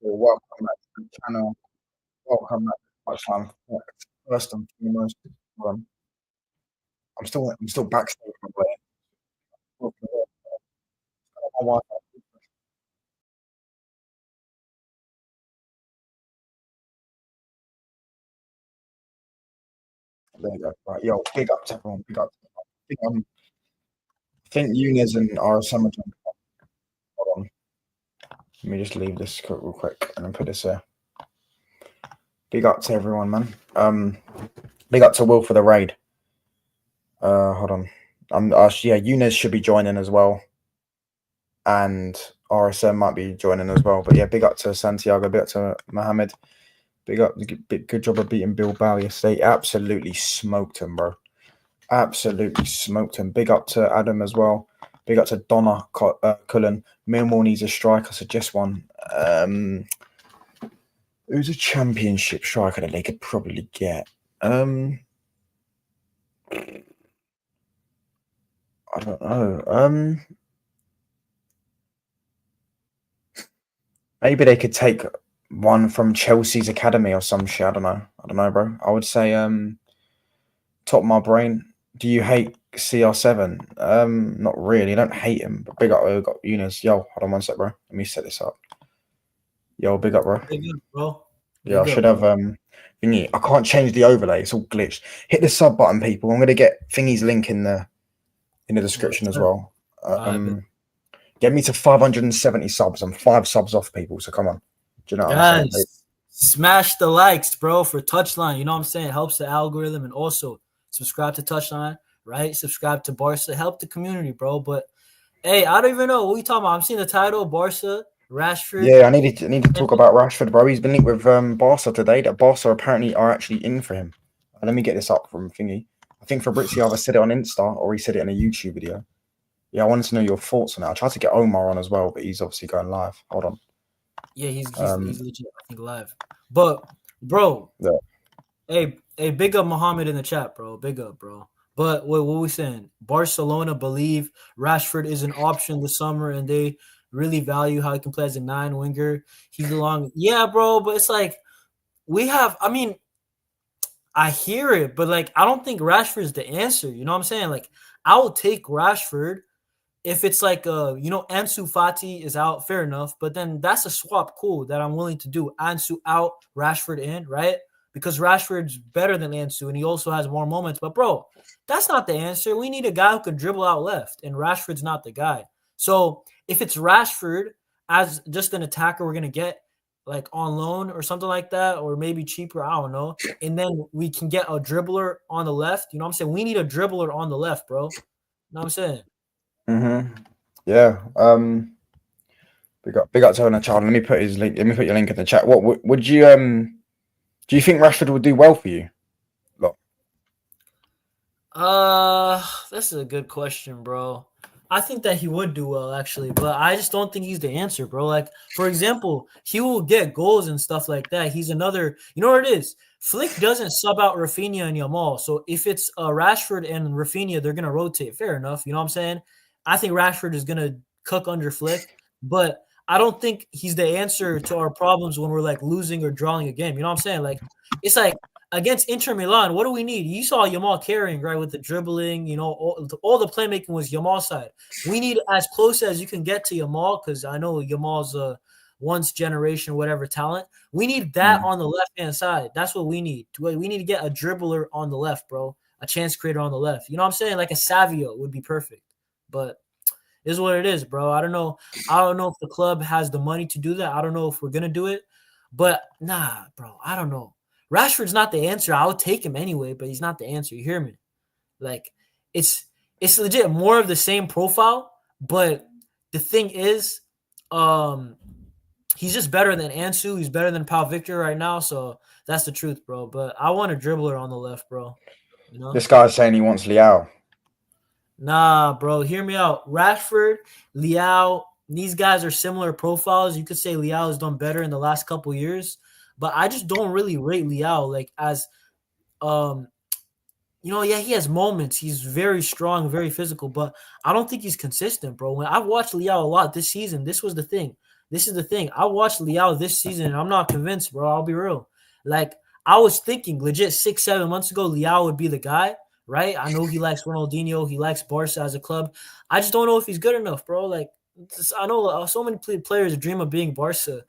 Well, welcome back to the channel. Welcome back to Touchline Facts. First and foremost, um, I'm still backstage my way. My wife, there you go. Right, yo, big up to everyone. Big up. I think Eunice and RSM are jumping. Hold on. Let me just leave this real quick and then put this here. Big up to everyone, man. Big up to Will for the raid. Hold on. Yeah, Eunice should be joining as well, and RSM might be joining as well. But yeah, big up to Santiago. Big up to Mohammed. Big up, good job of beating Bilbao yesterday. Absolutely smoked him, bro. Absolutely smoked him. Big up to Adam as well. Big up to Donna Cullen. Millwall needs a striker, so just one. Who's a championship striker that they could probably get? I don't know. Maybe they could take one from Chelsea's academy or some shit. I don't know, bro. I would say top of my brain. Do you hate CR7? Not really. I don't hate him, but big up. We got Eunice. Yo, hold on one sec, bro. Let me set this up. Yo, big up, bro. Big up, bro. Yeah, I should have thingy. I can't change the overlay. It's all glitched. Hit the sub button, people. I'm gonna get thingy's link in the description as well. Get me to 570 subs. I'm 5 subs off, people. So come on. Do you know what I'm saying? Smash the likes, bro, for Touchline. You know what I'm saying? It helps the algorithm. And also subscribe to Touchline, right? Subscribe to Barca. Help the community, bro. But hey, I don't even know what we talking about. I'm seeing the title, Barca, Rashford. Yeah, I need to talk about Rashford, bro. He's been linked with Barca today. That Barca apparently are actually in for him. Let me get this up from thingy. I think Fabrizio either said it on Insta or he said it in a YouTube video. Yeah, I wanted to know your thoughts on it. I tried to get Omar on as well, but he's obviously going live. Hold on. Yeah, he's legit, I think, live. But, bro, yeah. Hey, big up Muhammad in the chat, bro. Big up, bro. But what we saying? Barcelona believe Rashford is an option this summer, and they really value how he can play as a 9 winger. He's along, yeah, bro. But it's like I hear it, but like I don't think Rashford is the answer. You know what I'm saying? Like I will take Rashford if it's like Ansu Fati is out, fair enough. But then that's a swap, cool, that I'm willing to do. Ansu out, Rashford in, right? Because Rashford's better than Ansu, and he also has more moments. But bro, that's not the answer. We need a guy who can dribble out left, and Rashford's not the guy. So if it's Rashford as just an attacker, we're gonna get like on loan or something like that, or maybe cheaper, I don't know. And then we can get a dribbler on the left. You know what I'm saying? We need a dribbler on the left, bro. You know what I'm saying? Yeah. Big up to having a child. Let me put his link. Let me put your link in the chat. What would you do you think Rashford would do well for you? Look. This is a good question, bro. I think that he would do well, actually, but I just don't think he's the answer, bro. Like, for example, he will get goals and stuff like that. He's another, you know what it is? Flick doesn't sub out Rafinha and Yamal. So if it's Rashford and Rafinha, they're going to rotate. Fair enough. You know what I'm saying? I think Rashford is going to cook under Flick, but I don't think he's the answer to our problems when we're like losing or drawing a game. You know what I'm saying? Like, it's like, against Inter Milan, what do we need? You saw Yamal carrying, right, with the dribbling. You know, all the playmaking was Yamal's side. We need as close as you can get to Yamal, because I know Yamal's a once generation whatever talent. We need that on the left hand side. That's what we need. We need to get a dribbler on the left, bro. A chance creator on the left. You know what I'm saying? Like a Savio would be perfect. But it is what it is, bro. I don't know. I don't know if the club has the money to do that. I don't know if we're gonna do it. But nah, bro. I don't know. Rashford's not the answer. I would take him anyway, but he's not the answer. You hear me? Like, it's legit more of the same profile, but the thing is, he's just better than Ansu. He's better than Pau Victor right now, so that's the truth, bro. But I want a dribbler on the left, bro. You know? This guy's saying he wants Liao. Nah, bro. Hear me out. Rashford, Liao, these guys are similar profiles. You could say Liao has done better in the last couple years. But I just don't really rate Liao like as, yeah, he has moments. He's very strong, very physical, but I don't think he's consistent, bro. When I've watched Liao a lot this season, this was the thing. this is the thing. I watched Leao this season, and I'm not convinced, bro. I'll be real. Like, I was thinking legit 6-7 months ago, Leao would be the guy, right? I know he likes Ronaldinho. He likes Barca as a club. I just don't know if he's good enough, bro. Like, I know so many players dream of being Barca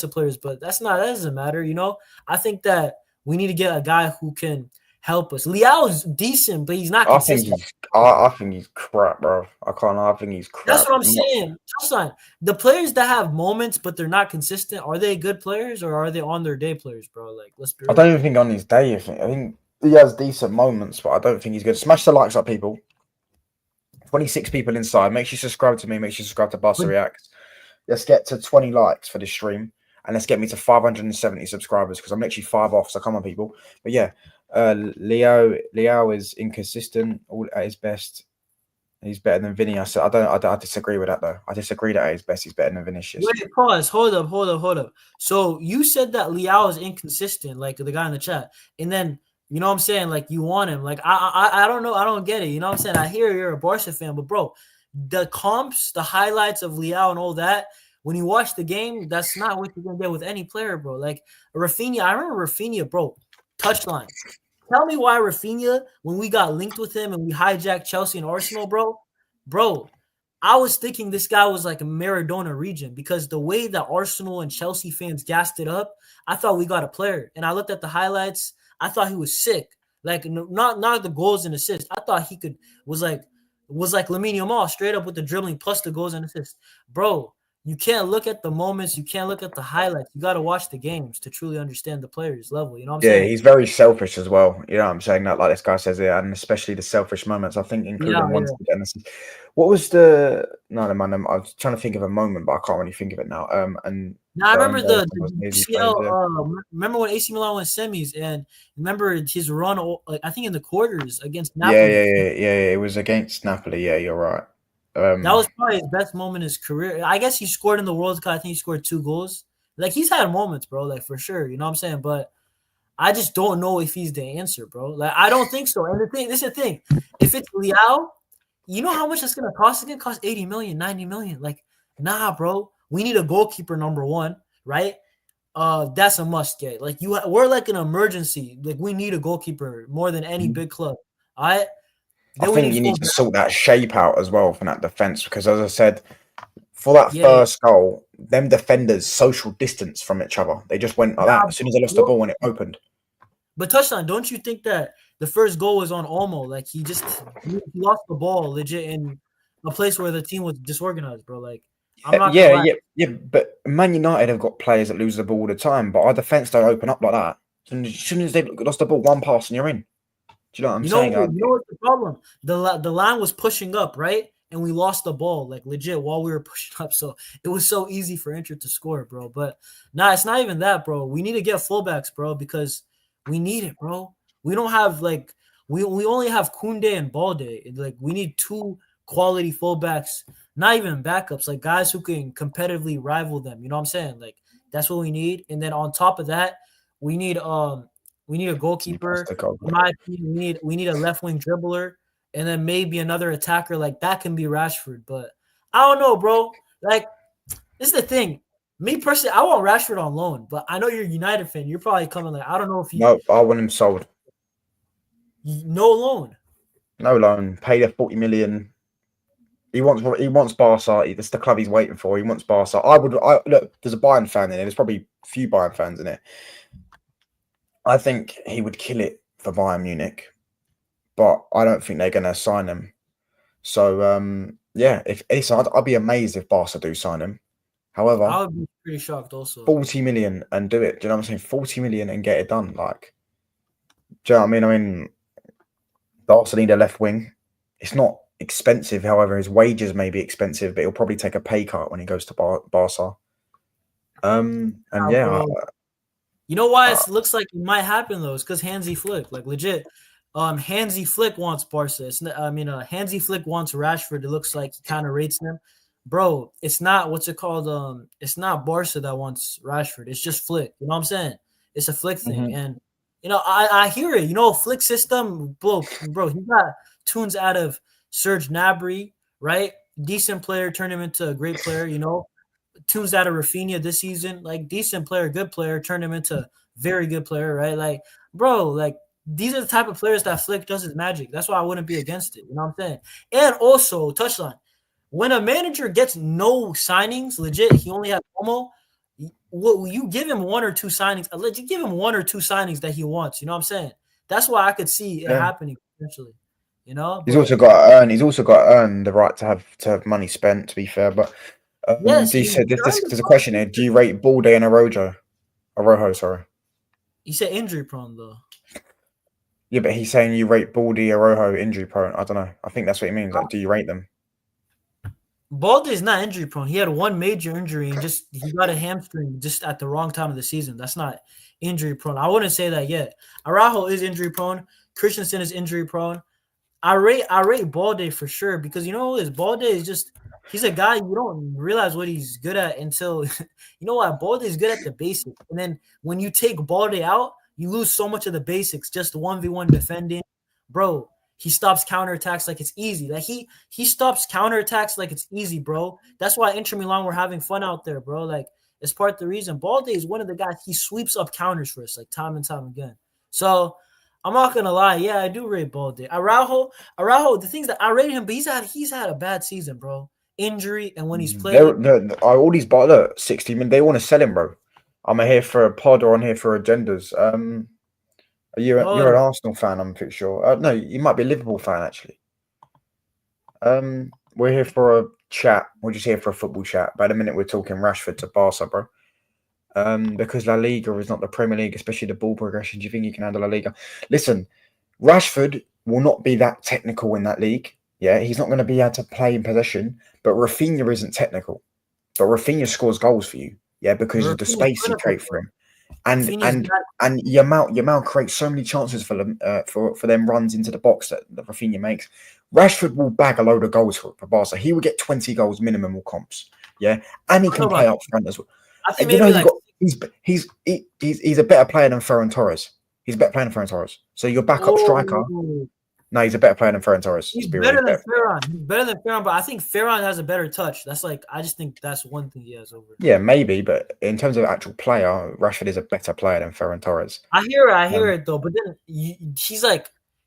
players, but that doesn't matter, you know? I think that we need to get a guy who can help us. Leao's decent, but he's not I think consistent. he's I think he's crap, bro. I can't lie. I think he's That's crap. what I'm saying. Justin, the players that have moments but they're not consistent, are they good players or are they on their day players, bro? Like, let's be I real. don't even think on his day. I think he has decent moments, but I don't think he's good. Smash the likes up, people. 26 people inside. Make sure you subscribe to me. Make sure you subscribe to Barca But Reacts. Let's get to 20 likes for this stream. And let's get me to 570 subscribers because I'm literally 5 off. So come on, people. But yeah, Leo is inconsistent all at his best. He's better than Vinny. I disagree with that though. I disagree that at his best he's better than Vinicius. wait, pause. Hold up. So you said that Leao is inconsistent, like the guy in the chat, and then you know what I'm saying, like you want him. Like I don't know, I don't get it. You know what I'm saying? I hear you're a Barca fan, but bro, the comps, the highlights of Leao and all that. When you watch the game, that's not what you're gonna get with any player, bro. Like Rafinha, I remember Rafinha, bro, touchline. Tell me why Rafinha, when we got linked with him and we hijacked Chelsea and Arsenal, bro, I was thinking this guy was like a Maradona region because the way that Arsenal and Chelsea fans gassed it up, I thought we got a player. And I looked at the highlights, I thought he was sick. Like not the goals and assists. I thought he was like Lamine Yamal straight up with the dribbling plus the goals and assists. Bro, you can't look at the moments, you can't look at the highlights. You got to watch the games to truly understand the player's level. You know what I'm Yeah, saying? he's very selfish as well. You know what I'm saying? That like this guy says it, and especially the selfish moments. I think Yeah, including one. yeah. What was the no man? I was trying to think of a moment, but I can't really think of it now. And Now I the remember only other thing the was nearly played there. UCL. Remember when AC Milan went semis, and remember his run? Like, I think in the quarters against Yeah, yeah, Napoli. yeah, yeah. It was against Napoli. Yeah, you're right. That was probably his best moment in his career. I guess he scored in the World Cup. I think he scored 2 goals. Like he's had moments, bro. Like for sure. You know what I'm saying? But I just don't know if he's the answer, bro. Like I don't think so. And this is the thing. If it's Leao, you know how much it's gonna cost? It's gonna cost 80 million, 90 million. Like, nah, bro. We need a goalkeeper, number one, right? That's a must get. Like we're like an emergency. Like we need a goalkeeper more than any big club. All right. I Then we think need you need to fullback. sort that shape out as well from that defense because, as I said, for that Yeah, yeah. first goal, them defenders social distance from each other. They just went like that as soon as they lost the ball when it opened. But touchdown, don't you think that the first goal was on Olmo? Like he lost the ball legit in a place where the team was disorganized, bro. Like I'm not gonna Yeah, lie. yeah, yeah. But Man United have got players that lose the ball all the time, but our defense don't open up like that. As soon as they lost the ball, one pass and you're in. Do you know what I'm saying? You know what's the problem? The line was pushing up, right? And we lost the ball, like legit, while we were pushing up. So it was so easy for Inter to score, bro. But nah, it's not even that, bro. We need to get fullbacks, bro, because we need it, bro. We don't have like we only have Kunde and Balde. Like we need 2 quality fullbacks, not even backups, like guys who can competitively rival them. You know what I'm saying? Like that's what we need. And then on top of that, we need a That's goalkeeper. the goal. In my opinion, we need a left wing dribbler, and then maybe another attacker. Like that can be Rashford, but I don't know, bro. Like this is the thing. Me personally, I want Rashford on loan, but I know you're a United fan. You're probably coming like I don't know if No, I want him sold. no loan. No loan. Pay the 40 million. He wants Barca. That's the club he's waiting for. He wants Barca. Look. There's a Bayern fan in it. There's probably a few Bayern fans in it. I think he would kill it for Bayern Munich, but I don't think they're going to sign him. So yeah, if I'd be amazed if Barca do sign him. However, I would be pretty shocked also. 40 million and do it. Do you know what I'm saying? 40 million and get it done. Like, do you know what I mean? I mean, Barca need a left wing. It's not expensive. However, his wages may be expensive, but he'll probably take a pay cut when he goes to Barca. And yeah, Bro. You know why it looks like it might happen though? It's because Hansi Flick, like legit. Hansi Flick wants Barca. Hansi Flick wants Rashford. It looks like he kind of rates him, bro. It's not what's it called? It's not Barca that wants Rashford. It's just Flick. You know what I'm saying? It's a Flick thing, and I hear it. Flick system, bro. He got tunes out of Serge Gnabry, right? Decent player, turned him into a great player. tunes out of Rafinha this season, like decent player, good player, turned him into very good player, right? Like, bro, like these are the type of players that Flick does his magic. That's why I wouldn't be against it. You know what I'm saying? And also, touchline. When a manager gets no signings, legit, he only has Momo. Well, you give him one or two signings. You give him one or two signings that he wants. You know what I'm saying? That's why I could see it Yeah. happening potentially. You know, He's but also got to earn. He's also got to earn the right to have money spent. To be fair, but yes, do you he say earned there's a the question here? Do you rate Balde and Arojo? Arojo, sorry. He said injury prone though. Yeah, but he's saying you rate Baldy Arojo injury prone. I don't know. I think that's what he means. Like, do you rate them? Balde is not injury prone. He had one major injury and just he got a hamstring just at the wrong time of the season. That's not injury prone. I wouldn't say that yet. Araujo is injury prone. Christensen is injury prone. I rate Balde for sure because you know Balde is just he's a guy you don't realize what he's good at until you know what Balde is good at the basics. And then when you take Balde out, you lose so much of the basics, just 1v1 defending. Bro, he stops counterattacks like it's easy. Like he stops counterattacks like it's easy, bro. That's why Inter Milan were having fun out there, bro. Like it's part of the reason. Balde is one of the guys he sweeps up counters for us, like time and time again. So I'm not gonna lie, yeah, I do rate Balde. Araujo, the things that I rate him, but he's had a bad season, bro. Injury and when he's played, All these but look, 60 million. They want to sell him, bro. I'm here for a pod or I'm here for agendas. You're an Arsenal fan, I'm pretty sure. No, you might be a Liverpool fan actually. We're here for a chat. We're just here for a football chat. By the minute we're talking Rashford to Barca, bro. Because La Liga is not the Premier League, especially the ball progression. Do you think you can handle La Liga? Listen, Rashford will not be that technical in that league. Yeah, he's not going to be able to play in possession. But Rafinha isn't technical. But Rafinha scores goals for you. Yeah, because of the space you create for him. And Yamal creates so many chances for them for them runs into the box that Rafinha makes. Rashford will bag a load of goals for Barca. He will get 20 goals minimum all comps. Yeah, and he can play up front as well. I think You know, maybe he's a better player than Ferran Torres. He's a better player than Ferran Torres. So your backup striker. No, he's a better player than Ferran Torres. He's better than Ferran. He's better than Ferran, but I think Ferran has a better touch. That's like I just think that's one thing he has over. Yeah, maybe, but in terms of actual player, Rashford is a better player than Ferran Torres. I hear it though, but then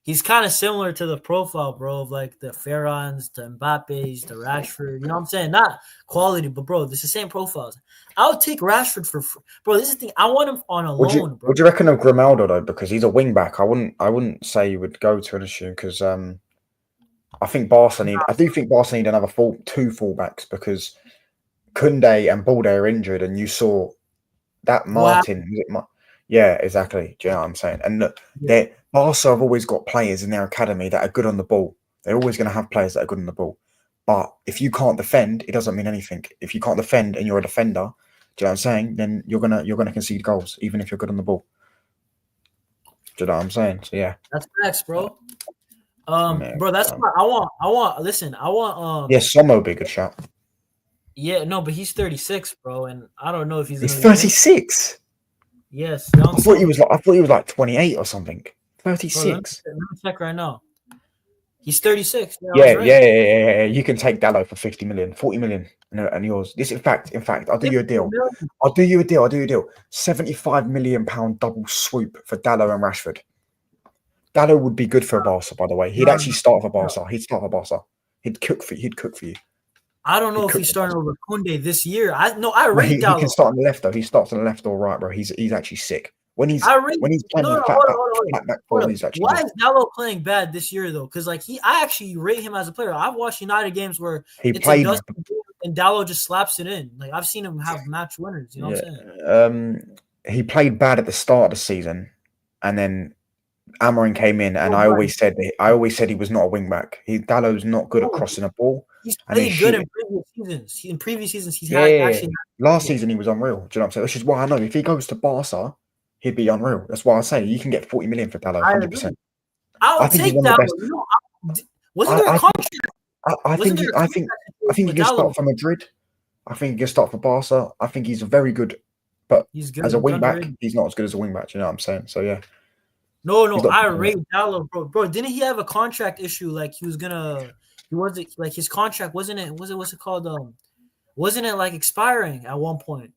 he's kind of similar to the profile, bro, of like the Ferrans, the Mbappes, the Rashford. You know what I'm saying? Not quality, but bro, this is the same profiles. I would take Rashford for bro. This is the thing. I want him on a loan, bro. Would you reckon of Grimaldo though? Because he's a wing back. I wouldn't say you would go to an issue because I think Barca need. I do think Barca need another two fullbacks because Koundé and Balde are injured, and you saw that Martin. Yeah, exactly. Do you know what I'm saying? And look, Barca have always got players in their academy that are good on the ball. They're always going to have players that are good on the ball. But if you can't defend, it doesn't mean anything. If you can't defend and you're a defender, do you know what I'm saying? Then you're gonna concede goals, even if you're good on the ball. Do you know what I'm saying? So yeah, that's facts, bro. Bro, that's what I want. Listen, I want. Yeah, Sommer would be a good shot. Yeah, no, but he's 36, bro, and I don't know if he's. He's 36. Yes, I thought he was like 28 or something. 36. Let me check right now. He's 36. Yeah. You can take Dallo for 50 million, 40 million, and yours. This, in fact, I'll do you a deal. I'll do you a deal. 75 million pound double swoop for Dallo and Rashford. Dallo would be good for Barca, by the way. He'd actually start for Barca. He'd start for Barca. He'd cook for you. I don't know if he's starting over Koundé this year. I rate Dallo. He can start on the left though. He starts on the left or right, bro. He's actually sick. When he's playing back four, he's actually. Why is Dallo playing bad this year though? Because I actually rate him as a player. I've watched United games where he played and Dallo just slaps it in. Like I've seen him have match winners. You know what I'm saying? He played bad at the start of the season, and then Amorim came in, and I always said he was not a wing back. Dallo's not good at crossing a ball. He's played good in previous seasons. He's had last season he was unreal. Do you know what I'm saying? Which is why I know if he goes to Barca, he'd be unreal. That's why I say you can get 40 million for Dallo, 100%. I think he's one of the best. Wasn't there a contract? I think he can start for Madrid. I think he can start for Barca. I think he's very good, but as a wing back, he's not as good as a wing back. You know what I'm saying? So yeah. No, I rate Dallo, bro. Bro, didn't he have a contract issue? Like he wasn't like his contract wasn't it? What's it called? Wasn't it like expiring at one point?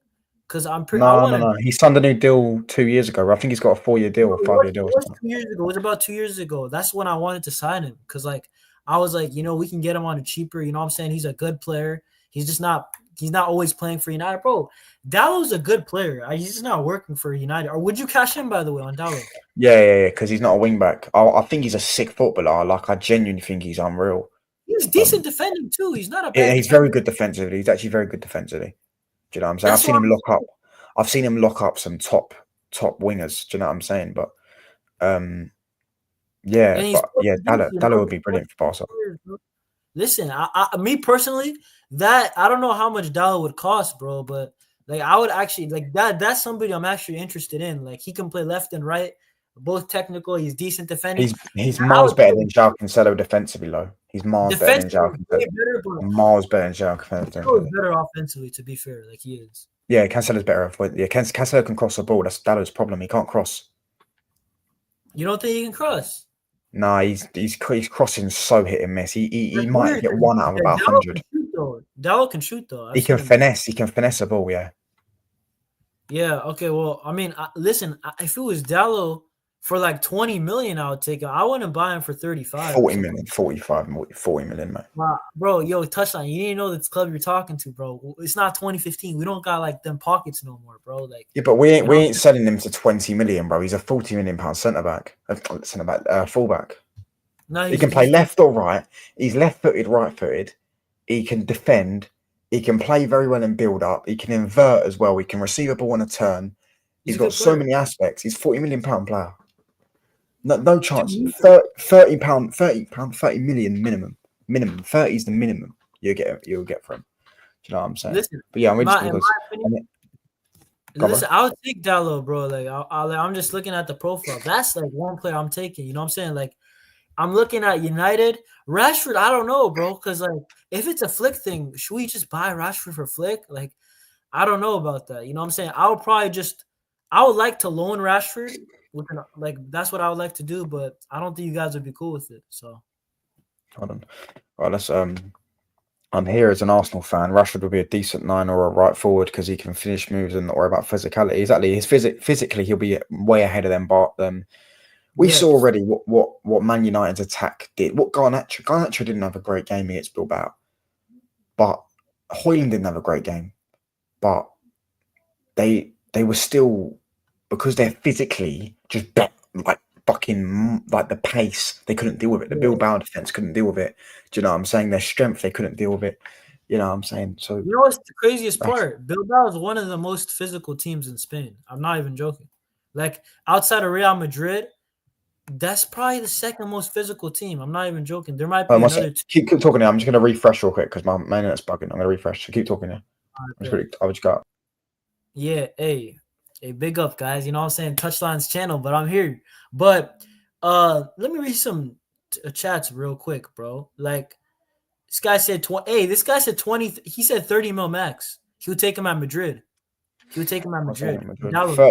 Because I'm pretty. I want to. No. He signed a new deal 2 years ago. I think he's got a 4-year deal or 5-year deal. It was 2 years ago. It was about 2 years ago. That's when I wanted to sign him because, like, I was like, we can get him on a cheaper. You know what I'm saying? He's a good player. He's just not. He's not always playing for United, bro. Dallow's a good player. He's just not working for United. Or would you cash in, by the way, on Dallow? Yeah, because he's not a wing back. I think he's a sick footballer. Like, I genuinely think he's unreal. He's decent defending too. He's not a bad. He's very good defensively. He's actually very good defensively. Do you know what I'm saying? That's I've seen why him lock up. I've seen him lock up some top wingers. Do you know what I'm saying? But and he's Dallo would be brilliant for Barca. Listen, me personally, that I don't know how much Dallo would cost, bro, but like I would actually like that. That's somebody I'm actually interested in. Like he can play left and right, both technical. He's decent defending. He's miles better than João Cancelo defensively, though. He's miles better than João Cancelo. Miles better than João Cancelo. He's better offensively, to be fair. Like he is. Yeah, Cancelo's better. Yeah, Cancelo can cross the ball. That's Dallo's problem. He can't cross. You don't think he can cross? Nah, he's crossing so hit and miss. He might get one out of about 100. Dallo can shoot though. He can finesse. He can finesse a ball. Yeah. Yeah. Okay. Well, I mean, listen. If it was Dallo for like 20 million, I would take him. I wouldn't buy him for 35. 40 million, 45, 40 million, mate. Wow, bro, touchdown. You didn't know this club you're talking to, bro. It's not 2015. We don't got like them pockets no more, bro. Like yeah, but we ain't selling him to 20 million, bro. He's a 40 million pound centre back, fullback. No, he can play left or right. He's left-footed, right-footed. He can defend. He can play very well in build-up. He can invert as well. He can receive a ball on a turn. He's got so many aspects. He's 40 million pound player. No chance. 30 million minimum. 30 is the minimum you'll get from him. Do you know what I'm saying? Listen, but yeah, listen, I would take Dallo, bro. Like I'm just looking at the profile. That's like one player I'm taking. You know what I'm saying? Like I'm looking at United. Rashford, I don't know, bro. Because like if it's a flick thing, should we just buy Rashford for flick? Like I don't know about that. You know what I'm saying? I would like to loan Rashford. Like that's what I would like to do, but I don't think you guys would be cool with it. So, hold on. Right, let's. I'm here as an Arsenal fan. Rashford would be a decent 9 or a right forward because he can finish moves and not worry about physicality. Exactly, his physically he'll be way ahead of them. We saw already what Man United's attack did. What Garnacho didn't have a great game against Bilbao, but Højlund didn't have a great game, but they were still. Because they're physically just like fucking like the pace, they couldn't deal with it. The Bilbao defense couldn't deal with it. Do you know what I'm saying? Their strength, they couldn't deal with it. You know what I'm saying? So you know what's the craziest part? Bilbao is one of the most physical teams in Spain. I'm not even joking. Like outside of Real Madrid, that's probably the second most physical team. I'm not even joking. There might be another. Keep talking here. I'm just gonna refresh real quick because my internet's bugging. I'm gonna refresh. So keep talking here. I just got. Yeah. Hey, big up, guys. You know what I'm saying? Touchline's channel, but I'm here. But let me read some chats real quick, bro. Like, this guy said 20. Hey, this guy said 20. He said 30 mil max. He would take him at Madrid. 30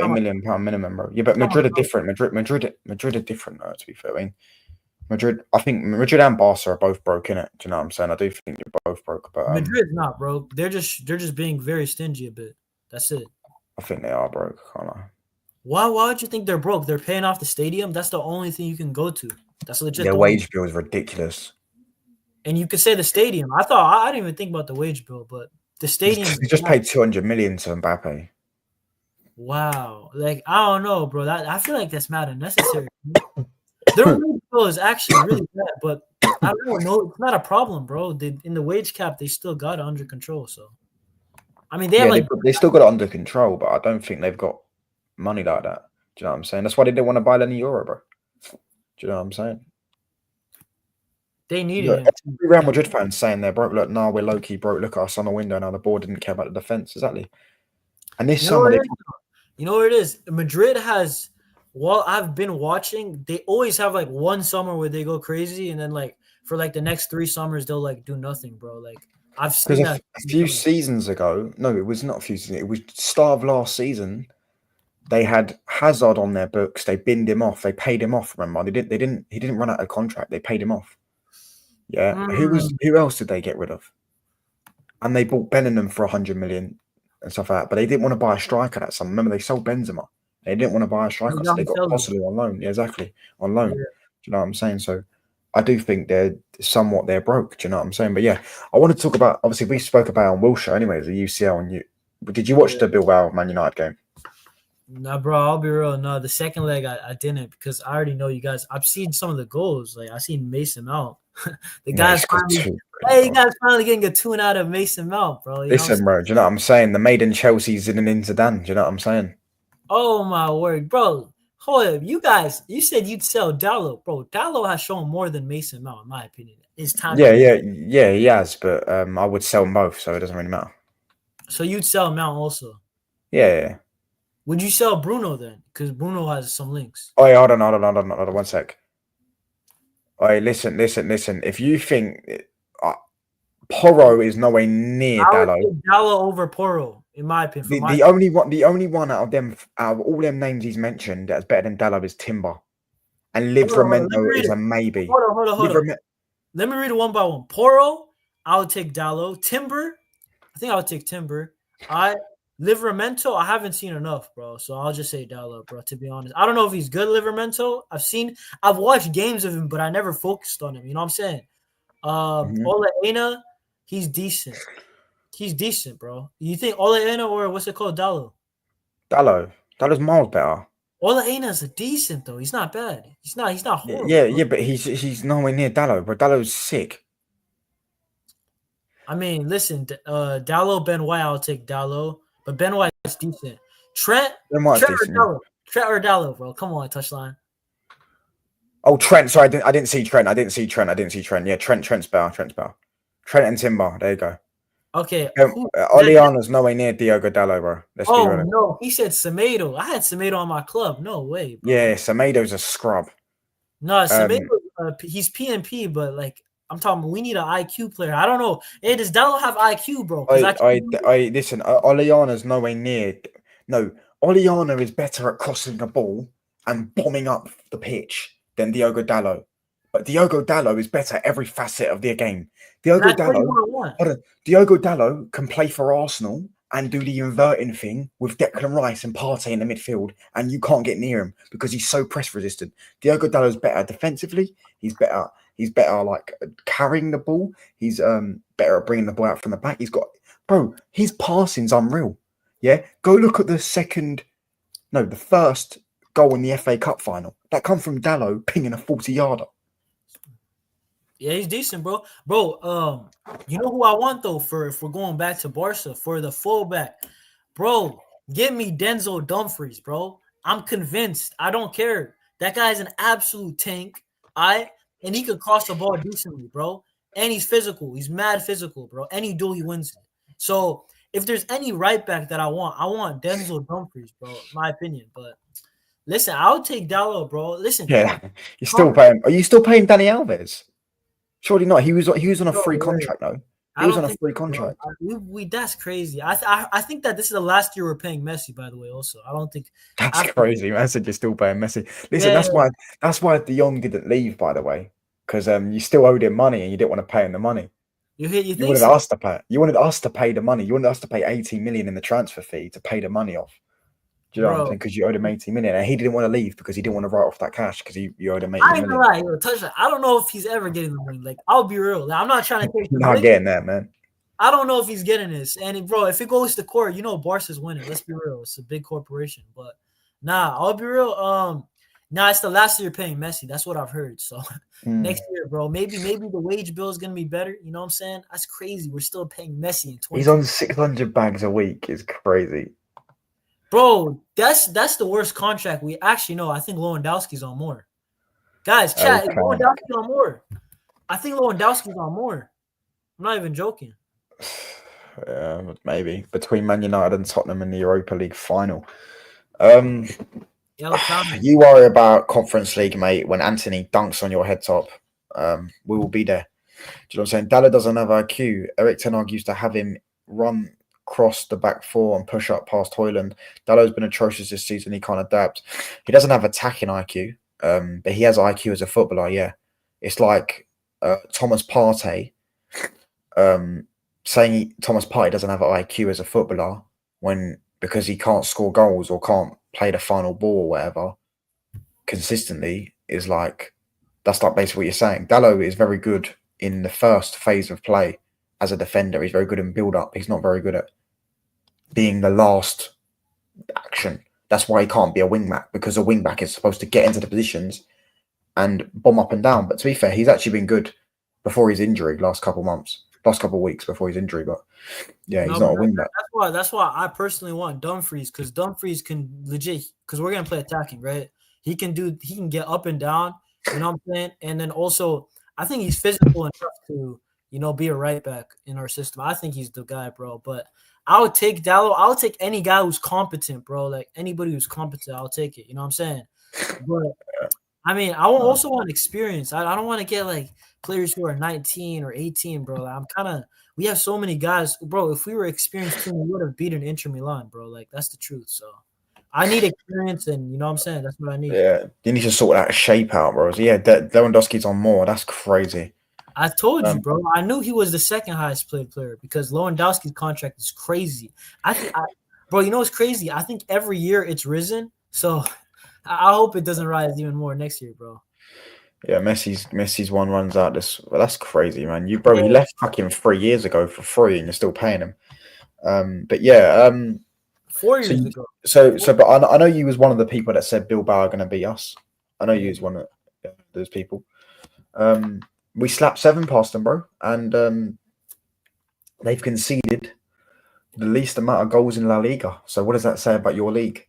million pound minimum, bro. Yeah, but Madrid are different. Madrid are different, though, to be fair. I mean, I think Madrid and Barca are both broke, innit? Do you know what I'm saying? I do think you're both broke, but Madrid's not broke. They're just being very stingy a bit. That's it. I think they are broke, can't I? Why would you think they're broke? They're paying off the stadium. That's the only thing you can go to. That's legit. Their wage bill is ridiculous. And you could say the stadium. I didn't even think about the wage bill, but the stadium. They just paid 200 million to Mbappe. Wow. Like, I don't know, bro. I feel like that's mad unnecessary. Their wage bill is actually really bad, but I don't know. It's not a problem, bro. In the wage cap, they still got it under control. So, I mean, they still got it under control, but I don't think they've got money like that. Do you know what I'm saying? That's why they didn't want to buy Lenny Euro, bro. Do you know what I'm saying? They needed him. Real Madrid fans saying they're broke. Look, we're low key broke. Look at us on the window now. The board didn't care about the defense. Exactly. And this summer, you know what it is? Madrid has. While I've been watching, they always have like one summer where they go crazy, and then like for like the next 3 summers they'll like do nothing, bro. Like I've seen that a few seasons ago. No, it was not a few seasons. It was start of last season. They had Hazard on their books. They binned him off. They paid him off. Remember, he didn't run out of contract. They paid him off. Yeah. Who else did they get rid of? and they bought Bellingham for 100 million and stuff like that. But they didn't want to buy a striker that summer. Remember, they sold Benzema. They didn't want to buy a striker, so they got Possibly on loan. Yeah, exactly, on loan. Yeah. Do you know what I'm saying? So I do think they're broke. Do you know what I'm saying? But yeah, I want to talk about. Obviously, we spoke about on Wilshere anyway, the UCL. And did you watch the Bilbao Man United game? Nah, bro, I'll be real. No, the second leg I didn't because I already know you guys. I've seen some of the goals. Like I seen Mason Mount. You guys finally getting a tune out of Mason Mount, bro. Listen, bro, do you know what I'm saying? The maiden Chelsea's in an Zidane. Do you know what I'm saying? Oh my word, bro. Hold up. You said you'd sell Dallo, bro. Dallo has shown more than Mason Mount, in my opinion. It's time. Yeah, he has, but I would sell them both, so it doesn't really matter. So you'd sell Mount also? Yeah. Would you sell Bruno then? Because Bruno has some links. Oh, yeah, hold on, 1 sec. Oh, listen. If you think Porro is nowhere near Dallo, I would take Dallo over Porro, in my opinion. The only one out of all them names he's mentioned that's better than Dallo is Timber, and Livramento is a maybe. Hold on. Let me read it one by one. Porro, I would take Dallo. Timber, I think I would take Timber. Livramento, I haven't seen enough, bro. So I'll just say Dallo, bro, to be honest. I don't know if he's good, Livramento. I've watched games of him, but I never focused on him. You know what I'm saying? Ola Aina, he's decent. He's decent, bro. You think Ola Aina or what's it called, Dallo? Dallo's miles better. Ola Aina's a decent though. He's not bad. He's not horrible. Yeah, but he's nowhere near Dallo, bro. Dallo's sick. I mean, listen, Dallo, Ben White, I'll take Dallo. But Ben White's decent. Trent or Dallo, bro. Come on, touchline. Oh, Trent. Sorry, I didn't see Trent. Yeah, Trent's better. Trent and Timber. There you go. Okay. Oleana's nowhere near Diogo Dallo, bro. Let's be honest. No, he said Semedo. I had Semedo on my club. No way, bro. Yeah, Semedo's a scrub. No, Semedo, he's PNP, but like I'm talking, we need an IQ player. I don't know. Hey, does Dallo have IQ, bro? Listen. Oleana's nowhere near. No, Oleana is better at crossing the ball and bombing up the Pitch than Diogo Dallo. But Diogo Dallo is better at every facet of their game. Diogo Dallo can play for Arsenal and do the inverting thing with Declan Rice and Partey in the midfield, and you can't get near him because he's so press resistant. Diogo Dallo's better defensively. He's better like carrying the ball. He's better at bringing the ball out from the back. His passing's unreal. Yeah, go look at the first goal in the FA Cup final. That come from Dallo pinging a 40-yarder. Yeah, he's decent, bro. Bro, you know who I want though for going back to Barca for the fullback, bro. Give me Denzel Dumfries, bro. I'm convinced. I don't care. That guy's an absolute tank. And he could cross the ball decently, bro. And he's physical. He's mad physical, bro. Any duel he wins it. So if there's any right back that I want Denzel Dumfries, bro. In my opinion, but listen, I would take Dallo, bro. Listen, yeah, you're still paying. Are you still paying Dani Alves? Surely not. He was on a free contract, though. He was on a free contract. That's crazy. I think that this is the last year we're paying Messi. By the way, also, I don't think that's crazy. Man said you're still paying Messi. Listen, that's why De Jong didn't leave. By the way, because you still owed him money and you didn't want to pay him the money. You wanted us to pay. You wanted us to pay the money. You wanted us to pay 80 million in the transfer fee to pay the money off. Do you know what I'm saying? Because you owed him 80 million, and he didn't want to leave because he didn't want to write off that cash because you owed him 80 million. I don't know if he's ever getting the ring. Like, I'll be real. Like, I'm not trying to take. Not getting that, man. I don't know if he's getting this. And bro, if it goes to court, you know Barca's winning. Let's be real. It's a big corporation. But I'll be real. It's the last year paying Messi. That's what I've heard. So next year, bro, maybe the wage bill is gonna be better. You know what I'm saying? That's crazy. We're still paying Messi in 20. He's on 600 bags a week. It's crazy. Bro, that's the worst contract we actually know. I think Lewandowski's on more. Guys, chat, Lewandowski's on more. I think Lewandowski's on more. I'm not even joking. Maybe between Man United and Tottenham in the Europa League final. You worry about Conference League, mate. When Anthony dunks on your head top, we will be there. Do you know what I'm saying? Dallo doesn't have IQ. Eric Ten Hag used to have him run cross the back four and push up past Højlund. Dallo's been atrocious this season. He can't adapt. He doesn't have attacking IQ, but he has IQ as a footballer. Yeah, it's like Thomas Partey saying Thomas Partey doesn't have IQ as a footballer because he can't score goals or can't play the final ball or whatever consistently is like, that's like basically what you're saying. Dalot is very good in the first phase of play as a defender. He's very good in build up. He's not very good at being the last action. That's why he can't be a wing back, because a wing back is supposed to get into the positions and bomb up and down. But to be fair, he's actually been good before his injury last couple of weeks before his injury. But yeah, he's not a wing back. That's why I personally want Dumfries, because Dumfries can legit, because we're gonna play attacking, right? He can get up and down, you know what I'm saying? And then also I think he's physical enough to, be a right back in our system. I think he's the guy, bro. But I would take Dallo. I'll take any guy who's competent, bro. Like anybody who's competent, I'll take it. You know what I'm saying? But I mean, I also want experience. I don't want to get like players who are 19 or 18, bro. We have so many guys, bro. If we were experienced team, we would have beaten Inter Milan, bro. Like that's the truth. So I need experience, and you know what I'm saying? That's what I need. Yeah, you need to sort that shape out, bro. So yeah, Lewandowski's on more. That's crazy. I told you, bro. I knew he was the second highest paid player because Lewandowski's contract is crazy. Bro, you know what's crazy? I think every year it's risen. So I hope it doesn't rise even more next year, bro. Yeah, Messi's one runs out this. Well, that's crazy, man. He left fucking 3 years ago for free, and you're still paying him. But yeah, 4 years ago. But I know you was one of the people that said Bilbao are going to beat us. I know you was one of those people. We slapped 7 past them, bro, and they've conceded the least amount of goals in La Liga. So what does that say about your league?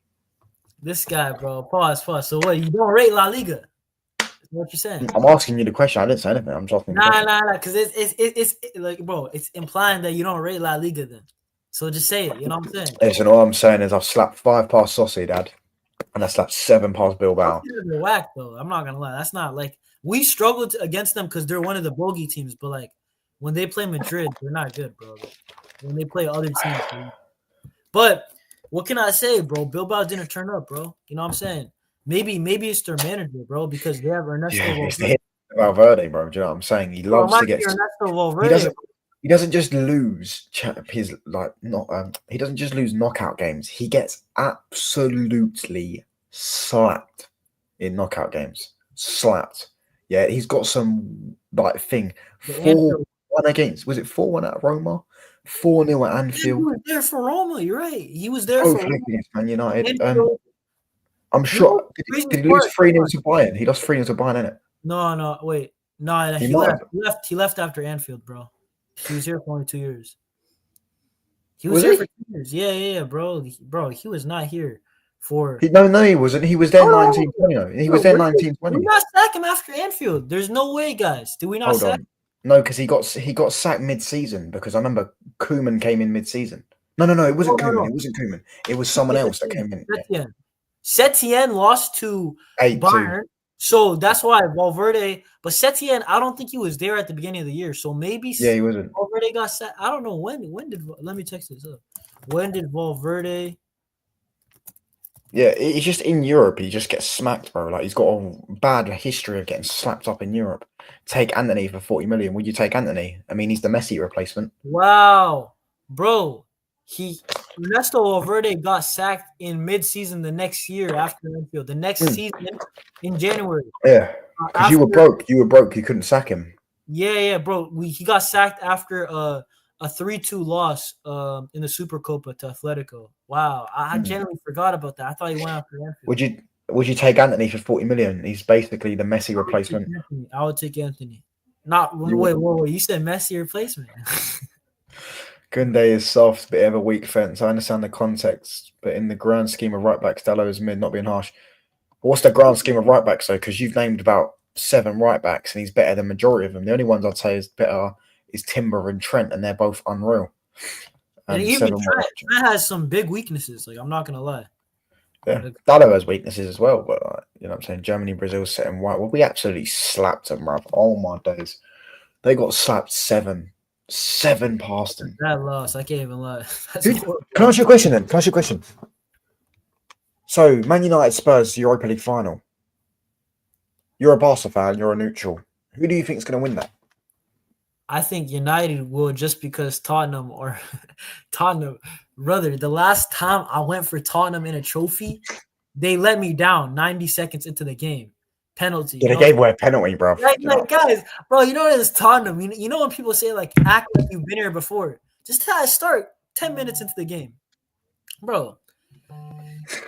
This guy, bro. Pause. So what? You don't rate La Liga? Is what you're saying? I'm asking you the question. I didn't say anything. I'm just asking. Nah. Because it's like, bro, it's implying that you don't rate La Liga then. So just say it. You know what I'm saying? Listen, all I'm saying is I've slapped 5 past Sociedad, and I slapped 7 past Bilbao. They're whack though. I'm not gonna lie. That's not like we struggled against them because they're one of the bogey teams. But like when they play Madrid, they're not good, bro. Like, when they play other teams, bro. But what can I say, bro? Bilbao didn't turn up, bro. You know what I'm saying? Maybe it's their manager, bro, because they have Ernesto Valverde, bro. Do you know what I'm saying? He loves to get. Ernesto Valverde. He doesn't just lose his he doesn't just lose knockout games. He gets absolutely slapped in knockout games. Slapped. Yeah, he's got some like thing. 4-1 against. Was it 4-1 at Roma? 4-0 at Anfield. He was there for Roma. You're right. He was there for against Man United. I'm sure. Did he lose 3-0 to Bayern? He lost 3-0 to Bayern, innit? No. Wait. No, he left after Anfield, bro. He was here for only 2 years. He was here for 2 years. Yeah, bro. Bro, he was not here for. No, he wasn't. He was there 1920. He was there 1920. We not sack him after Anfield. There's no way, guys. Did we not sack him? No, because he got sacked mid-season. Because I remember Koeman came in mid-season. No, it wasn't Koeman. No. It wasn't Koeman. It was someone else that came in. Setien lost to Bayern. So that's why Valverde, but Setien, I don't think he was there at the beginning of the year. So maybe he wasn't. Valverde got set. I don't know when did let me text this up. When did Valverde? Yeah, he's just in Europe. He just gets smacked, bro. Like he's got a bad history of getting slapped up in Europe. Take Anthony for 40 million. Would you take Anthony? I mean, he's the Messi replacement. Wow, bro. Ernesto Valverde got sacked in mid-season the next year after Anfield. The next season in January. Yeah, because you were broke. You couldn't sack him. Yeah, bro. He got sacked after a 3-2 loss in the Supercopa to Atletico. Wow, I genuinely forgot about that. I thought he went after Anfield. Would you take Anthony for 40 million? He's basically the Messi replacement. I would take Anthony. Wait. You said Messi replacement. Koundé is soft, bit of a weak fence. I understand the context, but in the grand scheme of right backs, Dalot is mid, not being harsh. But what's the grand scheme of right backs, though? Because you've named about 7 right backs, and he's better than the majority of them. The only ones I'd say is better is Timber and Trent, and they're both unreal. And even Trent has some big weaknesses. Like, I'm not going to lie. Yeah, Dalot has weaknesses as well, but you know what I'm saying? Germany, Brazil set him right. Well, we absolutely slapped them, bruv. Oh, my days. They got slapped 7 past them. That loss, I can't even lie. Can I ask you a question then? Can I ask you a question? So, Man United Spurs Europa League final. You're a Barca fan, you're a neutral. Who do you think is going to win that? I think United will, just because Tottenham or Tottenham, brother. The last time I went for Tottenham in a trophy, they let me down 90 seconds into the game. Penalty, Yeah, they gave away a penalty, bro. like guys, bro, you know it's Tottenham. You know when people say like act like you've been here before. Just start 10 minutes into the game, bro.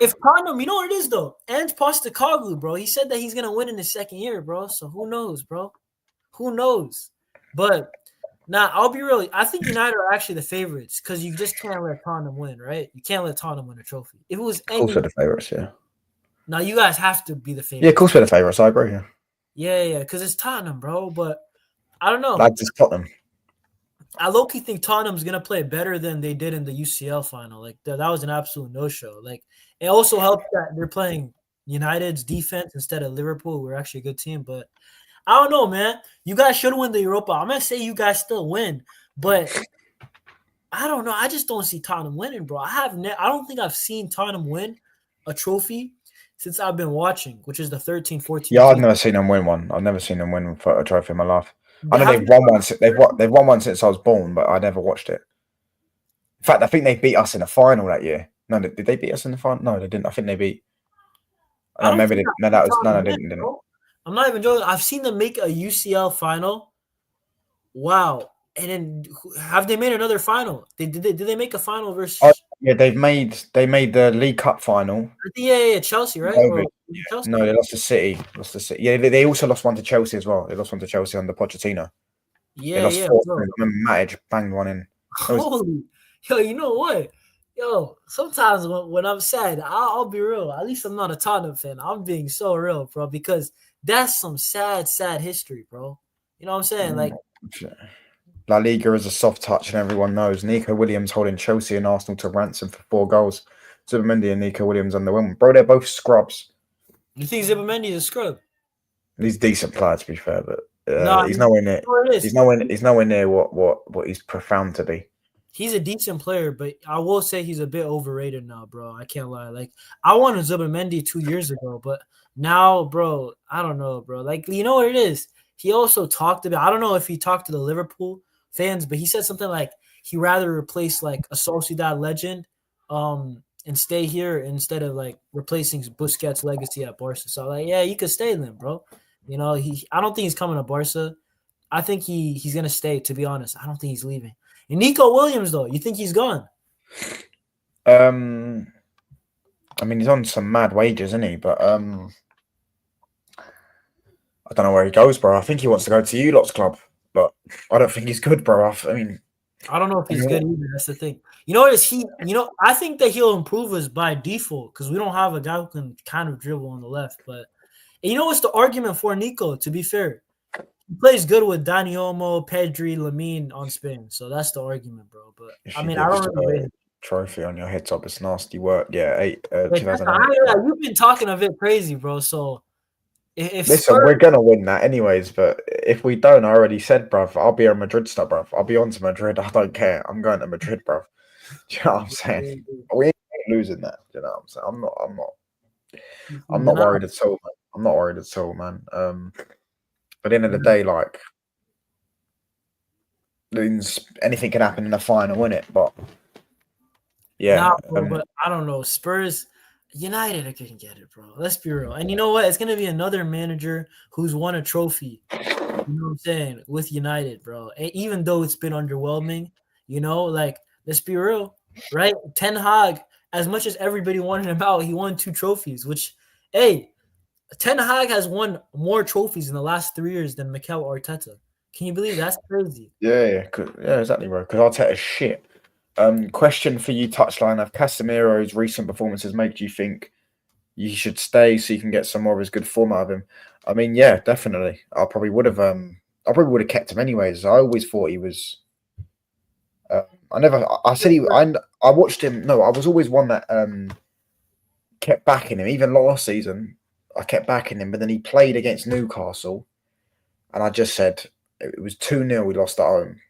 If Tottenham, you know what it is though. And Postecoglou, bro. He said that he's gonna win in his second year, bro. So who knows, bro? Who knows? But now I'll be real. I think United are actually the favorites because you just can't let Tottenham win, right? You can't let Tottenham win a trophy. If it was Of course, any, we're the favourites. Yeah. now you guys have to be the Yeah, of favorites. course we're the favourites. I agree. Yeah, because it's Tottenham, bro. But I don't know. Lads, it's Tottenham. I low-key think Tottenham's gonna play better than they did in the UCL final. Like that was an absolute no-show. Like it also helps that they're playing United's defense instead of Liverpool. We're actually a good team, but I don't know, man. You guys should win the Europa. I'm gonna say you guys still win, but I don't know. I just don't see Tottenham winning, bro. I don't think I've seen Tottenham win a trophy since I've been watching, which is the 13-14 Yeah, I've season. never seen them win one. I've never seen them win a trophy in my life. I know Have they've won one. They've won one since I was born, but I never watched it. In fact, I think they beat us in the final that year. No, did they beat us in the final? No, they didn't. I think they beat. I No, don't maybe think they, I've no, seen that was no, Tottenham they win, didn't. bro. I'm not even joking. I've seen them make a UCL final. Wow. And then have they made another final? Did they make a final versus? Oh, yeah, they made the League Cup final. I think, yeah, Chelsea, right? Over. Or Chelsea? No, they lost to City. Lost to City. Yeah, they also lost one to Chelsea as well. They lost one to Chelsea under Pochettino. They lost Yeah, 4-3. bro. I remember Matic banged one in. It was, Holy, yo, you know what? Yo, sometimes when I'm sad, I'll be real. At least I'm not a Tottenham fan. I'm being so real, bro, because that's some sad history, bro. You know what I'm saying? Like, La Liga is a soft touch, and everyone knows. Nico Williams holding Chelsea and Arsenal to ransom for 4 goals. Zubimendi and Nico Williams underwhelming. Bro, they're both scrubs. you think Zibamendi is a scrub? He's a decent player, to be fair, but No, he's nowhere near. He's He's nowhere near what he's profound to be. He's a decent player, but I will say he's a bit overrated now, bro. I can't lie. Like I wanted Zubimendi 2 years ago, but now, bro, I don't know, bro. Like you know what it is? He also talked about. I don't know if he talked to the Liverpool fans, but he said something like he rather replace like a Sociedad legend, and stay here instead of like replacing Busquets' legacy at Barca. So like, yeah, you could stay then, bro. You know, I don't think he's coming to Barca. I think he's gonna stay. To be honest, I don't think he's leaving. And Nico Williams, though, you think he's gone? I mean, he's on some mad wages, isn't he? But I don't know where he goes, bro. I think he wants to go to you lot's club, but I don't think he's good, bro. I mean, I don't know if he's good either. That's the thing. You know what is he? You know, I think that he'll improve us by default because we don't have a guy who can kind of dribble on the left. But you know what's the argument for Nico? To be fair, he plays good with Dani Olmo, Pedri, Lamine on Spain. So that's the argument, bro. But I mean, I don't really rate him. Trophy on your head top. It's nasty work. Yeah, 2008. You've been talking a bit crazy, bro. So if Listen, we're gonna win that anyways. But if we don't, I already said, bruv, I'll be a Madrid star, bruv. I'll be on to Madrid. I don't care. I'm going to Madrid, bruv. Do you know what I'm saying? We ain't losing that. Do you know what I'm saying? I'm not worried at all, man. I'm not worried at all, man. But at the end of the day, like, anything can happen in the final, innit? But yeah, bro, but I don't know. Spurs, United are gonna get it, bro. Let's be real. And you know what? It's gonna be another manager who's won a trophy. You know what I'm saying? With United, bro. And even though it's been underwhelming, you know, like let's be real, right? Ten Hag, as much as everybody wanted him out, he won 2 trophies. Which, hey, Ten Hag has won more trophies in the last 3 years than Mikel Arteta. Can you believe that's crazy? Yeah, exactly, bro. Because Arteta's shit. Question for you, touchline: have Casemiro's recent performances made you think you should stay so you can get some more of his good form out of him? I mean, yeah, definitely. I probably would have kept him anyways. I always thought he was. I watched him. No, I was always one that kept backing him. Even last season, I kept backing him, but then he played against Newcastle, and I just said it was 2-0. We lost at home,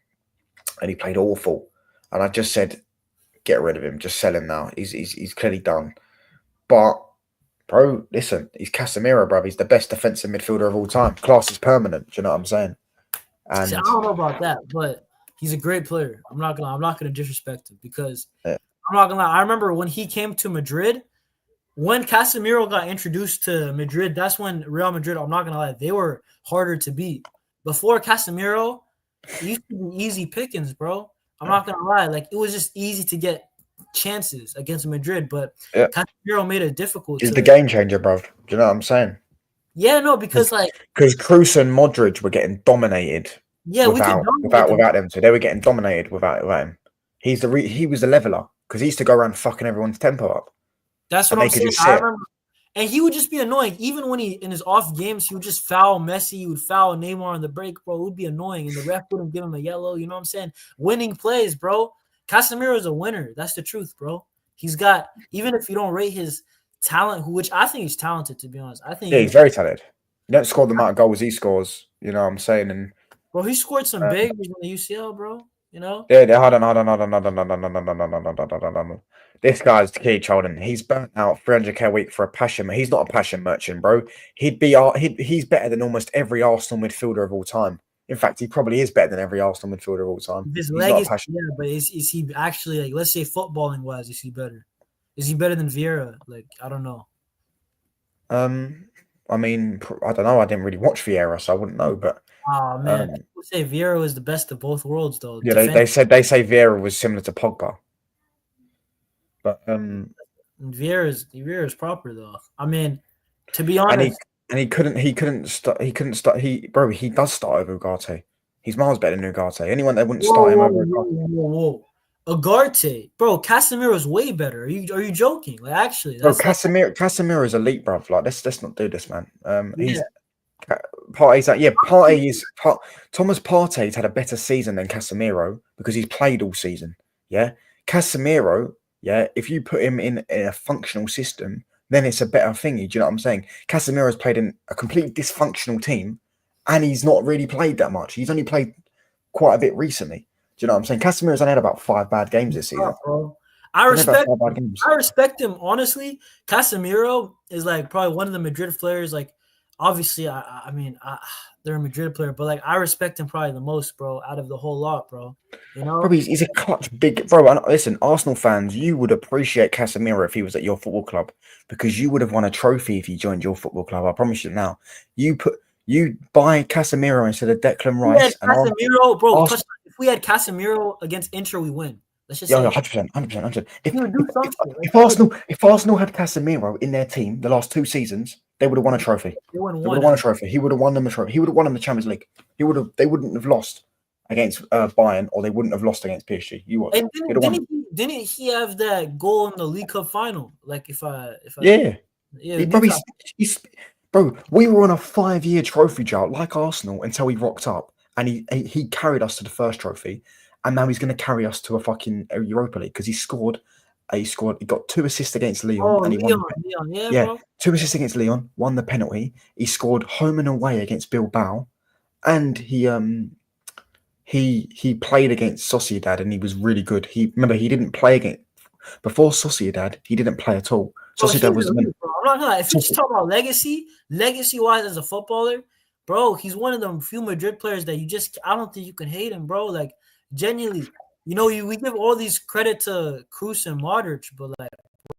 and he played awful. And I just said, get rid of him. Just sell him now. He's clearly done. But, bro, listen, he's Casemiro, bro. He's the best defensive midfielder of all time. Class is permanent. Do you know what I'm saying? See, I And don't know about that, but he's a great player. I'm not gonna disrespect him because yeah, I'm not gonna lie. I remember when he came to Madrid, when Casemiro got introduced to Madrid, that's when Real Madrid, I'm not gonna lie, they were harder to beat. Before Casemiro, it used to be easy pickings, bro. I'm not gonna lie, like it was just easy to get chances against Madrid, but yeah, Casemiro made it difficult he's the to. game changer, bro. Do you know what I'm saying? Yeah, no, because like Because Kroos and Modric were getting dominated yeah, we could without dominate without them. without them. So they were getting dominated without him. He was the leveler because he used to go around fucking everyone's tempo up, That's what and I'm they could saying. just see I it. remember, and he would just be annoying. Even when he in his off games, he would just foul Messi. He would foul Neymar on the break, bro. It would be annoying, and the ref wouldn't give him a yellow. You know what I'm saying? Winning plays, bro. Casemiro is a winner. That's the truth, bro. He's got even if you don't rate his talent, which I think he's talented to be honest. I think Yeah, he's very talented. He don't score the amount of goals he scores. You know what I'm saying? And bro, he scored some uh, big in the UCL, bro. You know, yeah, hold on. This guy's Keith Holden. He's burnt out 300k a week for a passion. He's not a passion merchant, bro. He's better than almost every Arsenal midfielder of all time. In fact, he probably is better than every Arsenal midfielder of all time. his He's not a legacy, passion. yeah, but is he actually like let's say footballing wise, is he better? Is he better than Vieira? Like I don't know. I mean, I don't know. I didn't really watch Vieira, so I wouldn't know. But Oh man, um, people say Vieira was the best of both worlds, though. yeah, Defend they say Vieira was similar to Pogba, but Vieira is proper though. I mean, to be and honest, he couldn't start he does start over Ugarte. He's miles better than Ugarte. Anyone that wouldn't whoa, start him whoa, over whoa, Ugarte. whoa, whoa, Ugarte, bro, Casemiro is way better. Are you joking? Like actually, Bro, that's Casemiro is elite, bruv. Like let's not do this, man. yeah. Partey's like, yeah, Thomas Partey's had a better season than Casemiro because he's played all season. Yeah. Casemiro, yeah, if you put him in a functional system, then it's a better thingy. Do you know what I'm saying? Casemiro's played in a completely dysfunctional team and he's not really played that much. He's only played quite a bit recently. Do you know what I'm saying? Casemiro's only had about 5 bad games this season. Bro. I He's only had about respect 5 bad games. I respect him honestly. Casemiro is like probably one of the Madrid players. Like obviously, I mean, they're a Madrid player, but like I respect him probably the most, bro, out of the whole lot, bro. You Bro, know, he's a clutch big bro. And listen, Arsenal fans, you would appreciate Casemiro if he was at your football club because you would have won a trophy if he joined your football club. I promise you now. You buy Casemiro instead of Declan we had Rice and Casemiro, bro. Arsenal. If we had Casemiro against Inter, we win. Let's just Yeah, say 100%, 100%. he would do something. Like, If Arsenal had Casemiro in their team the last 2 seasons, they would have won a trophy. they wouldn't They would won. have won a trophy. He would have won them a trophy. He would have won them the Champions League. They wouldn't have lost against Bayern, or they wouldn't have lost against PSG. You watch. And He'd have won. didn't he have that goal in the League Cup final? Like if I Yeah. yeah, Bro, bro, we were on a 5-year trophy drought like Arsenal until he rocked up and he carried us to the first trophy, and now he's going to carry us to a fucking Europa League because he got 2 assists against Leon and he won. Leon, yeah, Yeah, bro. 2 assists against Leon, won the penalty. He scored home and away against Bilbao, and he played against Sociedad and he was really good. He didn't play against before Sociedad. He didn't play at all. Bro, he's Sociedad was the elite, bro. I'm not gonna lie. If you just talk about legacy wise as a footballer, bro, he's one of them few Madrid players that I don't think you can hate him, bro. Like genuinely, we give all these credit to Kroos and Modric, but like,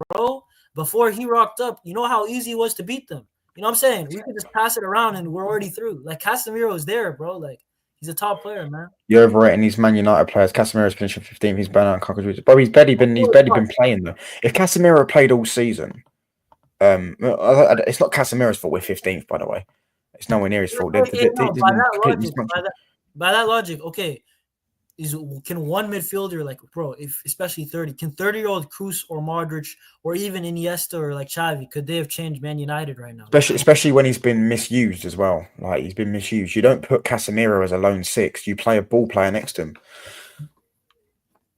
bro, before he rocked up, you know how easy it was to beat them. You know what I'm saying? We could just pass it around and we're already through. Like Casemiro is there, bro. Like he's a top player, man. You're overrating these Man United players. Casemiro's finishing 15th. He's burnt out Cockers. Bro, he's barely been playing though. If Casemiro played all season, it's not Casemiro's fault. We're 15th, by the way. It's nowhere near his fault. By that logic, okay. Can one midfielder, like, bro, if especially 30, can 30-year-old Kroos or Modric or even Iniesta or like Xavi, could they have changed Man United right now? Especially when he's been misused as well. Like he's been misused. You don't put Casemiro as a lone 6. You play a ball player next to him.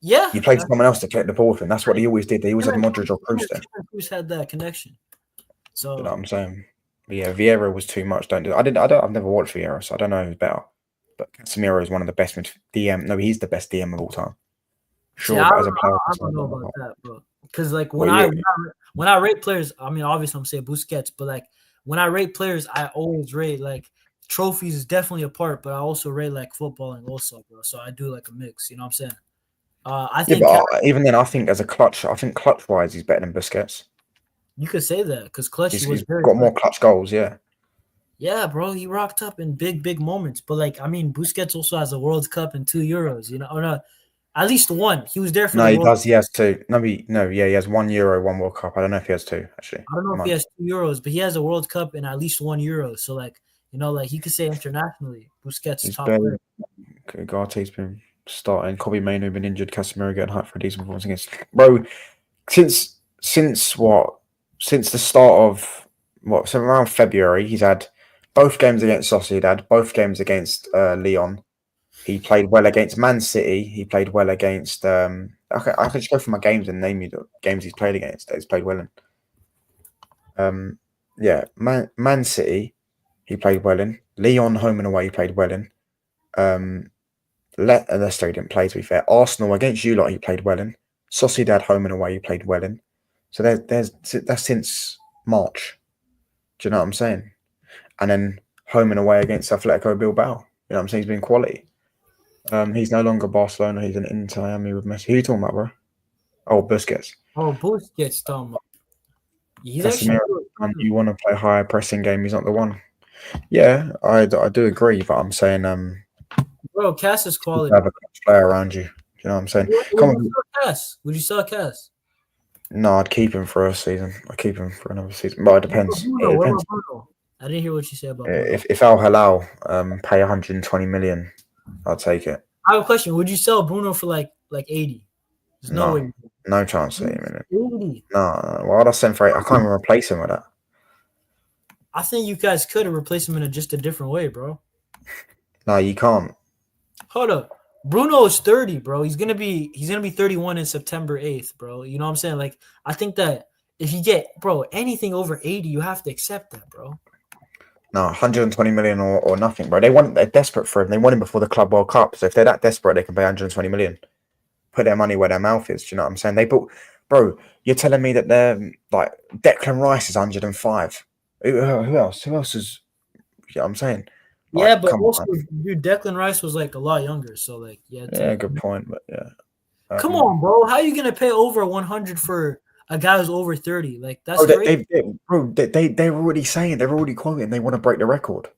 Yeah, you play someone else to collect the ball with him. That's what he always did. He always had Modric or Kroos there. Kroos had that connection. So you know what I'm saying? But yeah, Vieira was too much. I've never watched Vieira, so I don't know who's better. But Casemiro is one of the best DM. No, he's the best DM of all time. Sure, yeah, but as a player, I don't know about that, bro. Because like when I rate players, I mean, obviously I'm saying Busquets, but like when I rate players, I always rate like trophies is definitely a part, but I also rate like footballing also, bro. So I do like a mix. You know what I'm saying? I Yeah, think but even then, I think as a clutch, I think clutch wise, he's better than Busquets. you could say that because clutch he was He's very got more clutch. clutch goals. Yeah. Yeah, bro, he rocked up in big moments. But like, I mean, Busquets also has a World Cup and 2 Euros. You know, or no, at least one. He was there for No, the he World. does. He has two. No, yeah, he has 1 Euro, one World Cup. I don't know if he has two actually. I don't know He if he might. has 2 Euros, but he has a World Cup and at least 1 Euro. So like, you know, like he could say internationally, Busquets He's top player. barely. Garte's been starting. Kobe Mainoo been injured. Casemiro getting hyped for a decent performance against. Bro, since what? Since the start of what? So around February, he's had both games against Sociedad, both games against Leon. He played well against Man City. He played well against. I can just go through my games and name you the games he's played against. That he's played well in. Yeah, Man City. He played well in. Leon home and away. He played well in. Um, Leicester he didn't play. To be fair, Arsenal against you lot he played well in. Sociedad home and away he played well in. So that's since March. Do you know what I'm saying? And then home and away against Atletico Bilbao. You know what I'm saying? He's been quality. He's no longer Barcelona. He's an Inter Miami with Messi. Who are you talking about, bro? Oh, Busquets. Oh, Busquets, Tom. He's actually Casemiro. And good. you want to play higher pressing game? He's not the one. Yeah, I do agree, but I'm saying Bro, Cass is you quality. have a clutch player around you. You know what I'm saying? Would Come you on. sell Cass? Would you sell Cass? No, I'd keep him for a season. I'd keep him for another season. But it What about depends. Bruno? It What depends. about Bruno? I didn't hear what you said about Bruno. If Al Hilal pay 120 million, I'll take it. I have a question. Would you sell Bruno for like 80? There's no No, way. no chance. 80 million. 80. No, no. Why would I send for 8? I can't even replace him with that. I think you guys could have replaced him in just a different way, bro. No, you can't. Hold up. Bruno is 30, bro. He's gonna be 31 in September 8th, bro. You know what I'm saying? Like, I think that if you get, bro, anything over 80, you have to accept that, bro. No, 120 million or nothing, bro. They're desperate for him. They want him before the Club World Cup. So if they're that desperate, they can pay 120 million. Put their money where their mouth is. Do you know what I'm saying? They bought, bro. You're telling me that they're like Declan Rice is 105. Who else? Who else is? You know what I'm saying? Yeah, Like, but come also, on. dude, Declan Rice was like a lot younger, so like, yeah, Yeah, to good point. But yeah, come on, bro. How are you gonna pay over 100 for a guy who's over 30? Like, that's bro, crazy. they're already saying they're already quoting they want to break the record.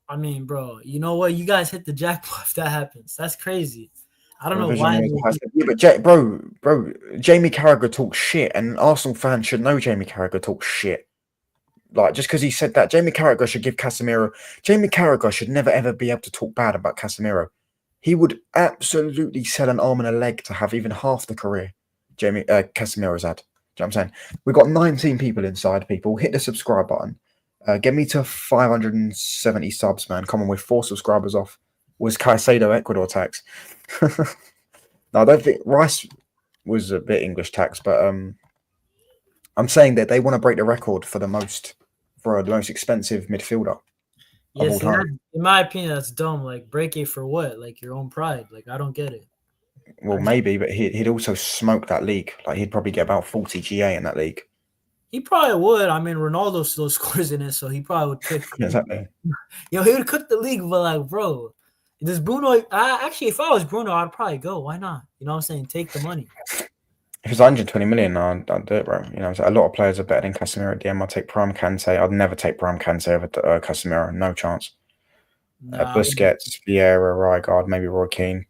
I mean, bro, you know what? You guys hit the jackpot if that happens. That's crazy. I don't know Revision why. is high. Yeah, but bro, Jamie Carragher talks shit, and Arsenal fans should know Jamie Carragher talks shit. Like just because he said that, Jamie Carragher should give Casemiro. Jamie Carragher should never ever be able to talk bad about Casemiro. He would absolutely sell an arm and a leg to have even half the career Casemiro's had. Do you know what I'm saying? We've got 19 people inside. People hit the subscribe button. Get me to 570 subs, man. Come on, we're 4 subscribers off. Was Caicedo Ecuador tax? No, I don't think Rice was a bit English tax, but I'm saying that they want to break the record for the most expensive midfielder of Yeah, all see, that, time. in my opinion, that's dumb. Like, break it for what? Like your own pride. Like, I don't get it. Well, maybe, but he'd also smoke that league. Like he'd probably get about 40 GA in that league. He probably would. I mean, Ronaldo still scores in it, so he probably would cook. Exactly. He would cook the league, but like, bro, does Bruno? Actually, if I was Bruno, I'd probably go. Why not? You know what I'm saying? Take the money. If it's 120 million, I'd do it, bro. You know, a lot of players are better than Casemiro at DM. I'd take Prime Kante. I'd never take Prime Kante over Casemiro. No chance. Nah, Busquets, Vieira, Rygaard, maybe Roy Keane.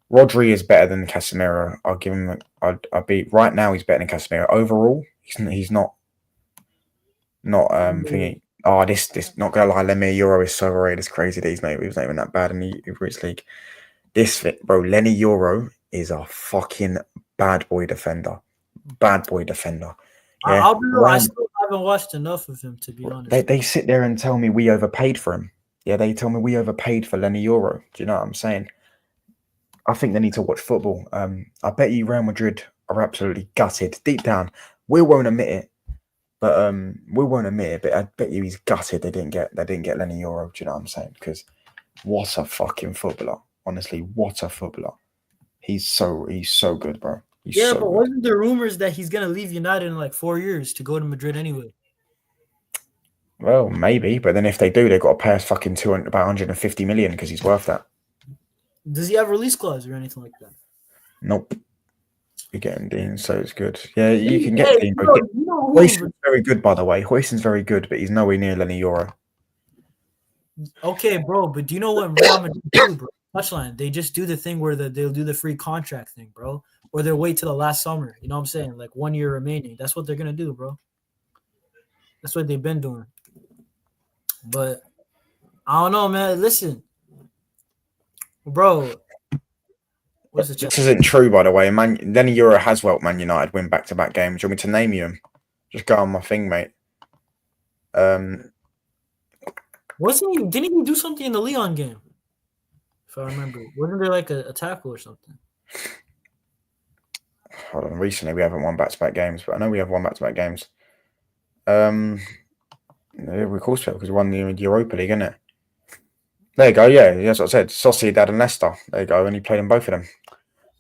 Rodri is better than Casemiro. I'll give him. I'd be right now. He's better than Casemiro. Overall, he's not thinking. Oh, this not gonna lie. Lemmy Euro is so overrated. It's crazy that he was not even that bad in the Uber Eats league. Bro, Lenny Euro is a fucking bad boy defender. Bad boy defender. Yeah. I'll be real. I still haven't watched enough of him to be honest. They sit there and tell me we overpaid for him. Yeah, they tell me we overpaid for Lenny Euro. Do you know what I'm saying? I think they need to watch football. I bet you Real Madrid are absolutely gutted deep down. Will won't admit it, but Will won't admit it. But I bet you he's gutted they didn't get Lenny Euro. Do you know what I'm saying? Because what a fucking footballer! Honestly, what a footballer! He's so good, bro. He's Yeah, so but good. wasn't there rumors that he's gonna leave United in like 4 years to go to Madrid anyway? Well, maybe, but then if they do, they've got to pay us fucking about 150 million because he's worth that. Does he have release clause or anything like that? Nope. You're getting Dean, so it's good. Yeah, you can get Hey, Dean. you know who? Hoyson's very good, by the way. Hoyson's very good, but he's nowhere near Lenny Euro. Okay, bro, but do you know what Real Madrid do, bro? Touchline. They just do the thing where they'll do the free contract thing, bro. Or they'll wait till the last summer. You know what I'm saying? Like 1 year remaining. That's what they're gonna do, bro. That's what they've been doing. But I don't know, man. Listen, bro. What's the This isn't true, by the way. Lenny Euro has helped Man United win back-to-back games. Do you want me to name you them? Just go on my thing, mate. Didn't he do something in the Leon game? If I remember. Wasn't there like a tackle or something? Hold on. Recently, we haven't won back-to-back games, but I know we have won back-to-back games. Yeah, of course, because we won the Europa League, isn't it? There you go. Yeah, that's what I said. Sociedad and Leicester. There you go. And he played in both of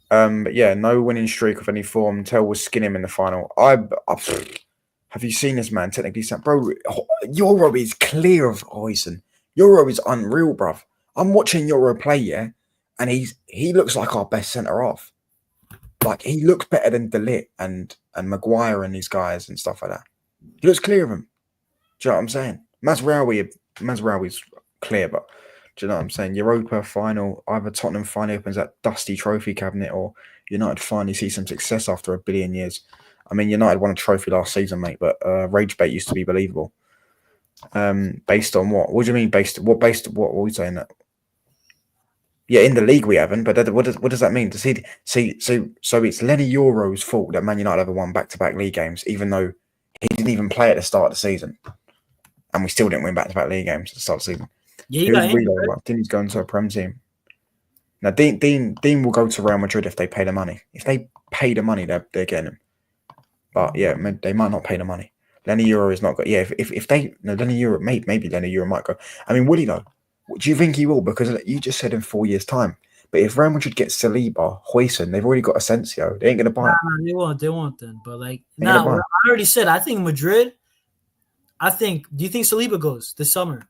them. But yeah, no winning streak of any form. Tell was skin him in the final. Have you seen this man? Technically, bro, Euro is clear of Hoyson. Euro is unreal, bruv. I'm watching Euro play, yeah, and he looks like our best centre half. Like he looks better than De Ligt and Maguire and these guys and stuff like that. He looks clear of him. Do you know what I'm saying? Mazraoui's clear, but do you know what I'm saying? Europa final, either Tottenham finally opens that dusty trophy cabinet or United finally see some success after a billion years. I mean, United won a trophy last season, mate, but rage bait used to be believable. Based on what? What do you mean based what are we saying that? Yeah, in the league we haven't, but what does that mean? So it's Lenny Euro's fault that Man United ever won back-to-back league games, even though he didn't even play at the start of the season. And we still didn't win back-to-back league games at the start of the season. Yeah, he got injured, right? Didn't he go into a Prem team? Now, Dean will go to Real Madrid if they pay the money. If they pay the money, they're getting him. But yeah, they might not pay the money. Lenny Euro is not good. Yeah, if they Lenny Euro, maybe Lenny Euro might go. I mean, will he though? Do you think he will? Because you just said in 4 years' time. But if Real Madrid gets Saliba, Hoyson, they've already got Asensio. They ain't gonna buy him. They won't then. But like, I already said. I think Madrid. Do you think Saliba goes this summer?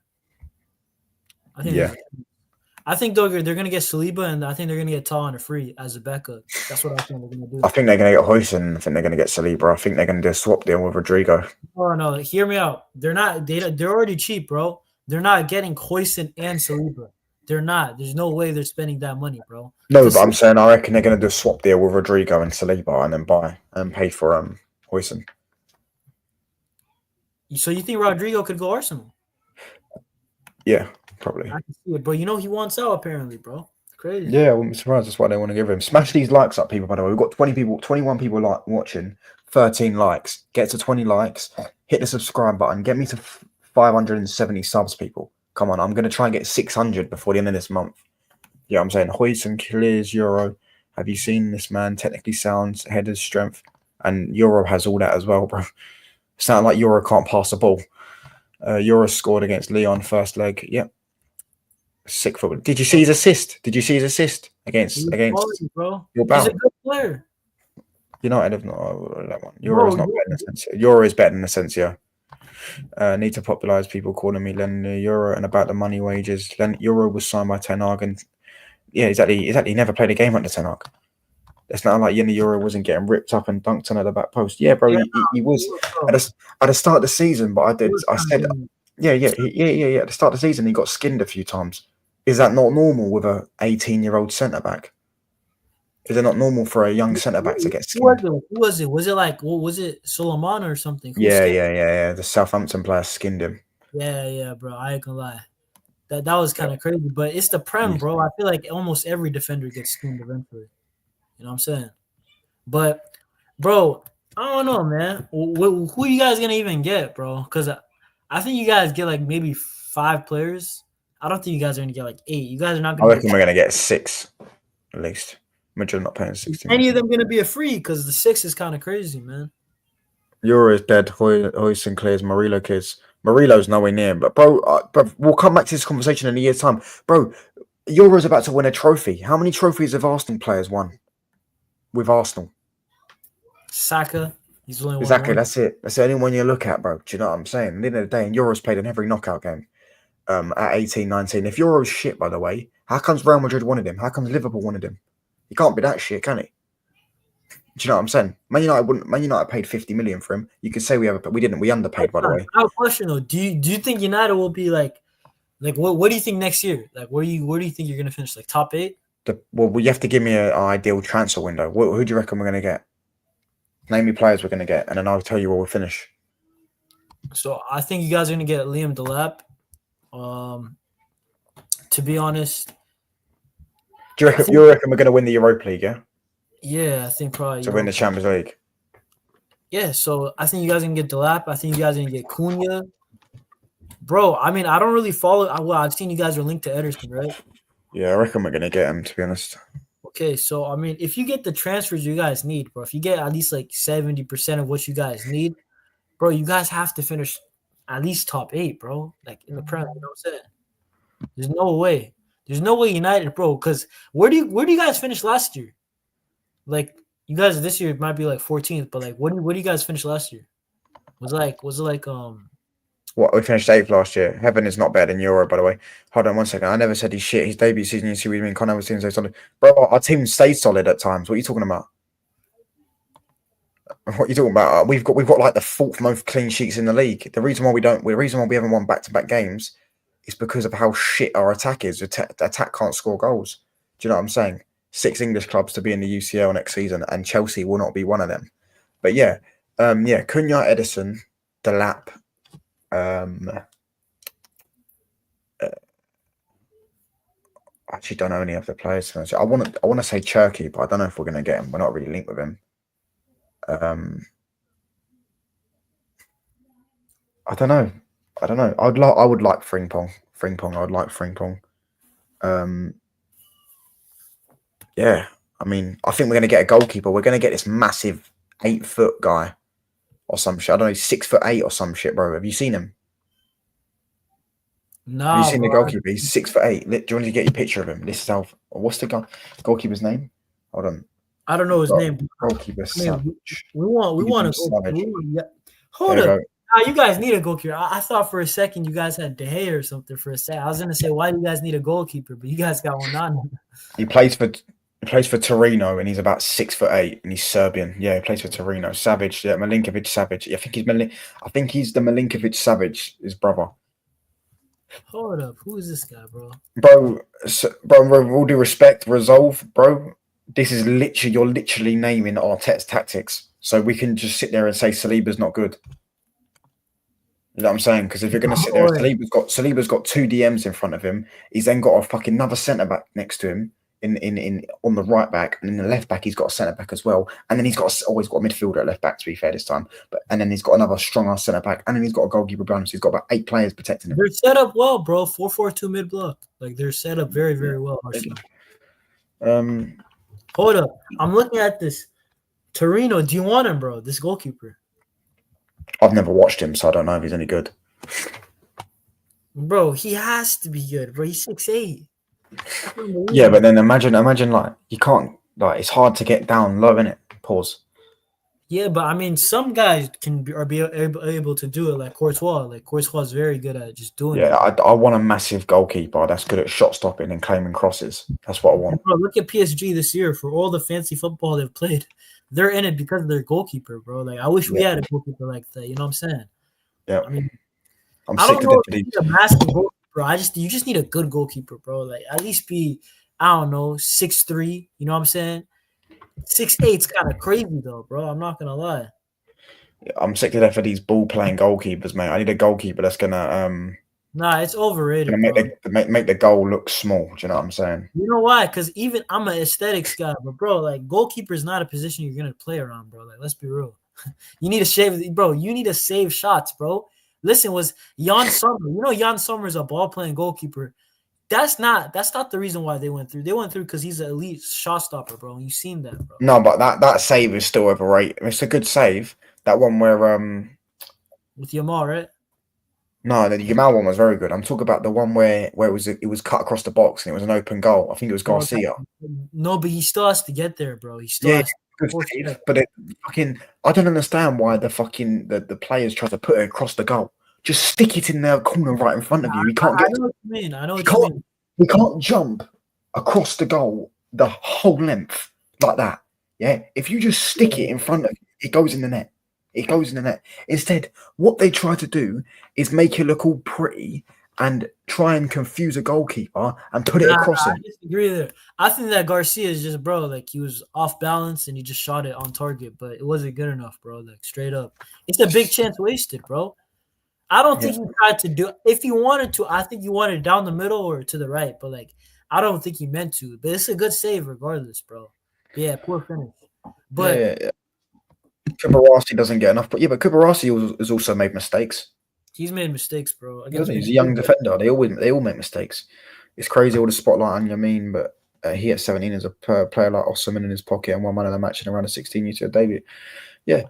I think. Yeah. I think they're going to get Saliba, and I think they're going to get Tah on a free as a backup. That's what I think they're going to do. I think they're going to get Hoyson. I think they're going to get Saliba. I think they're going to do a swap deal with Rodrigo. Oh no! Hear me out. They're not. They're already cheap, bro. They're not getting Hoyson and Saliba. They're not. There's no way they're spending that money, bro. No, but I'm saying I reckon they're going to do a swap deal with Rodrigo and Saliba, and then buy and pay for Hoyson. So you think Rodrigo could go Arsenal? Yeah. Probably. I can see it, but he wants out apparently, bro. It's crazy. Yeah, I wouldn't be surprised. That's why they want to give him. Smash these likes up, people, by the way. We've got 21 people watching, 13 likes. Get to 20 likes. Hit the subscribe button. Get me to 570 subs, people. Come on, I'm going to try and get 600 before the end of this month. Yeah, I'm saying Hoyson clears Euro. Have you seen this man? Technically sounds, header's strength. And Euro has all that as well, bro. It's not like Euro can't pass the ball. Euro scored against Leon first leg. Yep. Sick football. Did you see his assist? against bro? your He's a good player. United have not that one. Euro is not better than Asensio. Euro is better than Asensio. Need to popularize people calling me Lenny Euro and about the money wages. Euro was signed by Ten Hag and yeah, exactly. He never played a game under Ten Hag. It's not like Lenny Euro wasn't getting ripped up and dunked on at the back post. Yeah, bro, he was at the start of the season, but I said. Yeah. At the start of the season, he got skinned a few times. Is that not normal with a 18-year-old centre back? Is it not normal for a young centre back to get skinned? Who was it? Was it Solomon or something? Yeah. The Southampton player skinned him. Yeah, bro. I ain't gonna lie. That was kind of crazy, but it's the Prem, bro. I feel like almost every defender gets skinned eventually. You know what I'm saying? But, bro, I don't know, man. Who are you guys gonna even get, bro? Because I think you guys get like maybe 5 players. I don't think you guys are gonna get like 8. You guys are not gonna. I reckon we're gonna get 6 at least. Madrid not paying 60. Any of them gonna be a free because the 6 is kind of crazy, man. Euro is dead. Hoyson clears. Murillo clears. Murillo's nowhere near. But bro, we'll come back to this conversation in a year's time, bro. Euro's about to win a trophy. How many trophies have Arsenal players won with Arsenal? Saka. He's only won Exactly. one. That's it. That's the only one you look at, bro. Do you know what I'm saying? At the end of the day, and Euros played in every knockout game. At 18, 19. If Euro's shit, by the way, how comes Real Madrid wanted him? How comes Liverpool wanted him? He can't be that shit, can he? Do you know what I'm saying? Man United wouldn't. Man United paid 50 million for him. You could say we didn't. We underpaid, by the way. I have a question though. Do you think United will be like what do you think next year? Like where do you think you're gonna finish? Like top 8? Well, you have to give me an ideal transfer window. Who do you reckon we're going to get? Name me players we're going to get, and then I'll tell you where we'll finish. So I think you guys are gonna get Liam Delap. To be honest, Do you reckon we're going to win the Europa League? Yeah. yeah, I think probably. To win the Champions League. Yeah, so I think you guys are gonna get Delap. I think you guys are gonna get Cunha. Bro, I mean, I don't really follow. Well, I've seen you guys are linked to Ederson, right? Yeah, I reckon we're going to get him, to be honest. Okay, so I mean, if you get the transfers you guys need, bro, if you get at least like 70% of what you guys need, bro, you guys have to finish at least top 8, bro. Like in the Prem, you know what I'm saying? There's no way. There's no way United, bro. Because where do you guys finish last year? Like you guys this year might be like 14th, but like where do you guys finish last year? Was it like What, we finished 8th last year. Heaven is not better than Euro, by the way. Hold on 1 second. I never said he's shit. His debut season, you see what you mean? Connor was team so solid. Bro, our team stayed solid at times. What are you talking about? What are you talking about? We've got like the 4th most clean sheets in the league. The reason why we haven't won back-to-back games is because of how shit our attack is. The attack can't score goals. Do you know what I'm saying? 6 English clubs to be in the UCL next season, and Chelsea will not be one of them. But yeah, Cunha, Ederson, Delap. I actually don't know any of the players. I want to say Cherky, but I don't know if we're going to get him. We're not really linked with him. I don't know. I would like Frimpong. I would like Frimpong. Yeah. I mean, I think we're going to get a goalkeeper. We're going to get this massive 8-foot guy or some shit. I don't know, 6'8" or some shit, bro. Have you seen him? no, Have you seen bro. the goalkeeper? He's 6'8". Do you want to get your picture of him? This is how. What's the goalkeeper's name? Hold on. I don't know his name. Goalkeeper Savage. We want to go. Savage. Hold up. Nah, you guys need a goalkeeper. I thought for a second you guys had De Gea or something for a second. I was gonna say, why do you guys need a goalkeeper? But you guys got one on. He plays for Torino, and he's about 6'8", and he's Serbian. Yeah, he plays for Torino. Savage, yeah, Milinkovic Savage. Yeah, I think he's the Milinkovic Savage, his brother. Hold up, who is this guy, bro? Bro, with all due respect, Resolve, bro. This is you're literally naming Arteta's tactics, so we can just sit there and say Saliba's not good. You know what I'm saying? Because if you're going to sit there, Saliba's got 2 DMs in front of him. He's then got a fucking another centre back next to him in on the right back, and in the left back he's got a centre back as well. And then he's always got a midfielder at left back, to be fair this time. And then he's got another stronger centre back, and then he's got a goalkeeper behind him. So he's got about 8 players protecting him. They're set up well, bro. 4-4-2 mid block. Like they're set up very, very well. Hold up, I'm looking at this Torino. Do you want him, bro? This goalkeeper. I've never watched him, so I don't know if he's any good. Bro, he has to be good, bro. He's 6'8". Yeah, but then imagine like you can't, like, it's hard to get down low, innit? Pause. Yeah, but I mean, some guys are able to do it, like Courtois. Like Courtois is very good at just doing it. Yeah, I want a massive goalkeeper that's good at shot stopping and claiming crosses. That's what I want. Bro, look at PSG this year. For all the fancy football they've played, they're in it because of their goalkeeper, bro. Like I wish we had a goalkeeper like that. You know what I'm saying? Yeah. I mean, I don't know if you need a massive goalkeeper, bro. You just need a good goalkeeper, bro. Like at least be, I don't know, 6'3". You know what I'm saying? 6'8's kind of crazy though, bro. I'm not gonna lie. I'm sick to death of these ball playing goalkeepers, mate. I need a goalkeeper that's gonna Nah, it's overrated. Make the goal look small. Do you know what I'm saying? You know why? Because even I'm an aesthetics guy, but bro, like goalkeeper is not a position you're gonna play around, bro. Like let's be real. You need to save, bro. You need to save shots, bro. Listen, was Jan Sommer? You know Jan Sommer is a ball playing goalkeeper. That's not the reason why they went through. They went through because he's an elite shot stopper, bro. And you've seen that, bro. No, but that save is still overrated. It's a good save. That one where with Yamal, right? No, the Yamal one was very good. I'm talking about the one where it was cut across the box and it was an open goal. I think it was Garcia. No, but he still has to get there, bro. He still has to Good save, but it fucking. I don't understand why the players try to put it across the goal. Just stick it in the corner right in front of you. He can't I get. know what you mean. I know He what you can't. mean. He can't jump across the goal the whole length like that. Yeah, if you just stick it in front of you, it goes in the net. It goes in the net. Instead, what they try to do is make it look all pretty and try and confuse a goalkeeper and put it across I him. disagree there. I think that Garcia is just, bro, like he was off balance and he just shot it on target, but it wasn't good enough, bro. Like straight up. It's a big chance wasted, bro. I don't think Yeah, he tried to do if he wanted to, I think he wanted it down the middle or to the right, but like I don't think he meant to. But it's a good save regardless, bro. But yeah, poor finish. yeah, But yeah. Yeah. Kubarasi doesn't get enough, but yeah, but Kubarasi has also made mistakes. he's made mistakes, bro. Doesn't Against he? He's a young Benfica. defender. They all make mistakes. It's crazy all the spotlight on Yamin, but he at 17 is a player like Osman in his pocket and won man of the match in around a 16 UCL debut. Yeah,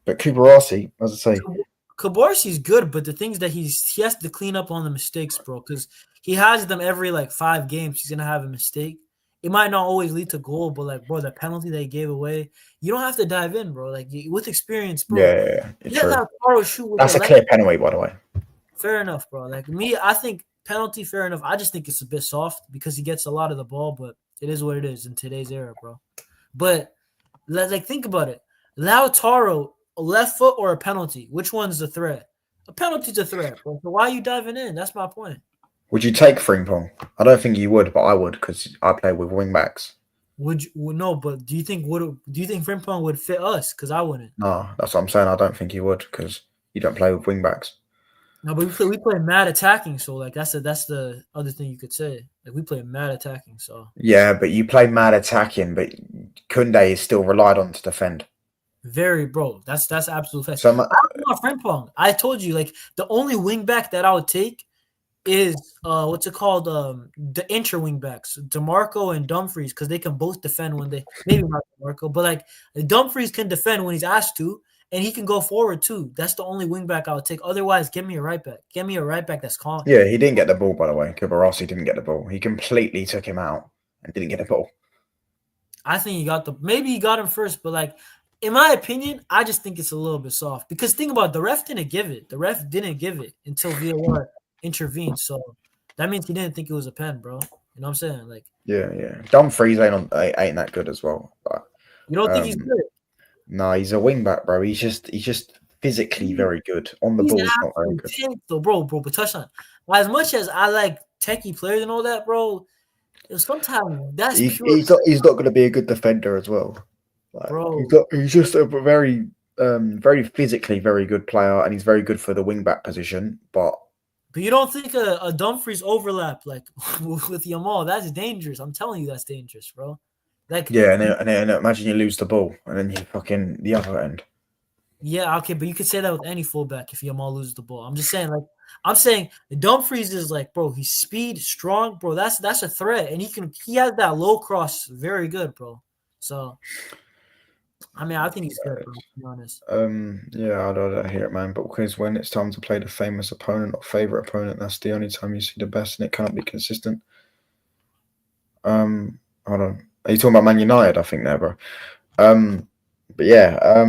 but Kubarasi, as I say, Kabarsi's good, but the things that he has to clean up on the mistakes, bro, because he has them every like 5 games. He's gonna have a mistake. It might not always lead to goal, but like, bro, the penalty they gave away, you don't have to dive in, bro. Like with experience, bro. yeah, it's Let true. Lautaro shoot with the That's a left. clear penalty, by the way. Fair enough, bro. Like me, I think penalty fair enough. I just think it's a bit soft because he gets a lot of the ball, but it is what it is in today's era, bro. But like think about it. Lautaro, a left foot or a penalty? Which one's the threat? A penalty's a threat, bro. So why are you diving in? That's my point. Would you take Frimpong? I don't think you would, but I would because I play with wing backs. Would you no? But do you think Frimpong would fit us? Because I wouldn't. No, that's what I'm saying. I don't think you would because you don't play with wing backs. No, but we play mad attacking, so like that's the other thing you could say. Like we play mad attacking, so Yeah, but you play mad attacking, but Kunde is still relied on to defend. very bro. That's absolute fact. So I don't want Frimpong. I told you, like the only wing back that I would take is what's it called? The inter wing backs, DeMarco and Dumfries, because they can both defend when they maybe not DeMarco, but like Dumfries can defend when he's asked to, and he can go forward too. That's the only wing back I would take. Otherwise, give me a right back. Give me a right back that's calm. yeah, he didn't get the ball, by the way. Kubarasi didn't get the ball. He completely took him out and didn't get the ball. I think maybe he got him first, but like in my opinion, I just think it's a little bit soft because think about it, the ref didn't give it. The ref didn't give it until VAR intervened. So that means he didn't think it was a pen, bro. You know what I'm saying? Like, Yeah. Dumfries ain't that good as well. But you don't think he's good? no, he's a wing back, bro. He's just physically very good. On the He's an ball, he's not very absolute good. tank, though, bro. But touch on as much as I like techie players and all that, bro. Sometimes that's pure, He's not going to be a good defender as well. Like, bro. he's just a very physically very good player, and he's very good for the wing back position. But You don't think a Dumfries overlap like with Yamal? That's dangerous. I'm telling you, that's dangerous, bro. Like, yeah, and then imagine you lose the ball, and then you fucking the other end. yeah, okay, but you could say that with any fullback if Yamal loses the ball. I'm just saying, like, I'm saying Dumfries is like, bro, he's speed, strong, bro. That's a threat, and he has that low cross, very good, bro. So, I mean, I think he's good, bro. To be honest. Yeah, I don't hear it, man. But because when it's time to play the famous opponent or favorite opponent, that's the only time you see the best, and it can't be consistent. Hold on. Are you talking about Man United? I think there, bro. But yeah,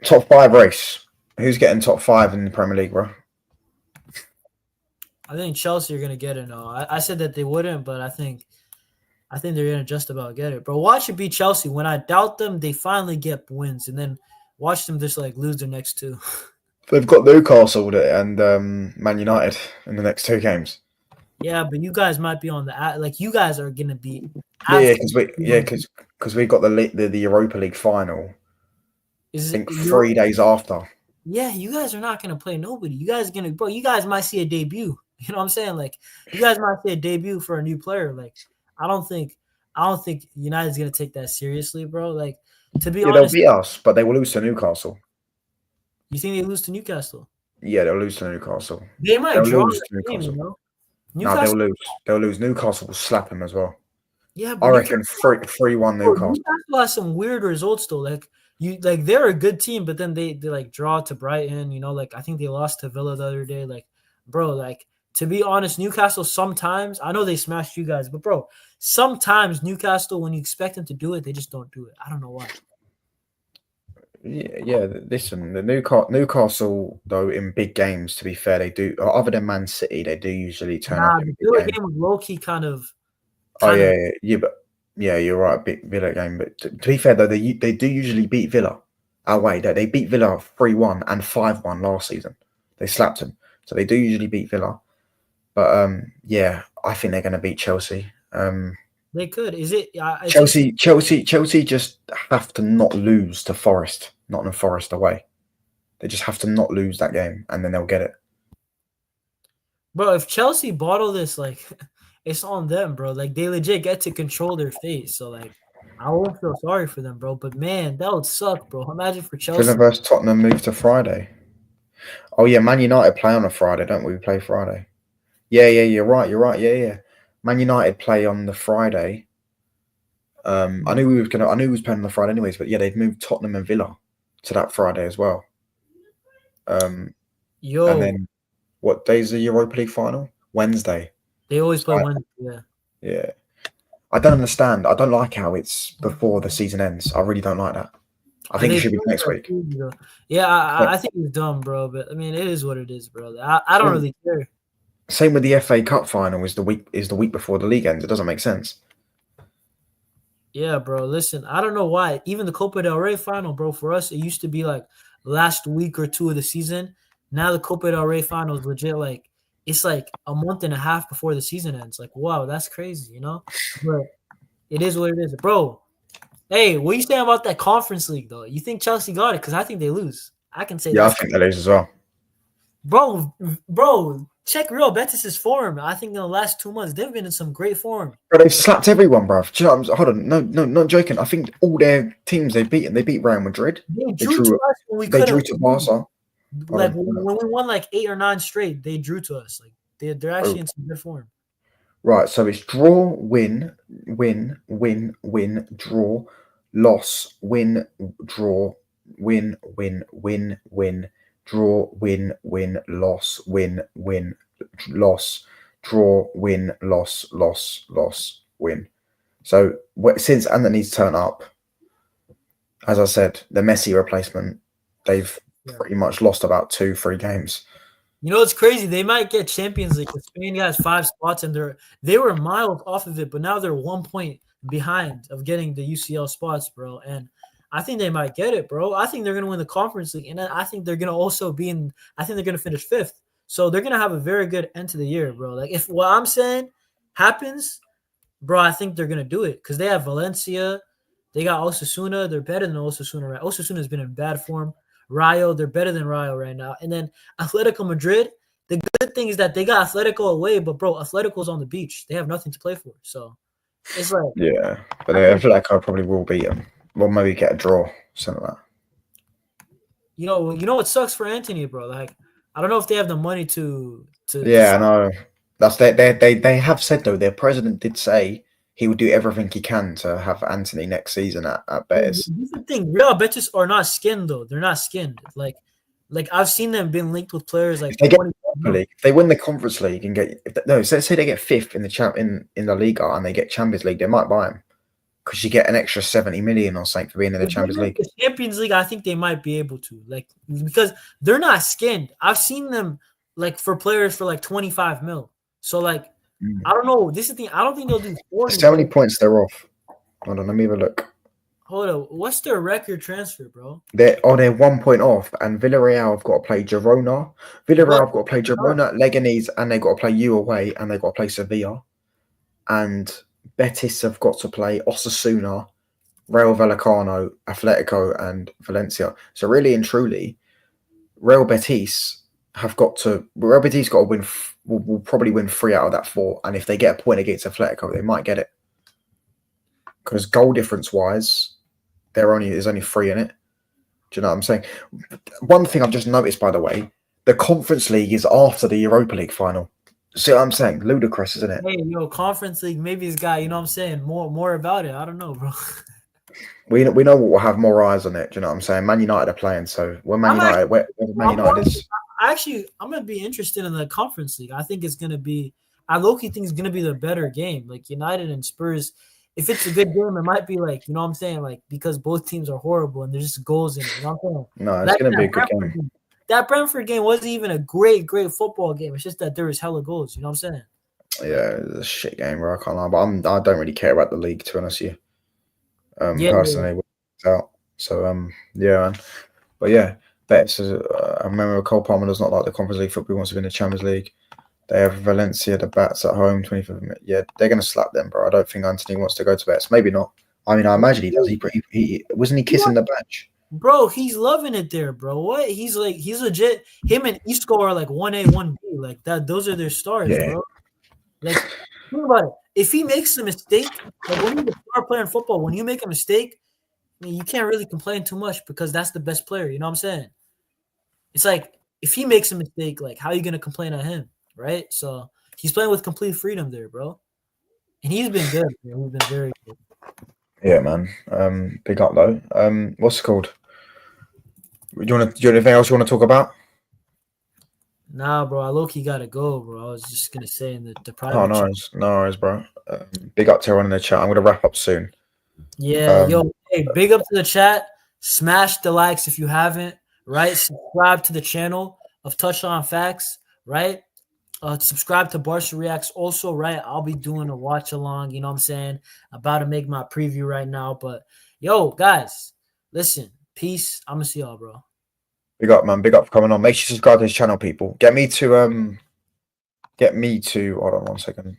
top 5 race. Who's getting top 5 in the Premier League, bro? I think Chelsea are gonna get it now. I said that they wouldn't, but I think they're gonna just about get it. Bro, watch it beat Chelsea. When I doubt them, they finally get wins, and then watch them just like lose their next 2. They've got Newcastle and Man United in the next 2 games. Yeah, but you guys might be on the like you guys are gonna be. Yeah, because we got the Europa League final. I think 3 days after. Yeah, you guys are not gonna play nobody. You guys are gonna, bro. You guys might see a debut. You know what I'm saying? Like you guys might see a debut for a new player. Like I don't think United's gonna take that seriously, bro. Like to be honest, they'll beat us, but they will lose to Newcastle. You think they lose to Newcastle? Yeah, they'll lose to Newcastle. They might draw the game, Newcastle. you know? No, they'll lose. They'll lose. Newcastle will slap them as well. Yeah, but I reckon 3-1 Newcastle. Newcastle has some weird results though. Like they're a good team, but then they like draw to Brighton. You know, like I think they lost to Villa the other day. Like, bro, like to be honest, Newcastle sometimes, I know they smashed you guys, but bro, sometimes Newcastle, when you expect them to do it, they just don't do it. I don't know why. Yeah. Listen, the Newcastle though in big games, to be fair, they do. Other than Man City, they do usually turn up Nah, in the big Villa games. game was low key Oh kind of. but yeah, you're right. Big Villa game, but to be fair though, they do usually beat Villa away. They beat Villa 3-1 and 5-1 last season. They slapped them, so they do usually beat Villa. But yeah, I think they're going to beat Chelsea. They could. Is it? It's interesting, Chelsea just have to not lose to Forest, Nottingham Forest away. They just have to not lose that game, and then they'll get it. bro. If Chelsea bottle this, like, it's on them, bro. Like they legit get to control their fate. So like, I won't feel sorry for them, bro. But man, that would suck, bro. Imagine for Villa Chelsea. versus Tottenham move to Friday. Oh yeah, Man United play on a Friday, don't we? We play Friday. Yeah, you're right. Yeah. Man United play on the Friday. I knew we was playing on the Friday anyways, but yeah, they've moved Tottenham and Villa to that Friday as well. And Yo, then what day's the Europa League final? Wednesday. they always play So, one. Yeah. yeah. I don't understand. I don't like how it's before the season ends. I really don't like that. I And think it they should be next week. Yeah, Yeah. I think it's dumb, bro. But I mean, it is what it is, bro. I don't really care. Same with the FA Cup final is the week before the league ends. It doesn't make sense. Yeah, bro. Listen, I don't know why. Even the Copa del Rey final, bro, for us, it used to be like last week or two of the season. Now the Copa del Rey final is legit like it's like a month and a half before the season ends. Like, wow, that's crazy, you know? But it is what it is. Bro, hey, what you saying about that conference league though? You think Chelsea got it? Because I think they lose. I can say Yeah, I that's think they lose as well. bro, check Real Betis' form. I think in the last 2 months they've been in some great form. Bro, they've slapped everyone, bro. Do you know hold on, no, not joking. I think all their teams they've beaten. They beat Real Madrid. They They drew to drew. us when we They drew couldn't. to Barca. Hold Like on. when we won like 8 or 9 straight, they drew to us. Like they're Oh, actually in some good form. right, so it's draw, win, draw, loss, win, draw, win, draw, win, loss, loss, draw, win, loss, win. So since Anthony's turned up, as I said, the Messi replacement, they've pretty much lost about 2-3 games. You know, it's crazy. They might get Champions League. Spain has 5 spots, and they were miles off of it, but now they're 1 point behind of getting the UCL spots, bro. And I think they might get it, bro. I think they're gonna win the Conference League, and then I think they're gonna also be in. I think they're gonna finish fifth, so they're gonna have a very good end to the year, bro. Like if what I'm saying happens, bro, I think they're gonna do it because they have Valencia, they got Osasuna. They're better than Osasuna, right? Osasuna has been in bad form. Rayo, they're better than Rayo right now. And then Atletico Madrid, the good thing is that they got Atletico away, but bro, Atletico's on the beach. They have nothing to play for. So it's like Yeah, but I feel like I probably will beat them. Well, maybe get a draw, something like that. you know what sucks for Anthony, bro. Like I don't know if they have the money to Yeah, I know. That's they have said though. Their president did say he would do everything he can to have Anthony next season at Betis. This is the thing. Real Betis are not skinned though. They're not skinned. Like I've seen them been linked with players like If they get 20. the league, if they win the Conference League and get so let's say they get fifth in in the Liga and they get Champions League, they might buy him because you get an extra 70 million or something for being in the If they Champions make League. the Champions League, I think they might be able to, like, because they're not skinned. I've seen them like for players for like 25 mil. So like, I don't know. This is the thing. I don't think they'll do 40. So how many points they're off? Hold on, let me have a look. Hold on. What's their record transfer, bro? They're 1 point off, and Villarreal have got to play Girona. Villarreal have got to play Girona, Leganés, and they've got to play you away, and they've got to play Sevilla. And Betis have got to play Osasuna, Real Vallecano, Atletico, and Valencia. So really and truly, Real Betis got to win. Will probably win 3 out of that 4, and if they get a point against Atletico, they might get it. Because goal difference wise, there's only 3 in it. Do you know what I'm saying? One thing I've just noticed, by the way, the Conference League is after the Europa League final. See what I'm saying? Ludicrous, isn't it? Hey, yo, Conference League. Maybe this guy, you know what I'm saying? More about it. I don't know, bro. We know what will have more eyes on it. Do you know what I'm saying? Man United are playing, so we're Man United. Where Man United is. I'm gonna be interested in the Conference League. I think it's gonna be. I low-key think it's gonna be the better game. Like United and Spurs. If it's a good game, it might be like, you know what I'm saying, like because both teams are horrible and there's just goals in it. You know what I'm saying? No, it's Like going to be a good game. That Brentford game wasn't even a great football game. It's just that there was hella goals. You know what I'm saying? Yeah, it's a shit game, bro. I can't lie, but I don't really care about the league, to be honest with you. Yeah, Personally, out. So yeah, man. But yeah, bets. I remember Cole Palmer does not like the Conference League football. He wants to be in the Champions League. They have Valencia, the Bats at home, 25th minute. Yeah, they're going to slap them, bro. I don't think Anthony wants to go to Bets. Maybe not. I mean, I imagine he does. He wasn't he kissing the bench? bro, he's loving it there, bro. What? He's legit. Him and Isco are like 1A, 1B. Like that, those are their stars, Yeah. bro. Like, think about it. If he makes a mistake, like when you're a star player in football, when you make a mistake, I mean, you can't really complain too much because that's the best player. You know what I'm saying? It's like if he makes a mistake, like how are you gonna complain at him, right? So he's playing with complete freedom there, bro. And he's been good. Man. He's been very good. Yeah, man. Big up though. What's it called? Do you want anything else you want to talk about? Nah, bro, I low-key gotta go, bro. I was just gonna say in the Oh, private chat. no worries, bro. Big up to everyone in the chat. I'm gonna wrap up soon. Yeah, yo, hey, big up to the chat. Smash the likes if you haven't, right? Subscribe to the channel of Touchdown Facts, right? Subscribe to Barca Reacts also, right? I'll be doing a watch along, you know what I'm saying? About to make my preview right now. But yo, guys, listen, peace. I'm gonna see y'all, bro. Big up, man. Big up for coming on. Make sure you subscribe to his channel, people. Get me to hold on one second.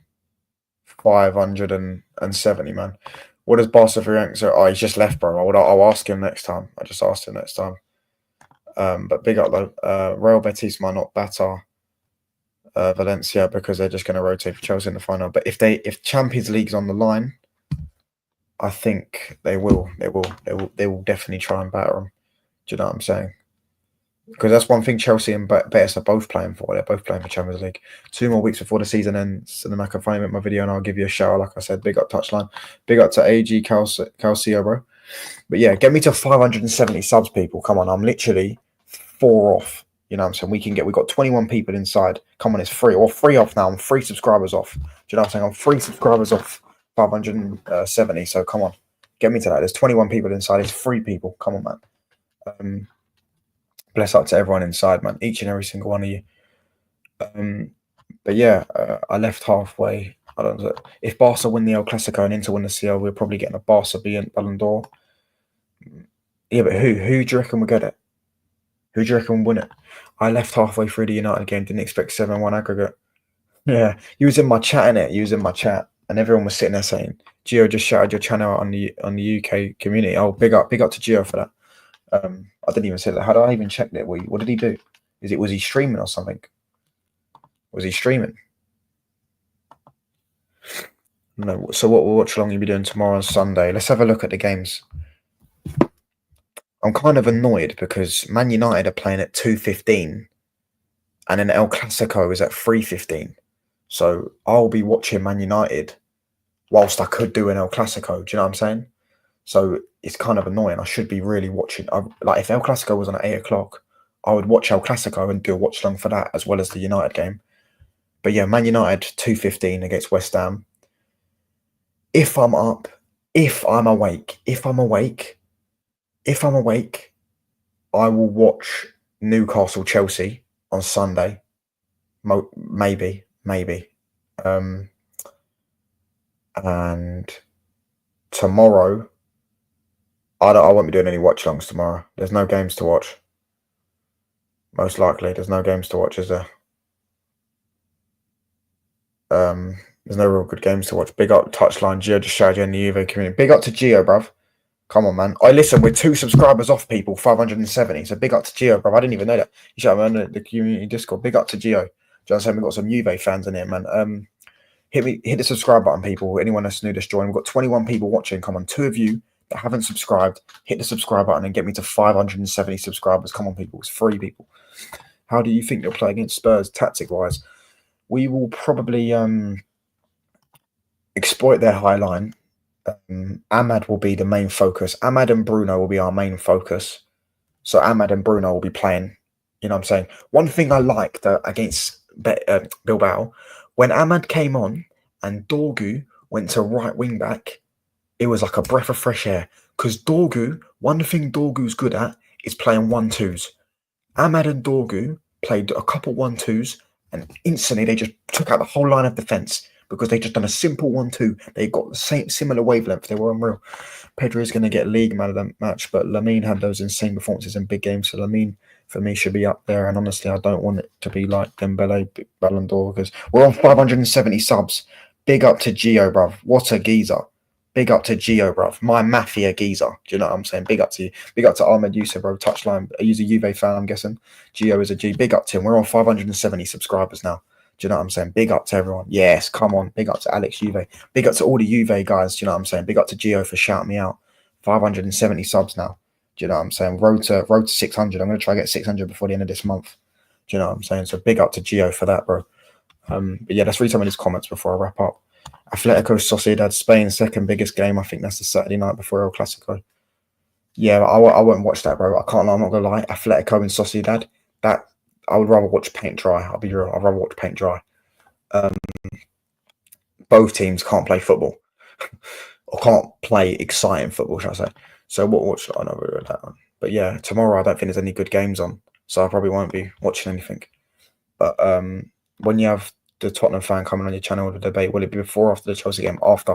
570, man. What does Barca react? Oh, he's just left, bro. I'll ask him next time. I just asked him next time. But big up though. Real Betis might not batter Valencia because they're just going to rotate for Chelsea in the final. But if Champions League's on the line, I think they will definitely try and batter them. Do you know what I'm saying? Because that's one thing Chelsea and Betis are both playing for. They're both playing for Champions League. 2 more weeks before the season ends, and then I can finally make my video and I'll give you a shout. Like I said, big up Touchline. Big up to AG Calcio, bro. But yeah, get me to 570 subs, people. Come on, I'm literally 4 off. You know what I'm saying? We got 21 people inside. Come on, it's free. Or 3 off now. I'm 3 subscribers off. Do you know what I'm saying? I'm 3 subscribers off 570. So come on, get me to that. There's 21 people inside. It's 3 people. Come on, man. Bless up to everyone inside, man. Each and every single one of you. But yeah, I left halfway. I don't know. If Barca win the El Clasico and Inter win the CL, we're probably getting a Barca Ballon d'Or. Yeah, but who do you reckon will get it? Who do you reckon will win it? I left halfway through the United game. Didn't expect 7-1 aggregate. Yeah, you was in my chat, innit? You was in my chat, and everyone was sitting there saying, "Gio just shouted your channel out on the UK community." Oh, big up to Gio for that. I didn't even say that. How did I even check that? What did he do? Was he streaming or something? Was he streaming? No. So what watch along you'll be doing tomorrow on Sunday? Let's have a look at the games. I'm kind of annoyed because Man United are playing at 2:15, and then El Clasico is at 3:15. So I'll be watching Man United whilst I could do an El Clasico. Do you know what I'm saying? So it's kind of annoying. I should be really watching. Like if El Clasico was on at 8 o'clock, I would watch El Clasico and do a watch along for that as well as the United game. But yeah, Man United 2:15 against West Ham. If I'm up, if I'm awake, I will watch Newcastle Chelsea on Sunday. Maybe. And tomorrow, I won't be doing any watch alongs tomorrow. There's no games to watch. Most likely, there's no games to watch, is there? There's no real good games to watch. Big up Touchline, Gio just shouted you in the Juve community. Big up to Gio, bruv. Come on, man. Listen, we're 2 subscribers off, people, 570. So big up to Gio, bruv. I didn't even know that. You shout out on the community Discord. Big up to Gio. Do you know what I'm saying? We've got some Juve fans in here, man. Hit the subscribe button, people. Anyone that's new, just join. We've got 21 people watching. Come on, 2 of you that haven't subscribed, hit the subscribe button and get me to 570 subscribers. Come on, people. It's free, people. How do you think you'll play against Spurs tactic-wise? We will probably exploit their high line. Ahmad will be the main focus. Ahmad and Bruno will be our main focus. So Ahmad and Bruno will be playing. You know what I'm saying? One thing I liked against Bilbao, when Ahmad came on and Dorgu went to right wing back, it was like a breath of fresh air. Because Dorgu, one thing Dorgu's good at is playing 1-2s. Ahmad and Dorgu played a couple 1-2s, and instantly they just took out the whole line of defence because they just done a simple 1-2. They got the same similar wavelength. They were unreal. Pedro is going to get league man of the match, but Lamine had those insane performances in big games. So Lamine, for me, should be up there. And honestly, I don't want it to be like Dembele Ballon d'Or because we're on 570 subs. Big up to Gio, bruv. What a geezer. Big up to Gio, bruv. My mafia geezer. Do you know what I'm saying? Big up to you. Big up to Ahmed Yusuf, bro. Touchline. He's a Juve fan, I'm guessing. Gio is a G. Big up to him. We're on 570 subscribers now. Do you know what I'm saying? Big up to everyone. Yes, come on. Big up to Alex Juve. Big up to all the Juve guys. Do you know what I'm saying? Big up to Gio for shouting me out. 570 subs now. Do you know what I'm saying? Road to 600. I'm going to try to get 600 before the end of this month. Do you know what I'm saying? So big up to Gio for that, bro. But yeah, let's read some of his comments before I wrap up. Atletico Sociedad, Spain's second biggest game. I think that's the Saturday night before El Clasico. Yeah, I won't watch that, bro. I can't lie. I'm not going to lie. Atletico and Sociedad, that I would rather watch paint dry. I'll be real. I'd rather watch paint dry. Both teams can't play football or can't play exciting football, shall I say. So what should I know about that one? But yeah, tomorrow I don't think there's any good games on, so I probably won't be watching anything. But when you have the Tottenham fan coming on your channel to debate, will it be before or after the Chelsea game? After.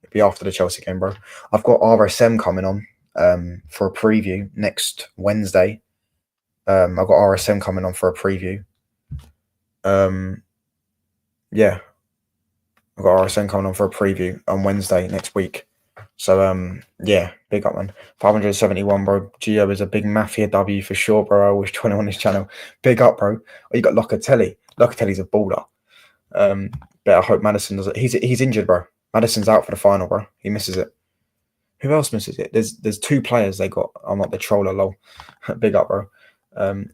It'll be after the Chelsea game, bro. I've got RSM coming on for a preview next Wednesday. I've got RSM coming on for a preview. Yeah. I've got RSM coming on for a preview on Wednesday next week. So, yeah, big up, man. 571, bro. Gio is a big mafia W for sure, bro. I wish 20 on his channel. Big up, bro. Oh, you got Locatelli. Locatelli's a baller. But I hope Maddison does it. He's injured, bro. Maddison's out for the final, bro. He misses it. Who else misses it? There's two players they got. I'm not the troller, lol. Big up, bro.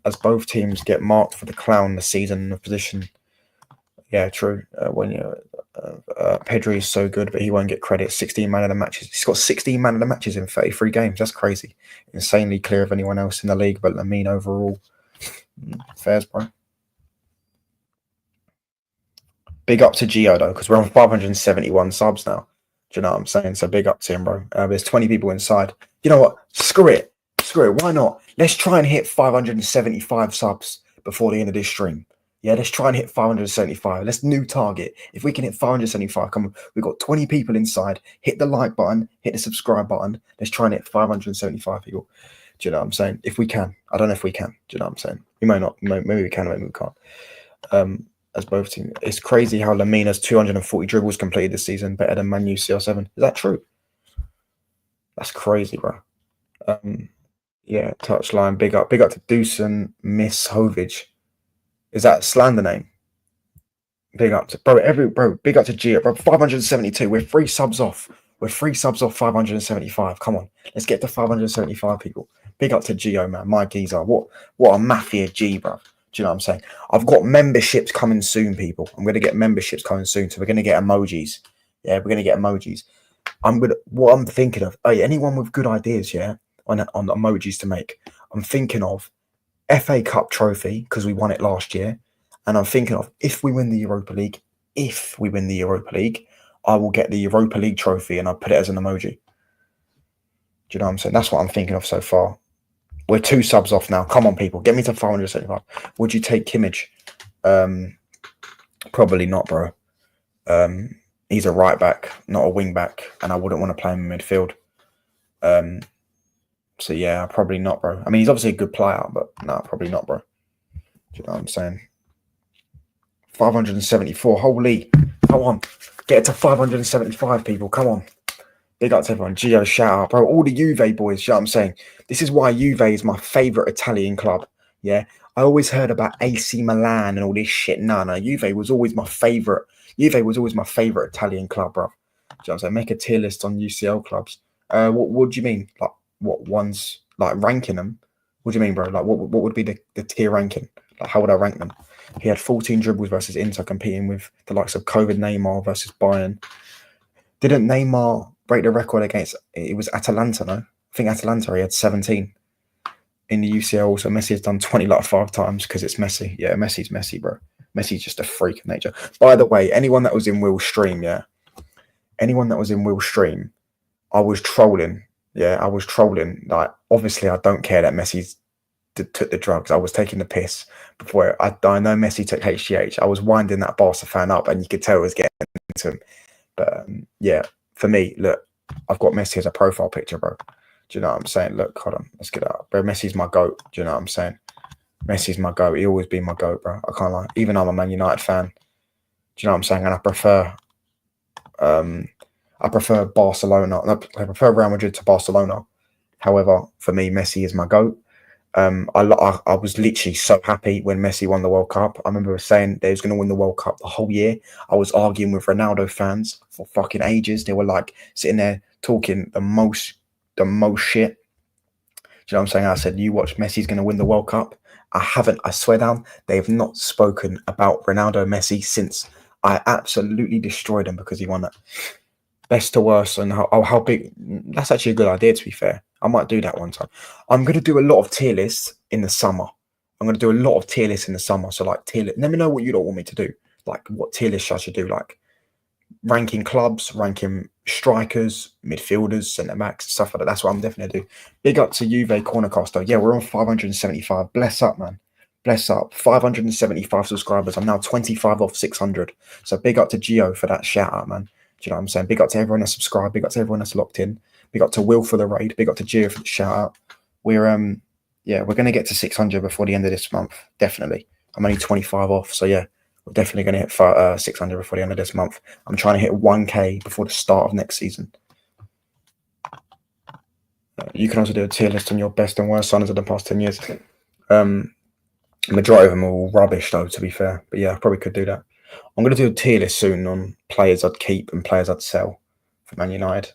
As both teams get marked for the clown this season of position. Yeah, true. When you Pedri is so good, but he won't get credit. 16 man of the matches. He's got 16 man of the matches in 33 games. That's crazy. Insanely clear of anyone else in the league, but Lamine overall. Fairs, bro. Big up to Gio, though, because we're on 571 subs now. Do you know what I'm saying? So big up to him, bro. There's 20 people inside. You know what? Screw it. Why not? Let's try and hit 575 subs before the end of this stream. Yeah, let's try and hit 575. Let's new target. If we can hit 575, come on. We've got 20 people inside. Hit the like button. Hit the subscribe button. Let's try and hit 575 people. Do you know what I'm saying? If we can. I don't know if we can. Do you know what I'm saying? We may not. Maybe we can, maybe we can't. As both teams. It's crazy how Lamine has 240 dribbles completed this season, better than Man U CR7. Is that true? That's crazy, bro. Yeah, touchline, big up to Doosan Miss Hovage. Is that a slander name? Big up to big up to Gio, bro. 572. We're 3 subs off. 575. Come on, let's get to 575 people. Big up to Gio, man. My geezer. What a mafia G, bro. Do you know what I'm saying? I've got memberships coming soon, people. I'm going to get memberships coming soon. So we're going to get emojis. Yeah, we're going to get emojis. What I'm thinking of, hey, anyone with good ideas, yeah, on emojis to make. I'm thinking of FA Cup trophy, because we won it last year. And I'm thinking of, if we win the Europa League, I will get the Europa League trophy and I'll put it as an emoji. Do you know what I'm saying? That's what I'm thinking of so far. We're 2 subs off now. Come on, people. Get me to 575. Would you take Kimmich? Probably not, bro. He's a right back, not a wing back, and I wouldn't want to play him in midfield. So, yeah, probably not, bro. I mean, he's obviously a good player, but no, probably not, bro. Do you know what I'm saying? 574. Holy. Come on. Get it to 575, people. Come on. Big up to everyone. Gio, shout out, bro. All the Juve boys, you know what I'm saying? This is why Juve is my favourite Italian club. Yeah. I always heard about AC Milan and all this shit. No. Juve was always my favourite. Juve was always my favourite Italian club, bro. Do you know what I'm saying? Make a tier list on UCL clubs. What do you mean? Like, what ones? Like, ranking them? What do you mean, bro? Like, what would be the tier ranking? Like, how would I rank them? He had 14 dribbles versus Inter, competing with the likes of COVID Neymar versus Bayern. Didn't Neymar break the record against, it was Atalanta, no? I think Atalanta, he had 17. in the UCL. So Messi has done 20 like 5 times because it's Messi. Yeah, Messi's Messi, bro. Messi's just a freak of nature. By the way, anyone that was in Will's stream, I was trolling. Yeah, I was trolling. Like, obviously, I don't care that Messi took the drugs. I was taking the piss before. I know Messi took HGH. I was winding that Barca fan up, and you could tell it was getting into him. But yeah, for me, look, I've got Messi as a profile picture, bro. Do you know what I'm saying? Look, hold on, let's get out, bro. Messi's my goat. Do you know what I'm saying? Messi's my goat. He always been my goat, bro. I can't lie. Even though I'm a Man United fan. Do you know what I'm saying? And I prefer Barcelona. I prefer Real Madrid to Barcelona. However, for me, Messi is my goat. I was literally so happy when Messi won the World Cup. I remember saying they was going to win the World Cup the whole year. I was arguing with Ronaldo fans for fucking ages. They were like sitting there talking the most shit. Do you know what I'm saying? I said, you watch, Messi's going to win the World Cup. I haven't. I swear down, they have not spoken about Ronaldo Messi since. I absolutely destroyed him because he won that. Best to worst, and how big. That's actually a good idea, to be fair. I might do that one time. I'm going to do a lot of tier lists in the summer. So like tier list. Let me know what you don't want me to do. Like what tier list I should do. Like ranking clubs, ranking strikers, midfielders, centre backs, stuff like that. That's what I'm definitely do. Big up to Juve Cornercaster. Yeah, we're on 575. Bless up, man. Bless up. 575 subscribers. I'm now 25 off 600. So big up to Gio for that shout out, man. Do you know what I'm saying? Big up to everyone that's subscribed. Big up to everyone that's locked in. Big up to Will for the raid. Big up to Gio for the shout out. We're going to get to 600 before the end of this month. Definitely. I'm only 25 off. So yeah, we're definitely going to hit 600 before the end of this month. I'm trying to hit 1K before the start of next season. You can also do a tier list on your best and worst signings of the past 10 years. Majority of them are all rubbish, though, to be fair. But yeah, I probably could do that. I'm going to do a tier list soon on players I'd keep and players I'd sell for Man United.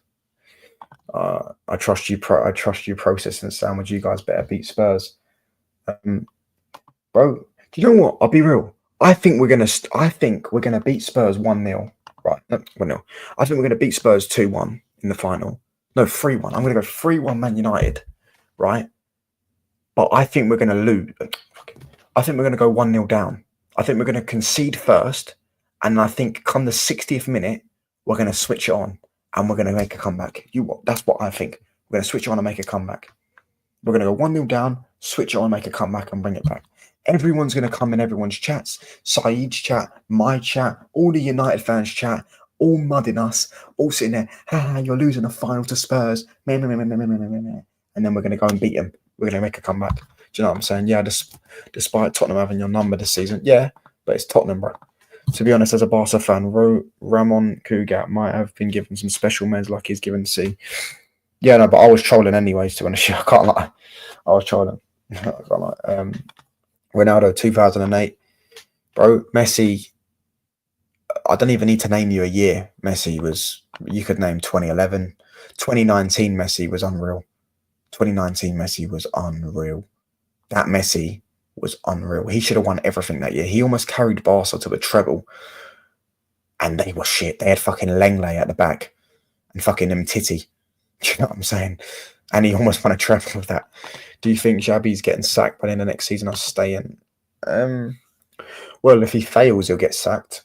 I trust you processing the sandwich. You guys better beat Spurs. Bro, do you know what? I'll be real. I think we're gonna beat Spurs 1-0. Right, no, 1-0. I think we're gonna beat Spurs 2-1 in the final. No, 3-1. I'm gonna go 3-1 Man United, right? But I think we're gonna lose. I think we're gonna go 1-0 down. I think we're gonna concede first, and I think come the 60th minute, we're gonna switch it on and we're gonna make a comeback. That's what I think. We're gonna switch it on and make a comeback. We're gonna go 1-0 down, switch it on, make a comeback, and bring it back. Everyone's going to come in everyone's chats. Saeed's chat, my chat, all the United fans' chat, all mudding us, all sitting there, you're losing the final to Spurs. And then we're going to go and beat them. We're going to make a comeback. Do you know what I'm saying? Yeah, despite Tottenham having your number this season. Yeah, but it's Tottenham, bro. To be honest, as a Barca fan, Ramon Kugat might have been given some special meds like he's given C. Yeah, no, but I was trolling anyways, to be honest. I can't lie. I was trolling. I can't lie. Ronaldo 2008, bro. Messi, I don't even need to name you a year. Messi was, you could name 2011. 2019 Messi was unreal. 2019 Messi was unreal. That Messi was unreal. He should have won everything that year. He almost carried Barca to a treble. And they were shit. They had fucking Lenglet at the back and fucking Titi. Do you know what I'm saying? And he almost won a treble with that. Do you think Xabi's getting sacked by the end of next season or staying? Well, if he fails, he'll get sacked.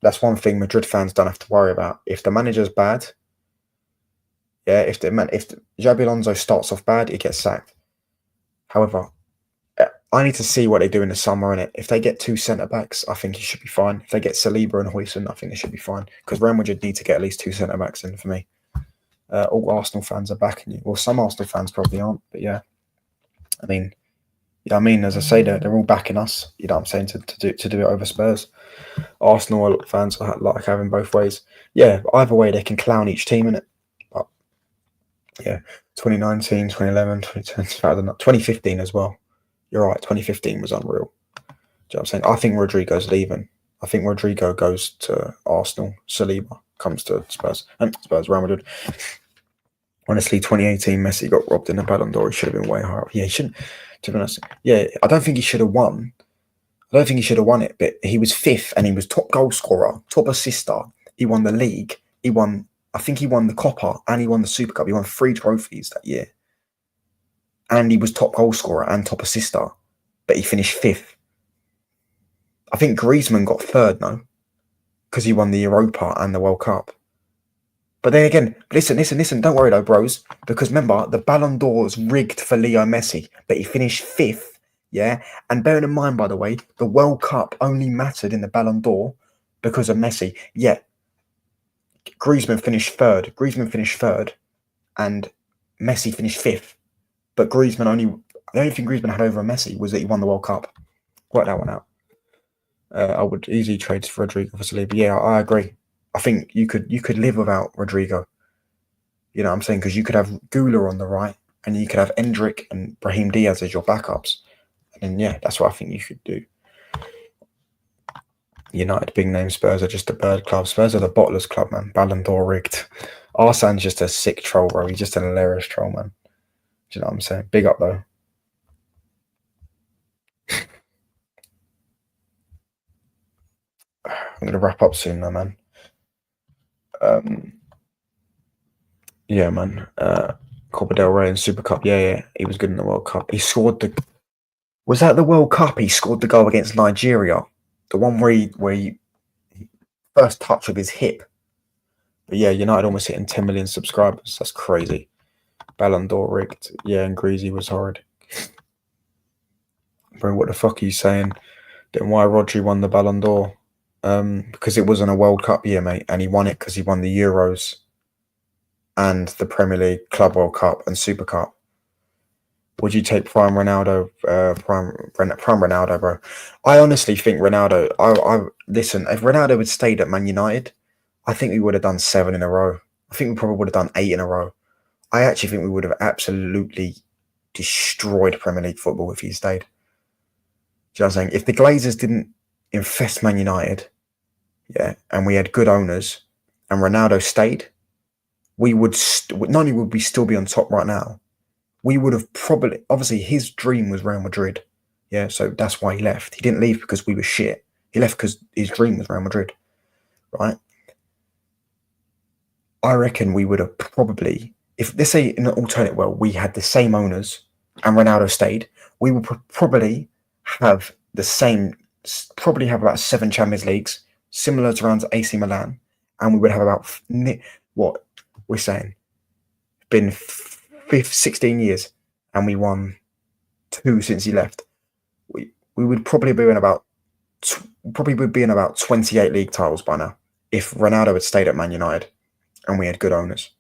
That's one thing Madrid fans don't have to worry about. If the manager's bad, yeah, if Xabi Alonso starts off bad, he gets sacked. However, I need to see what they do in the summer, innit? If they get 2 centre-backs, I think he should be fine. If they get Saliba and Huijsen, I think they should be fine. Because Real Madrid need to get at least 2 centre-backs in for me. All Arsenal fans are backing you. Well, some Arsenal fans probably aren't, but yeah. I mean, as I say, they're all backing us. You know what I'm saying, to do it over Spurs. Arsenal fans like having both ways. Yeah, either way, they can clown each team, innit? But yeah, 2019, 2011, 2010, 2015 as well. You're right, 2015 was unreal. Do you know what I'm saying? I think Rodrigo's leaving. I think Rodrigo goes to Arsenal. Saliba comes to Spurs. Real Madrid. Honestly, 2018 Messi got robbed in the Ballon d'Or. He should have been way higher. Yeah, he shouldn't. To be honest, yeah, I don't think he should have won. I don't think he should have won it, but he was 5th and he was top goal scorer, top assister. He won the league. I think he won the Copa and he won the Super Cup. He won 3 trophies that year. and he was top goal scorer and top assister, but he finished 5th. I think Griezmann got 3rd, no, because he won the Europa and the World Cup. But then again, listen, don't worry though, bros, because remember, the Ballon d'Or was rigged for Leo Messi, but he finished 5th, yeah? And bearing in mind, by the way, the World Cup only mattered in the Ballon d'Or because of Messi. Yeah, Griezmann finished third, and Messi finished 5th. But the only thing Griezmann had over Messi was that he won the World Cup. Work that one out. I would easily trade for Rodrigo for Saliba. Yeah, I agree. I think you could live without Rodrigo. You know what I'm saying? Because you could have Gula on the right, and you could have Endrick and Brahim Diaz as your backups. And yeah, that's what I think you should do. United, big name. Spurs are just a bird club. Spurs are the bottlers club, man. Ballon d'Or rigged. Arsene's just a sick troll, bro. He's just an hilarious troll, man. Do you know what I'm saying? Big up, though. I'm going to wrap up soon, though, man. Yeah, man. Copa del Rey and Super Cup. Yeah. He was good in the World Cup. He scored the... Was that the World Cup? He scored the goal against Nigeria. The one where he first touch of his hip. But yeah, United almost hitting 10 million subscribers. That's crazy. Ballon d'Or rigged. Yeah, and Greasy was horrid. Bro, what the fuck are you saying? Then why Rodri won the Ballon d'Or? Because it wasn't a World Cup year, mate. And he won it because he won the Euros and the Premier League, Club World Cup and Super Cup. Would you take prime Ronaldo, prime Ronaldo, bro? I honestly think Ronaldo. I listen. If Ronaldo had stayed at Man United, I think we would have done 7 in a row. I think we probably would have done 8 in a row. I actually think we would have absolutely destroyed Premier League football if he stayed. Do you know what I'm saying? If the Glazers didn't infest Man United, yeah, and we had good owners, and Ronaldo stayed, we would not only would we still be on top right now, we would have probably, obviously his dream was Real Madrid. Yeah, so that's why he left. He didn't leave because we were shit. He left because his dream was Real Madrid, right? I reckon we would have probably, if let's say in an alternate world, we had the same owners and Ronaldo stayed, we would probably have the same, probably have about 7 Champions Leagues, similar to around AC Milan, and we would have about, what we're saying, been 16 years, and we won 2 since he left. We would probably be in about 28 league titles by now if Ronaldo had stayed at Man United and we had good owners.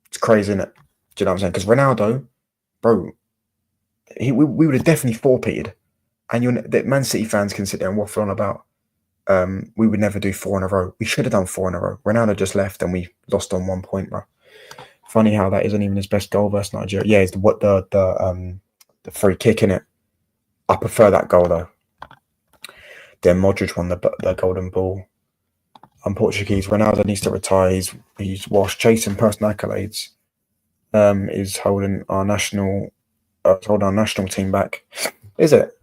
It's crazy, isn't it? Do you know what I'm saying? Because Ronaldo, bro, we would have definitely forfeited. And the Man City fans can sit there and waffle on about we would never do 4 in a row. We should have done 4 in a row. Ronaldo just left and we lost on 1 point, bro. Funny how that isn't even his best goal versus Nigeria. Yeah, it's the free kick, in it. I prefer that goal though. Then Modric won the golden ball. I'm Portuguese. Ronaldo needs to retire. He's whilst chasing personal accolades. Is holding our national team back. Is it?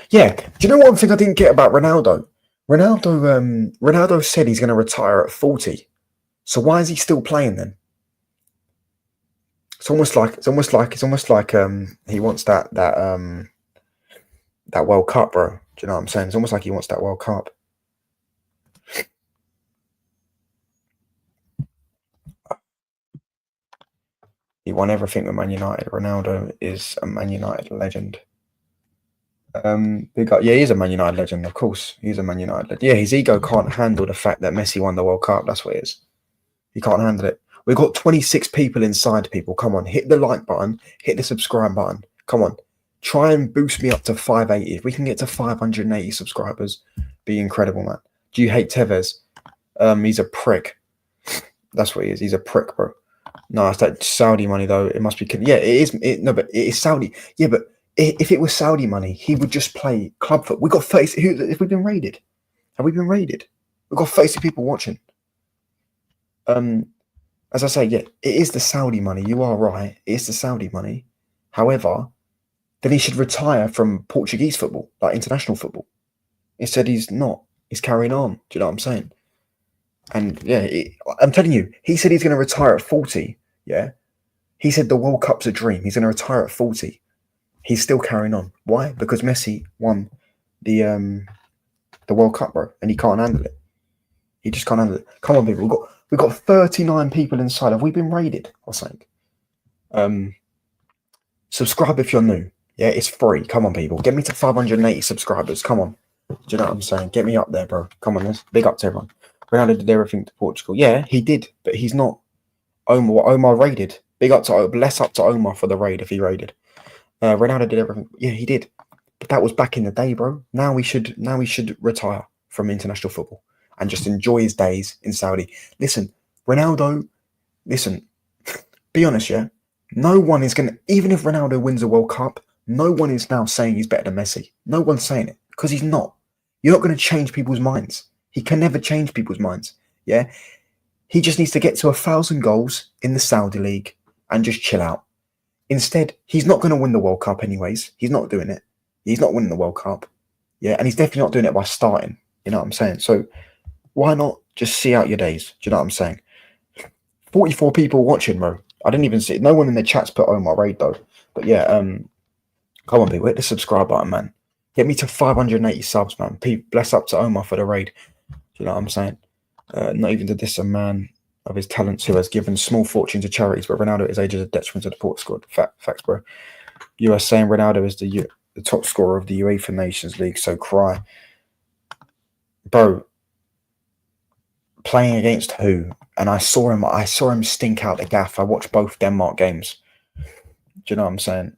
Yeah. Do you know one thing I didn't get about Ronaldo? Ronaldo said he's going to retire at 40. So why is he still playing then? It's almost like he wants that World Cup, bro. Do you know what I'm saying? It's almost like he wants that World Cup. He won everything with Man United. Ronaldo is a Man United legend. He's a Man United legend, of course. He's a Man United legend. Yeah, his ego can't handle the fact that Messi won the World Cup. That's what it is. He can't handle it. We've got 26 people inside, people. Come on, hit the like button, hit the subscribe button. Come on. Try and boost me up to 580. If we can get to 580 subscribers, be incredible, man. Do you hate Tevez? He's a prick. That's what he is. He's a prick, bro. No, it's that Saudi money, though. It must be... Yeah, it is. But it is Saudi. Yeah, but if it was Saudi money, he would just play club foot. We got 30... Have we been raided? Have we been raided? We've got 30 people watching. As I say, yeah, it is the Saudi money. You are right. It is the Saudi money. However, then he should retire from Portuguese football, like international football. Instead, he's not. He's carrying on. Do you know what I'm saying? And yeah, I'm telling you, he said he's going to retire at 40. Yeah, he said the World Cup's a dream. He's going to retire at 40. He's still carrying on. Why? Because Messi won the World Cup, bro, and he can't handle it. He just can't handle it. Come on, people. We've got 39 people inside. Have we been raided or something? Subscribe if you're new. Yeah, it's free. Come on, people. Get me to 580 subscribers. Come on. Do you know what I'm saying? Get me up there, bro. Come on, let's big up to everyone. Ronaldo did everything to Portugal. Yeah, he did, but he's not Omar raided. Big up to bless up to Omar for the raid if he raided. Ronaldo did everything. Yeah, he did. But that was back in the day, bro. Now we should retire from international football and just enjoy his days in Saudi. Listen, Ronaldo, listen, be honest, yeah? No one is going to, even if Ronaldo wins a World Cup, no one is now saying he's better than Messi. No one's saying it because he's not. You're not going to change people's minds. He can never change people's minds. Yeah. He just needs to get to 1,000 goals in the Saudi League and just chill out. Instead, he's not going to win the World Cup anyways. He's not doing it. He's not winning the World Cup. Yeah. And he's definitely not doing it by starting. You know what I'm saying? So why not just see out your days? Do you know what I'm saying? 44 people watching, bro. I didn't even see it. No one in the chat's put Omar raid though. But yeah, come on, people, hit the subscribe button, man. Get me to 580 subs, man. Bless up to Omar for the raid. Do you know what I'm saying? Not even to diss a man of his talents who has given small fortune to charities, but Ronaldo at his age is a detriment to the Port squad. Facts, bro. You are saying Ronaldo is the top scorer of the UEFA Nations League, so cry. Bro, playing against who? And I saw him stink out the gaff. I watched both Denmark games. Do you know what I'm saying?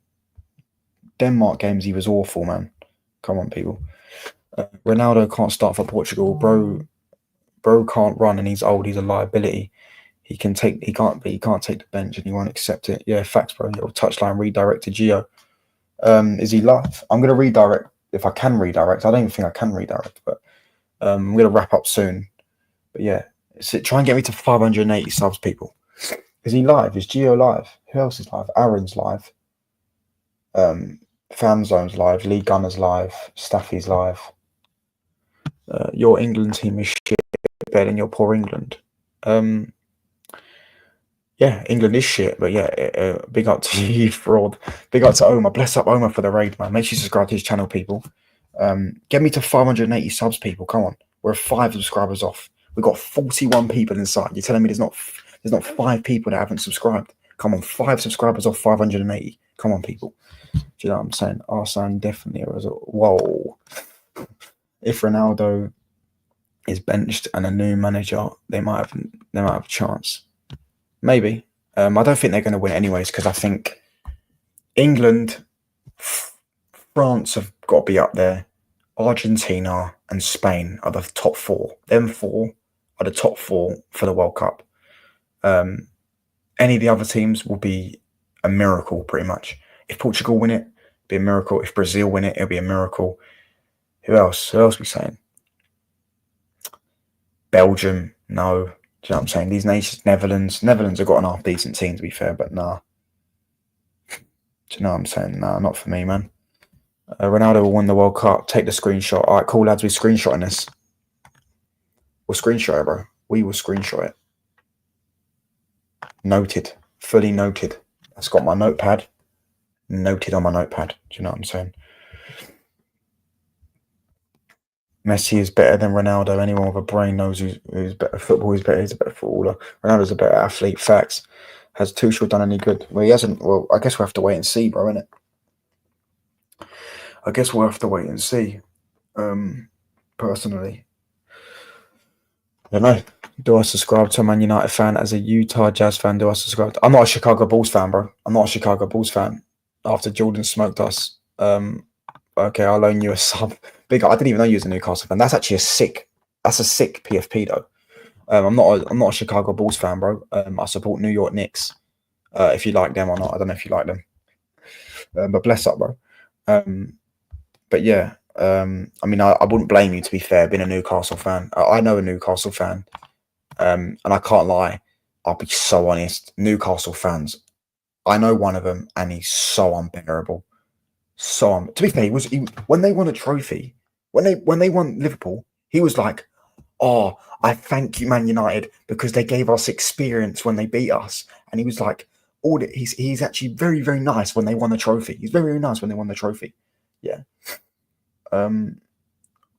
Denmark games, he was awful, man. Come on, people. Ronaldo can't start for Portugal, bro can't run and he's old. He's a liability. He can't take the bench and he won't accept it. Yeah, facts, bro. Little touchline redirect to Gio. Is he live? I'm gonna redirect if I can redirect. I don't even think I can redirect, but I'm gonna wrap up soon. But yeah, try and get me to 580 subs, people. Is he live? Is Gio live? Who else is live? Aaron's live. Fan Zone's live. Lee Gunner's live. Staffy's live. Your England team is shit, better than your poor England. Yeah, England is shit, but yeah, big up to you, fraud. Big up to Omar. Bless up Omar for the raid, man. Make sure you subscribe to his channel, people. Get me to 580 subs, people. Come on. We're 5 subscribers off. We've got 41 people inside. You're telling me there's not 5 people that haven't subscribed? Come on, 5 subscribers off 580. Come on, people. Do you know what I'm saying? Arsene definitely was whoa. If Ronaldo is benched and a new manager, they might have a chance. Maybe. I don't think they're going to win anyways because I think England, France have got to be up there. Argentina and Spain are the top 4. Them 4 are the top 4 for the World Cup. Any of the other teams will be a miracle, pretty much. If Portugal win it, it'll be a miracle. If Brazil win it, it'll be a miracle. Who else? Who else are we saying? Belgium, no. Do you know what I'm saying? These nations, Netherlands have got an half decent team to be fair, but nah. Do you know what I'm saying? Nah, not for me, man. Ronaldo will win the World Cup. Take the screenshot. All right, cool, lads. We're screenshotting this. We'll screenshot it, bro. We will screenshot it. Noted. Fully noted. That's got my notepad. Noted on my notepad. Do you know what I'm saying? Messi is better than Ronaldo. Anyone with a brain knows who's better. Football is better. He's a better footballer. Ronaldo's a better athlete. Facts. Has Tuchel done any good? Well, he hasn't. Well, I guess we'll have to wait and see, bro, innit? I guess we'll have to wait and see. Personally. I don't know. Do I subscribe to a Man United fan? As a Utah Jazz fan, do I subscribe? I'm not a Chicago Bulls fan, bro. I'm not a Chicago Bulls fan. After Jordan smoked us. Okay, I'll loan you a sub. Big. I didn't even know you was a Newcastle fan. That's actually a sick PFP though. I'm not a Chicago Bulls fan, bro. I support New York Knicks. If you like them or not, I don't know if you like them. But bless up, bro. But yeah, I mean, I wouldn't blame you, to be fair, being a Newcastle fan. I know a Newcastle fan, and I can't lie. I'll be so honest. Newcastle fans, I know one of them, and he's so unbearable. To be fair, when they won a trophy, when they won Liverpool, he was like, "Oh, I thank you, Man United, because they gave us experience when they beat us." And he was like, he's actually very, very nice when they won the trophy. He's very, very nice when they won the trophy. Yeah.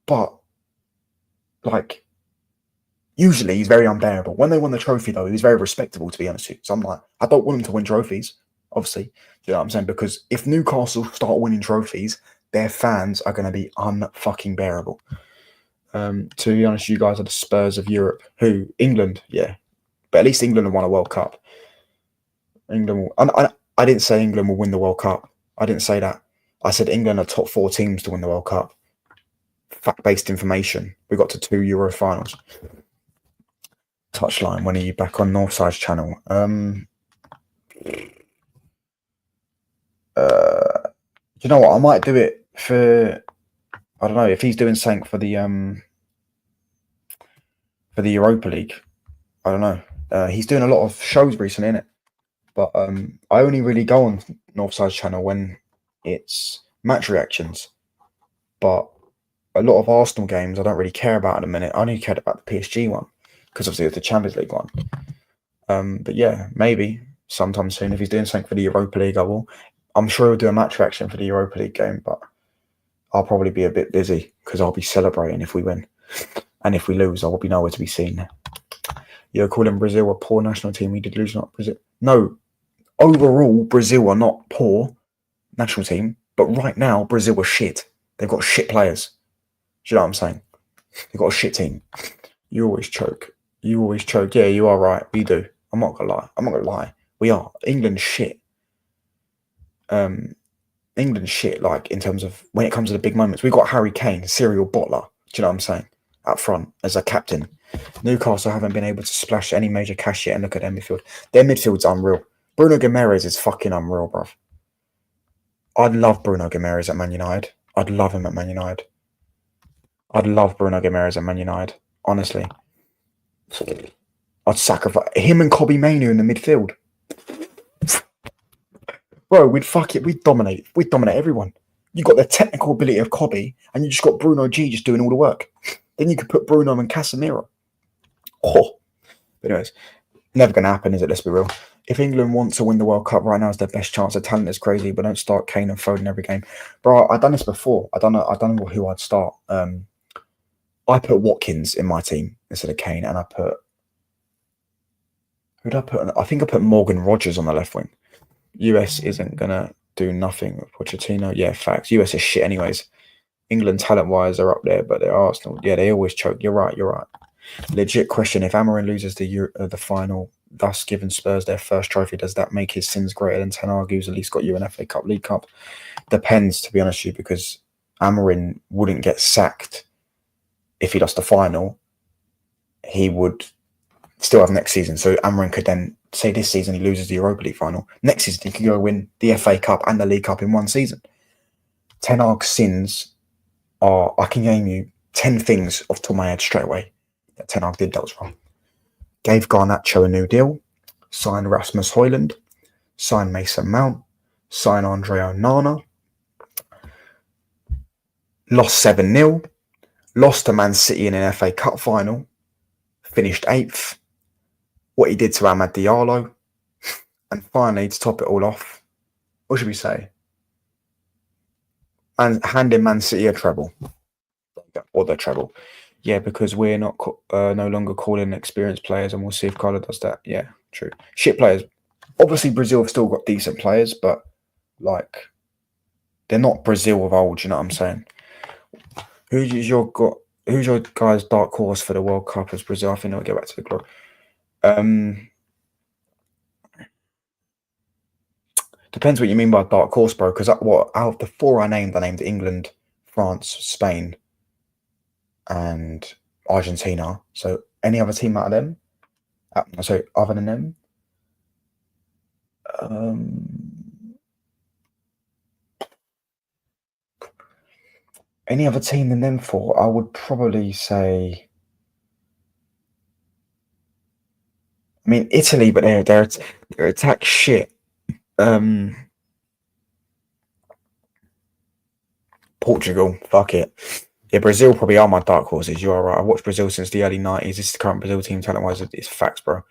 But like usually he's very unbearable. When they won the trophy though, he was very respectable, to be honest with you. So I'm like, I don't want him to win trophies, obviously. You know what I'm saying? Because if Newcastle start winning trophies, their fans are going to be unfucking bearable. To be honest, you guys are the Spurs of Europe. Who? England, yeah. But at least England have won a World Cup. England will, I didn't say England will win the World Cup. I didn't say that. I said England are top 4 teams to win the World Cup. Fact-based information. We got to 2 Euro finals. Touchline, when are you back on Northside's channel? You know what? I might do it for, I don't know, if he's doing something for the Europa League. I don't know. He's doing a lot of shows recently, innit? But I only really go on Northside's channel when it's match reactions. But a lot of Arsenal games I don't really care about in a minute. I only cared about the PSG one because obviously it's the Champions League one. But yeah, maybe sometime soon if he's doing something for the Europa League, I will. I'm sure he'll do a match reaction for the Europa League game, but I'll probably be a bit busy because I'll be celebrating if we win. And if we lose, I will be nowhere to be seen. You're calling Brazil a poor national team. We did lose, not Brazil. No, overall, Brazil are not poor national team, but right now, Brazil are shit. They've got shit players. Do you know what I'm saying? They've got a shit team. You always choke. You always choke. Yeah, you are right. We do. I'm not gonna lie. I'm not gonna lie. We are. England's shit. England's shit, like, in terms of when it comes to the big moments. We've got Harry Kane, serial bottler. Do you know what I'm saying? Up front as a captain. Newcastle haven't been able to splash any major cash yet, and look at their midfield. Their midfield's unreal. Bruno Guimaraes is fucking unreal, bruv. I'd love Bruno Guimaraes at Man United. I'd love him at Man United. I'd love Bruno Guimaraes at Man United. Honestly. I'd sacrifice him and Kobbie Mainoo in the midfield. Bro, we'd fuck it. We'd dominate. We'd dominate everyone. You got the technical ability of Kobbie, and you just got Bruno G just doing all the work. Then you could put Bruno and Casemiro. Oh. But anyways, never going to happen, is it? Let's be real. If England want to win the World Cup right now, is their best chance. The talent is crazy, but don't start Kane and Foden every game. Bro, I've done this before. I don't know who I'd start. I put Watkins in my team instead of Kane, and I put... Who'd I put? I think I put Morgan Rogers on the left wing. US isn't going to do nothing with Pochettino. Yeah, facts. US is shit anyways. England talent-wise are up there, but they're Arsenal. Yeah, they always choke. You're right. Legit question. If Amorim loses the final, thus giving Spurs their first trophy, does that make his sins greater than Ten Hag, who's at least got you an FA Cup, League Cup? Depends, to be honest with you, because Amorim wouldn't get sacked if he lost the final. He would still have next season. So Amorim could then say this season he loses the Europa League final. Next season he could go win the FA Cup and the League Cup in one season. Ten Hag's sins are, I can name you 10 things off the top of my head straight away that Ten Hag did that was wrong. Gave Garnacho a new deal, signed Rasmus Højlund, signed Mason Mount, signed Andre Onana, lost 7-0, lost to Man City in an FA Cup final, finished 8th, what he did to Amad Diallo, and finally, to top it all off, what should we say? And handing Man City a treble. Or the treble. Yeah, because we're not no longer calling experienced players, and we'll see if Carlo does that. Yeah, true. Shit players. Obviously, Brazil have still got decent players, but like they're not Brazil of old. You know what I'm saying? Who's your guys' dark horse for the World Cup as Brazil? I think they'll get back to the glory. Depends what you mean by dark horse, bro. Because out of the 4 I named England, France, Spain, and Argentina. So any other team out of them? Other than them? Any other team than them 4? I would probably say... I mean, Italy, but their attack shit. Portugal, fuck it. Yeah, Brazil probably are my dark horses. You are right. I watched Brazil since the early 90s. This is the current Brazil team talent-wise. It's facts, bro.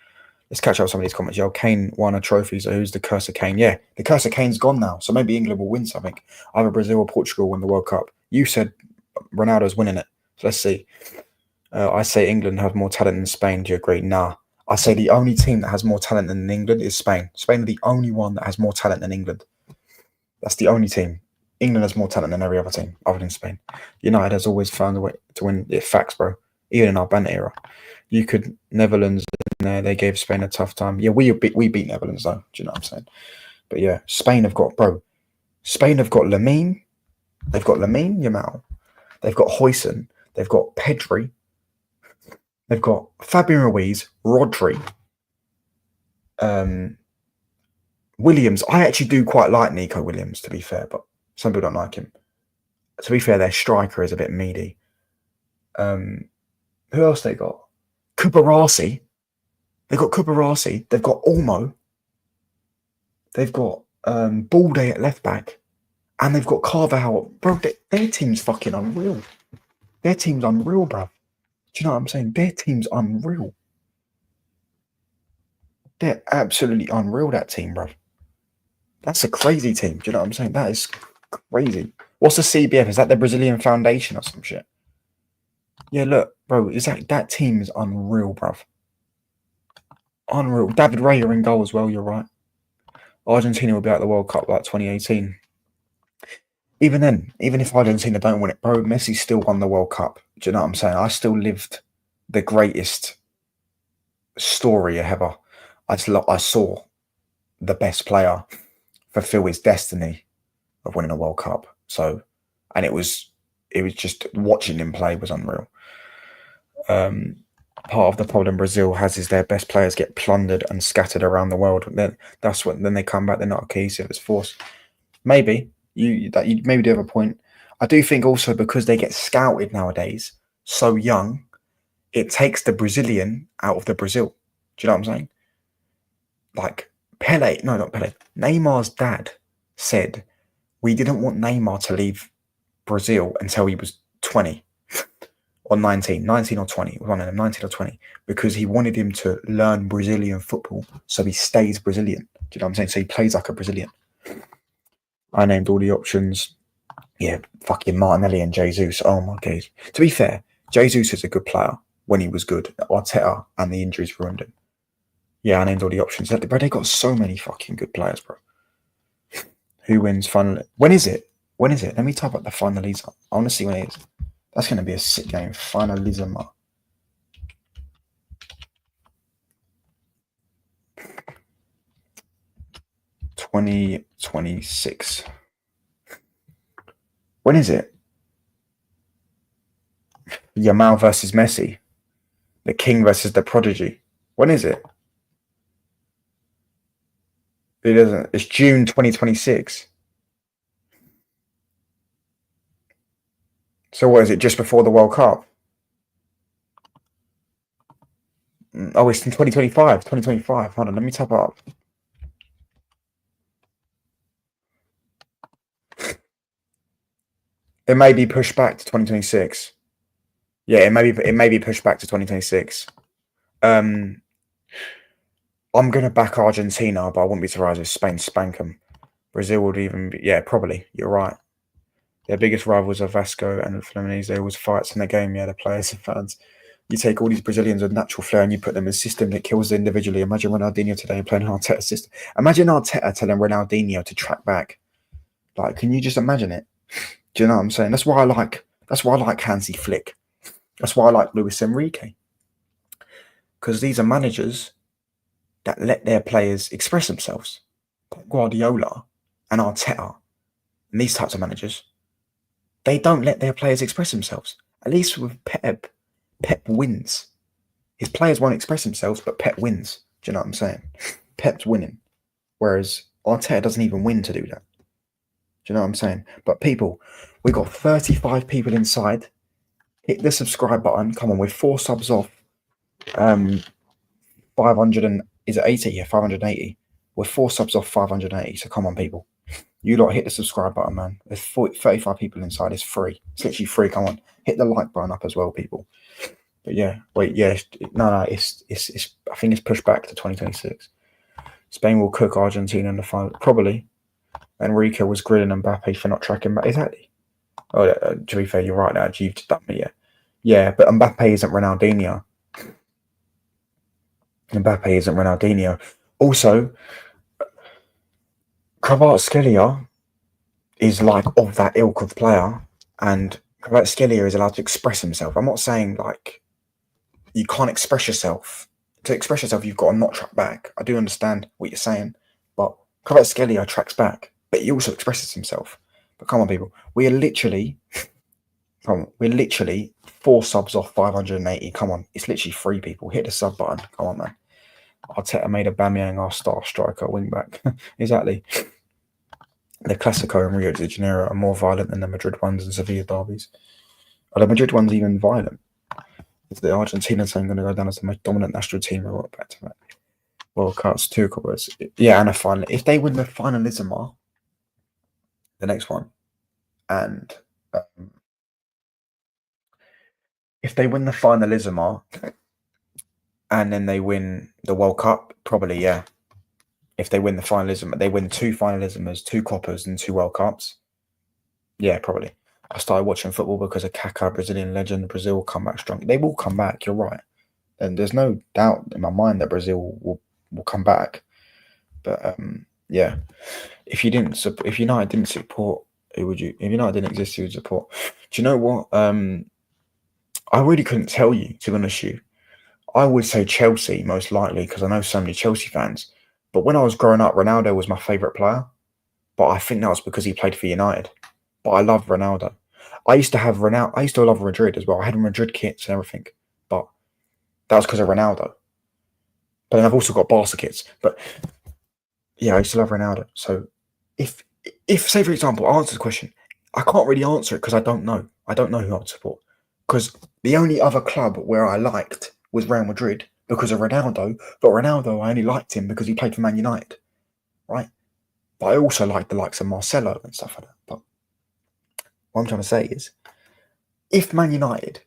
Let's catch up with some of these comments. Yo, Kane won a trophy, so who's the curse of Kane? Yeah, the curse of Kane's gone now, so maybe England will win something. Either Brazil or Portugal win the World Cup. You said Ronaldo's winning it, so let's see. I say England have more talent than Spain. Do you agree? Nah. I say the only team that has more talent than England is Spain. Spain are the only one that has more talent than England. That's the only team. England has more talent than every other team other than Spain. United has always found a way to win. It facts, bro. Even in our Bent era, you could Netherlands in there. They gave Spain a tough time. Yeah, we beat Netherlands though. Do you know what I'm saying? But yeah, Spain have got Spain have got Lamine. They've got Lamine Yamal. They've got Hoyson. They've got Pedri. They've got Fabian Ruiz, Rodri, Williams. I actually do quite like Nico Williams, to be fair, but some people don't like him. To be fair, their striker is a bit meaty. Who else they got? Kubarasi. They've got Kubarasi. They've got Olmo. They've got Balde at left back. And they've got Carvajal. Bro, their team's fucking unreal. Their team's unreal, bro. Do you know what I'm saying? Their team's unreal. They're absolutely unreal, that team, bro. That's a crazy team. Do you know what I'm saying? That is crazy. What's the CBF? Is that the Brazilian Foundation or some shit? Yeah, look, bro, is that team is unreal, bro. Unreal. David Raya in goal as well, you're right. Argentina will be at the World Cup like 2018. Even then, even if Argentina don't win it, bro, Messi still won the World Cup. Do you know what I'm saying? I still lived the greatest story ever. I saw the best player fulfill his destiny of winning a World Cup. So, and it was just watching him play was unreal. Part of the problem Brazil has is their best players get plundered and scattered around the world. Then they come back. They're not cohesive. It's forced. Maybe you maybe do have a point. I do think also because they get scouted nowadays so young, it takes the Brazilian out of the Brazil. Do you know what I'm saying? Like not Pele. Neymar's dad said we didn't want Neymar to leave Brazil until he was 20 or 19 or 20, one of them, 19 or 20, because he wanted him to learn Brazilian football so he stays Brazilian. Do you know what I'm saying? So he plays like a Brazilian. I named all the options. Yeah, fucking Martinelli and Jesus. Oh my God. To be fair, Jesus is a good player when he was good. Arteta and the injuries ruined him. Yeah, I named all the options. Bro, they got so many fucking good players, bro. Who wins final? When is it? Let me type up the finaliza. I want to see when it is. That's going to be a sick game. Finalisma. (2026). When is it? Yamal versus Messi. The King versus the Prodigy. When is it? It isn't. It's June 2026. So what is it? Just before the World Cup? Oh, it's in 2025. 2025. Hold on, let me type it up. It may be pushed back to 2026. Yeah, it may be pushed back to 2026. I'm gonna back Argentina, but I wouldn't be surprised if Spain spank them. Brazil would even be, yeah, probably. You're right. Their biggest rivals are Vasco and Fluminense. They always fights in the game. Yeah, the players and fans. You take all these Brazilians with natural flair and you put them in a system that kills them individually. Imagine Ronaldinho today playing Arteta's system. Imagine Arteta telling Ronaldinho to track back. Like, can you just imagine it? Do you know what I'm saying? That's why I like Hansi Flick. That's why I like Luis Enrique. Because these are managers that let their players express themselves. Guardiola and Arteta and these types of managers, they don't let their players express themselves. At least with Pep wins. His players won't express themselves, but Pep wins. Do you know what I'm saying? Pep's winning. Whereas Arteta doesn't even win to do that. Do you know what I'm saying? But people, we got 35 people inside. Hit the subscribe button. Come on, we're 4 subs off. 500 and is it 80? Yeah, 580. We're 4 subs off 580. So come on, people. You lot hit the subscribe button, man. There's 35 people inside. It's free. It's literally free. Come on, hit the like button up as well, people. But yeah, wait, yeah, no, it's. I think it's pushed back to 2026. Spain will cook Argentina in the final, probably. Enrique was grilling Mbappe for not tracking back. Exactly. Oh, to be fair, you're right now. You've done me, yeah. Yeah, but Mbappe isn't Ronaldinho. Mbappe isn't Ronaldinho. Also, Kvaratskhelia is like of that ilk of player, and Kvaratskhelia is allowed to express himself. I'm not saying like you can't express yourself. To express yourself, you've got to not track back. I do understand what you're saying, but Kvaratskhelia tracks back, but he also expresses himself. But come on, people, we're literally 4 subs off 580. Come on, it's literally 3 people. Hit the sub button. Come on, man. Arteta made Aubameyang our star striker, wing back. Exactly. The Clasico and Rio de Janeiro are more violent than the Madrid ones and Sevilla derbies. Are the Madrid ones even violent? Is the Argentina team going to go down as the most dominant national team or back to back? World Cups, 2 covers. Yeah, and a final. If they win the Finalissima, the next one, and if they win the Finalissima and then they win the World Cup, probably, yeah. If they win the Finalism, they win 2 Finalissimas, 2 Coppers, and 2 World Cups. Yeah, probably. I started watching football because of Kaká, Brazilian legend. Brazil will come back strong. They will come back. You're right, and there's no doubt in my mind that Brazil will come back. But yeah, if United didn't support, who would you? If United didn't exist, who would support? Do you know what? I really couldn't tell you, to be honest with you. I would say Chelsea most likely because I know so many Chelsea fans. But when I was growing up, Ronaldo was my favourite player. But I think that was because he played for United. But I love Ronaldo. I used to have Ronaldo. I used to love Madrid as well. I had Madrid kits and everything. But that was because of Ronaldo. But then I've also got Barca kits. But yeah, I used to love Ronaldo. So if say for example, I answer the question, I can't really answer it because I don't know. I don't know who I'd support. Because the only other club where I liked was Real Madrid because of Ronaldo. But Ronaldo, I only liked him because he played for Man United. Right? But I also like the likes of Marcelo and stuff like that. But what I'm trying to say is, if Man United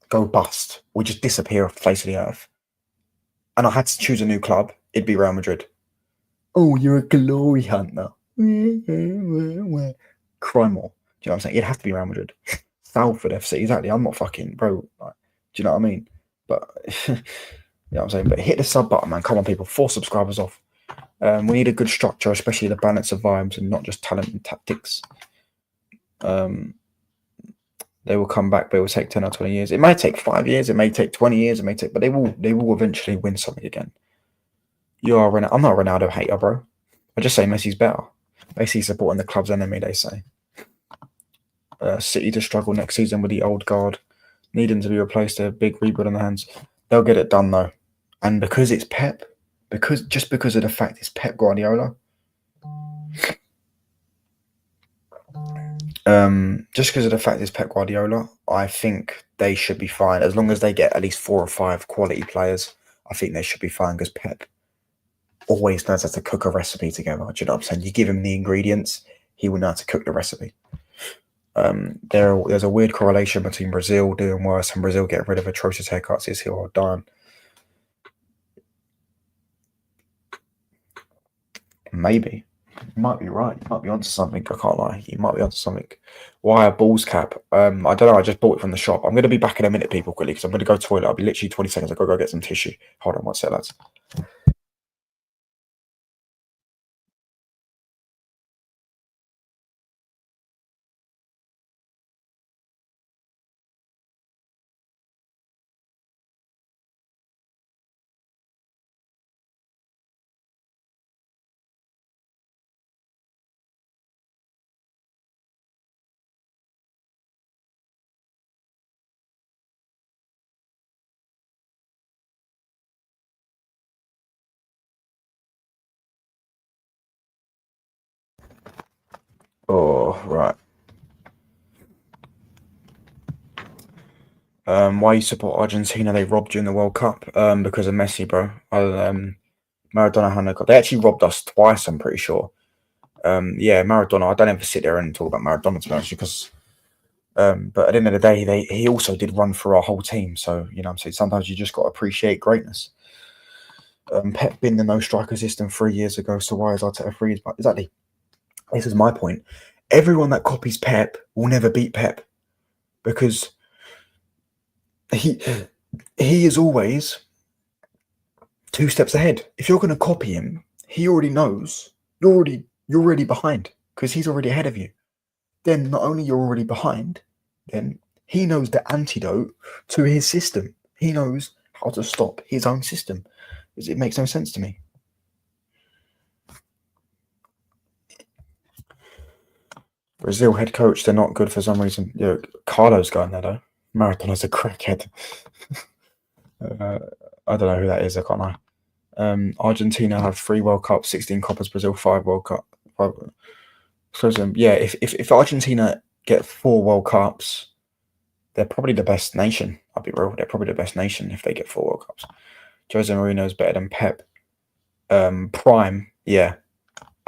go bust or just disappear off the face of the earth, and I had to choose a new club, it'd be Real Madrid. Oh, you're a glory hunter. Cry more. Do you know what I'm saying? It'd have to be Real Madrid. Salford FC, exactly. I'm not fucking, bro. Like, do you know what I mean? But, you know what I'm saying? But hit the sub button, man. Come on, people. 4 subscribers off. We need a good structure, especially the balance of vibes and not just talent and tactics. They will come back, but it will take 10 or 20 years. It might take 5 years, it may take 20 years, but they will eventually win something again. I'm not a Ronaldo hater, bro. I just say Messi's better. Basically supporting the club's enemy, they say. City to struggle next season with the old guard, needing to be replaced, a big rebuild on the hands. They'll get it done though. And because it's Pep, because of the fact it's Pep Guardiola, just because of the fact it's Pep Guardiola, I think they should be fine. As long as they get at least 4 or 5 quality players, I think they should be fine because Pep always knows how to cook a recipe together. Do you know what I'm saying? You give him the ingredients, he will know how to cook the recipe. There's a weird correlation between Brazil doing worse and Brazil getting rid of atrocious haircuts this year or dying. Maybe. You might be right. You might be onto something. I can't lie. You might be onto something. Why a balls cap? I don't know. I just bought it from the shop. I'm going to be back in a minute, people, quickly, because I'm going to go to the toilet. I'll be literally 20 seconds. I've got to go get some tissue. Hold on one sec, lads. Oh, right. Why you support Argentina? They robbed you in the World Cup. Because of Messi, bro. Maradona had no. They actually robbed us twice. I'm pretty sure. Yeah, Maradona. I don't ever sit there and talk about Maradona, to be honest, because but at the end of the day, he also did run through our whole team. So, you know what I'm saying? Sometimes you just got to appreciate greatness. Pep been the no striker system 3 years ago, so why is Arteta 3 years back? Exactly. This is my point. Everyone that copies Pep will never beat Pep because he is always 2 steps ahead. If you're going to copy him, he already knows you're already behind because he's already ahead of you. Then not only you're already behind, then he knows the antidote to his system. He knows how to stop his own system. It makes no sense to me. Brazil head coach, they're not good for some reason. Yeah, Carlo's going there though. Maradona's a crackhead. I don't know who that is. I can't lie. Argentina have 3 World Cups, 16 Copas. Brazil 5 World Cup. 5. So yeah, if Argentina get 4 World Cups, they're probably the best nation. I'll be real. They're probably the best nation if they get 4 World Cups. Jose Mourinho is better than Pep. Prime, yeah.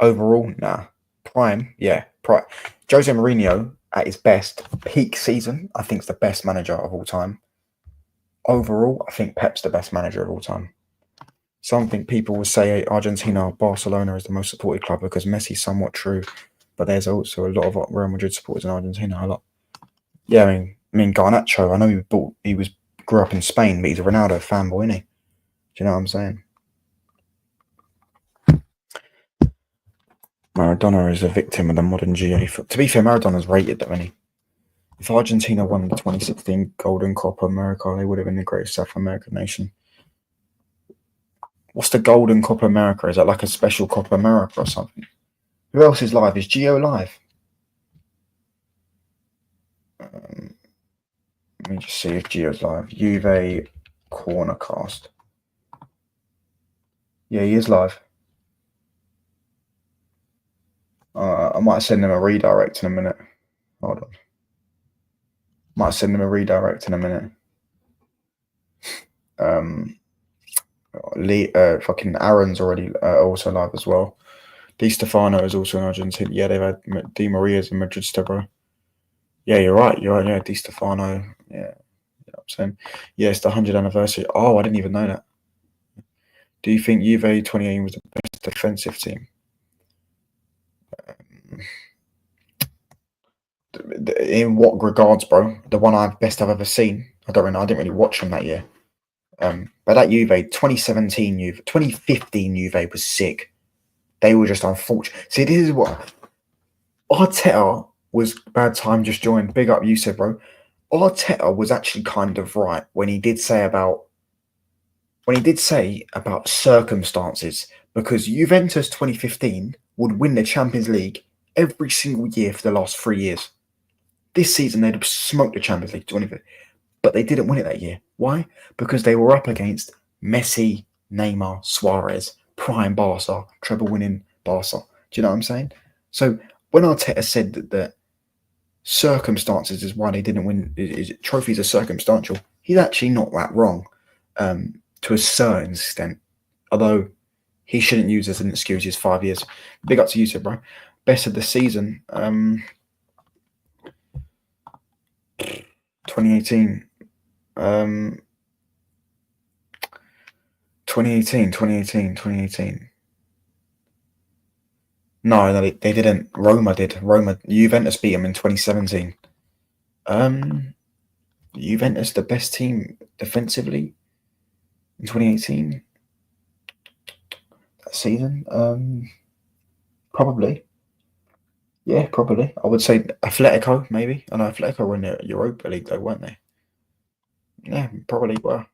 Overall, nah. Prime, yeah. Prime. Jose Mourinho at his best, peak season, I think is the best manager of all time. Overall, I think Pep's the best manager of all time. Something people will say Argentina, Barcelona is the most supported club because Messi's somewhat true, but there's also a lot of Real Madrid supporters in Argentina. A lot. Yeah, I mean Garnacho. I know he grew up in Spain, but he's a Ronaldo fanboy, isn't he? Do you know what I'm saying? Maradona is a victim of the modern GA. To be fair, Maradona's rated though, isn't he? If Argentina won the 2016 Golden Copa America, they would have been the greatest South American nation. What's the Golden Copa America? Is that like a special Copa America or something? Who else is live? Is Gio live? Let me just see if Gio's live. Juve Cornercast. Yeah, he is live. I might send him a redirect in a minute. Hold on. Might send him a redirect in a minute. Fucking Aaron's already also live as well. Di Stefano is also in Argentina. Yeah, they've had Di Maria's in Madrid still, bro. Yeah, you're right. Yeah, Di Stefano. Yeah, you know what I'm saying. Yeah, it's the 100th anniversary. Oh, I didn't even know that. Do you think Juve 2018 was the best defensive team? In what regards, bro? The one I've ever seen. I don't know. I didn't really watch them that year. But that Juve, 2017 Juve, 2015 Juve was sick. They were just unfortunate. See, this is what Arteta was. Bad time just joined. Big up, you said, bro. Arteta was actually kind of right when he did say about circumstances, because Juventus 2015 would win the Champions League every single year for the last 3 years. This season they'd have smoked the Champions League, but they didn't win it that year. Why? Because they were up against Messi, Neymar, Suarez, prime Barca, treble-winning Barca. Do you know what I'm saying? So when Arteta said that circumstances is why they didn't win, trophies are circumstantial, he's actually not that wrong to a certain extent. Although he shouldn't use as an excuse his 5 years. Big up to you, bro. Best of the season. 2018. 2018. No, they didn't. Roma did. Juventus beat them in 2017. Juventus, the best team defensively in 2018. That season. Probably. Yeah, probably. I would say Atletico, maybe. I know Atletico were in the Europa League, though, weren't they? Yeah, probably were.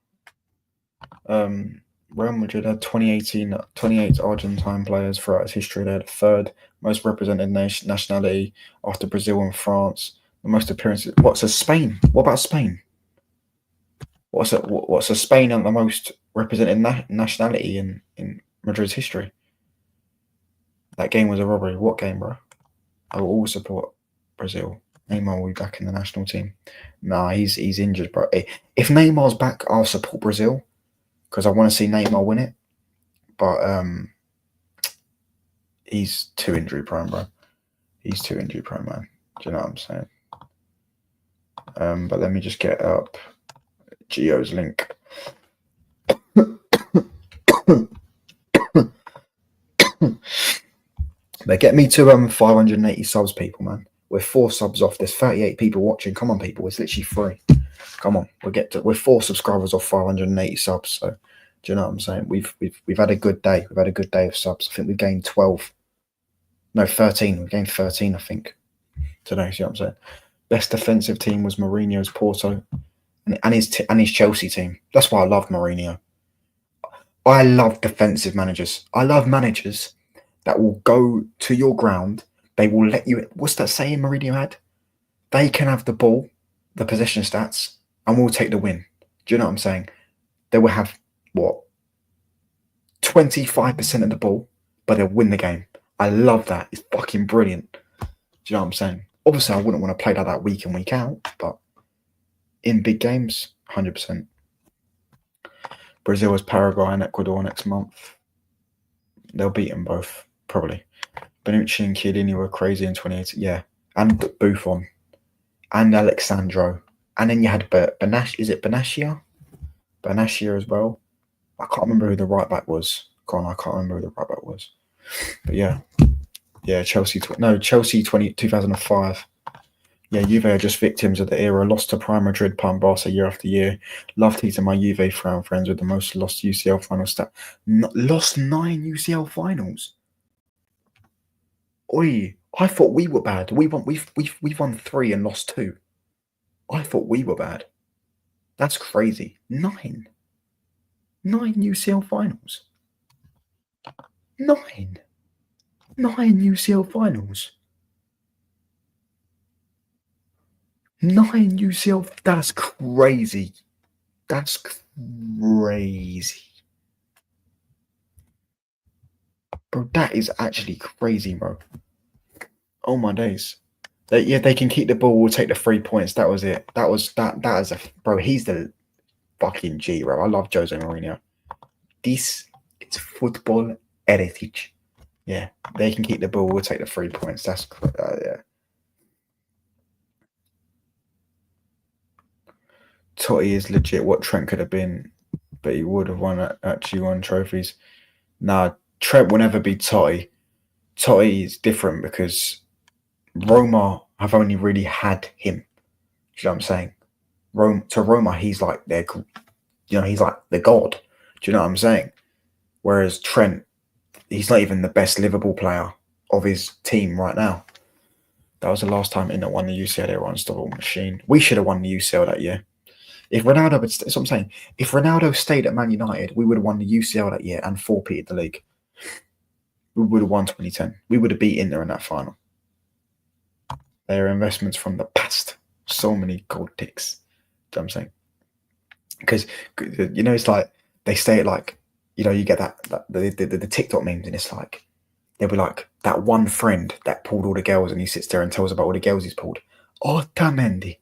Real Madrid had 28 Argentine players throughout its history. They had the third most represented nationality after Brazil and France. The most appearances. What's a Spain? What about Spain? What's a Spain and the most represented nationality in Madrid's history? That game was a robbery. What game, bro? I will all support Brazil. Neymar will be back in the national team. Nah, he's injured, bro. If Neymar's back, I'll support Brazil because I want to see Neymar win it. But he's too injury prone, bro. He's too injury prone, man. Do you know what I'm saying? But let me just get up Gio's link. But get me to 580 subs, people, man. We're 4 subs off. There's 38 people watching. Come on, people. It's literally free. Come on, we're 4 subscribers off 580 subs. So, do you know what I'm saying? We've had a good day. We've had a good day of subs. I think we've gained 12. No, 13. We've gained 13, I think, today. See what I'm saying? Best defensive team was Mourinho's Porto, and his Chelsea team. That's why I love Mourinho. I love defensive managers. I love managers that will go to your ground. They will let you. What's that saying Mourinho had? They can have the ball, the possession stats, and we'll take the win. Do you know what I'm saying? They will have, 25% of the ball, but they'll win the game. I love that. It's fucking brilliant. Do you know what I'm saying? Obviously, I wouldn't want to play like that week in, week out, but in big games, 100%. Brazil has Paraguay and Ecuador next month. They'll beat them both, probably. Bonucci and Chiellini were crazy in 2018. Yeah, and Buffon. And Alexandro. And then you had is it Benatia? Benatia as well. I can't remember who the right back was. I can't remember who the right back was. But yeah. Yeah, Chelsea 2005. Yeah, Juve are just victims of the era. Lost to Prime Madrid, Palm Barca year after year. Love teasing my Juve friends with the most lost UCL final stat. Lost 9 UCL finals. Oi, I thought we were bad. We've won 3 and lost 2. I thought we were bad. That's crazy. 9 UCL finals. 9 UCL finals. 9 UCL. That's crazy. That's crazy. Bro, that is actually crazy, bro. Oh my days. They can keep the ball. We'll take the 3 points. That was it. That is bro. He's the fucking G, bro. I love Jose Mourinho. It's football heritage. Yeah, they can keep the ball. We'll take the 3 points. That's yeah. Totti is legit what Trent could have been, but he would have actually won trophies. Nah, Trent will never be Totti. Totti is different because Roma have only really had him. Do you know what I'm saying? Roma, he's like he's like the god. Do you know what I'm saying? Whereas Trent, he's not even the best Liverpool player of his team right now. That was the last time Inter won the UCL. They were unstoppable machine. We should have won the UCL that year. If Ronaldo, that's what I'm saying. If Ronaldo stayed at Man United, we would have won the UCL that year and four-peated the league. We would have won 2010. We would have beat Inter in that final. They are investments from the past. So many gold ticks. Do you know what I'm saying? Because, it's like, they say it like, you get the TikTok memes, and it's like, they'll be like, that one friend that pulled all the girls, and he sits there and tells about all the girls he's pulled. Otamendi,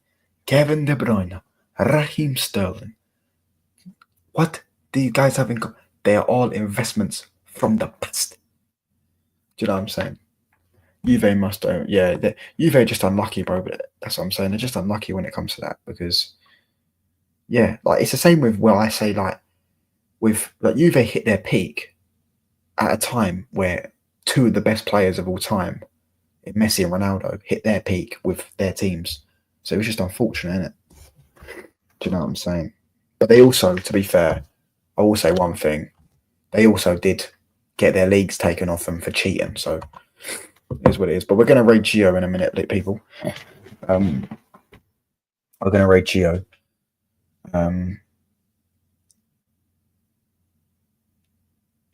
Kevin De Bruyne, Raheem Sterling. What these guys have in common? They are all investments from the past. Do you know what I'm saying? Juve must own. Yeah, Juve are just unlucky, bro. But that's what I'm saying. They're just unlucky when it comes to that because, yeah, like it's the same with I say Juve hit their peak at a time where 2 of the best players of all time, Messi and Ronaldo, hit their peak with their teams. So it was just unfortunate, isn't it? Do you know what I'm saying? But they also, to be fair, I will say one thing. They also did get their leagues taken off them for cheating. So it is what it is. But we're going to raid Gio in a minute, people. We're going to raid Gio.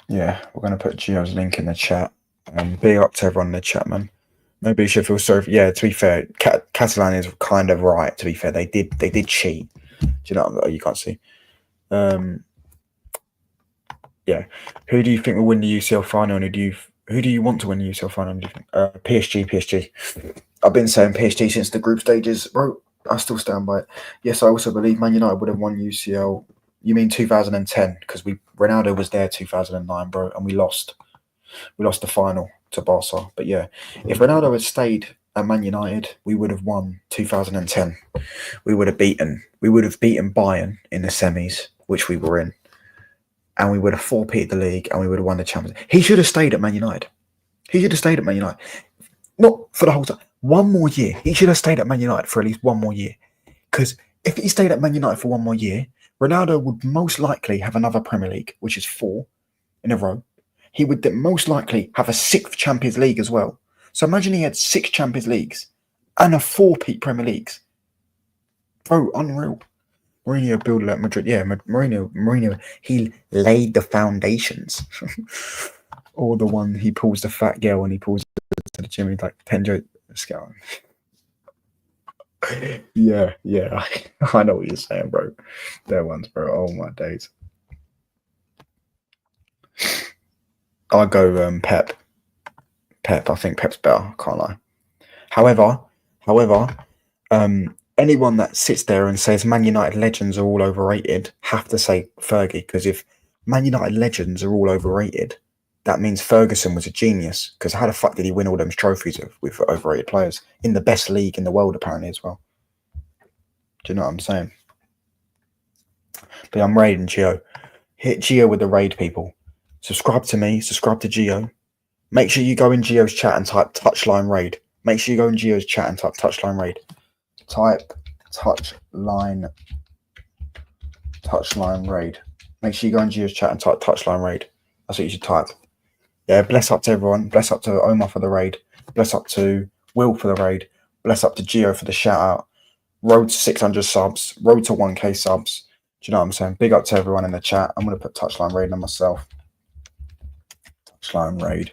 Yeah, we're going to put Gio's link in the chat. Big up to everyone in the chat, man. Nobody should feel sorry. Yeah, to be fair, Catalan is kind of right. To be fair, they did cheat. Do you know what? You can't see. Yeah. Who do you think will win the UCL final? And who do you want to win the UCL final? Do you think? PSG. I've been saying PSG since the group stages, bro. I still stand by it. Yes, I also believe Man United would have won UCL. You mean 2010? Because Ronaldo was there 2009, bro, and we lost. We lost the final. to Barca. But yeah, if Ronaldo had stayed at Man United, we would have won 2010. We would have beaten Bayern in the semis, which we were in, and we would have four-peated the league, and we would have won the Champions League. He should have stayed at Man United. Not for the whole time. One more year. He should have stayed at Man United for at least one more year. Because if he stayed at Man United for one more year, Ronaldo would most likely have another Premier League, which is 4 in a row. He would most likely have a 6th Champions League as well. So imagine he had 6 Champions Leagues and a 4-peat Premier Leagues. Bro, unreal. Mourinho built at Madrid. Yeah, Mourinho, he laid the foundations. Or the one he pulls the fat girl and he pulls to the gym. He's like, Tenjo, scout. Yeah, I know what you're saying, bro. There ones, bro. Oh my days. I'll go Pep. I think Pep's better. Can't lie. However, anyone that sits there and says Man United legends are all overrated have to say Fergie, because if Man United legends are all overrated, that means Ferguson was a genius, because how the fuck did he win all those trophies with overrated players in the best league in the world apparently as well? Do you know what I'm saying? But I'm raiding Gio. Hit Gio with the raid, people. Subscribe to me. Subscribe to Gio. Make sure you go in Gio's chat and type touchline raid. Make sure you go in Gio's chat and type touchline raid. Type touchline raid. Make sure you go in Gio's chat and type touchline raid. That's what you should type. Yeah, bless up to everyone. Bless up to Omar for the raid. Bless up to Will for the raid. Bless up to Gio for the shout out. Road to 600 subs. Road to 1k subs. Do you know what I'm saying? Big up to everyone in the chat. I'm going to put touchline raid on myself. Touchline raid.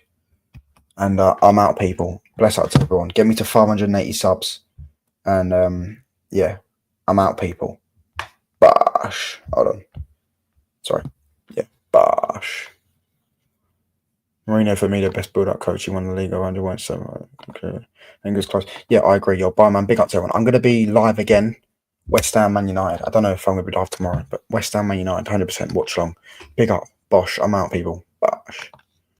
And I'm out, people. Bless up to everyone. Get me to 580 subs. And yeah, I'm out, people. Bash. Hold on. Sorry. Yeah, bash. Mourinho for me the best build-up coach. He won the league around 1.7. Okay. Fingers close. Yeah, I agree. Yo, bye, man. Big up to everyone. I'm going to be live again. West Ham, Man United. I don't know if I'm going to be live tomorrow, but West Ham, Man United, 100% watch long. Big up. Bosh. I'm out, people. Bosh.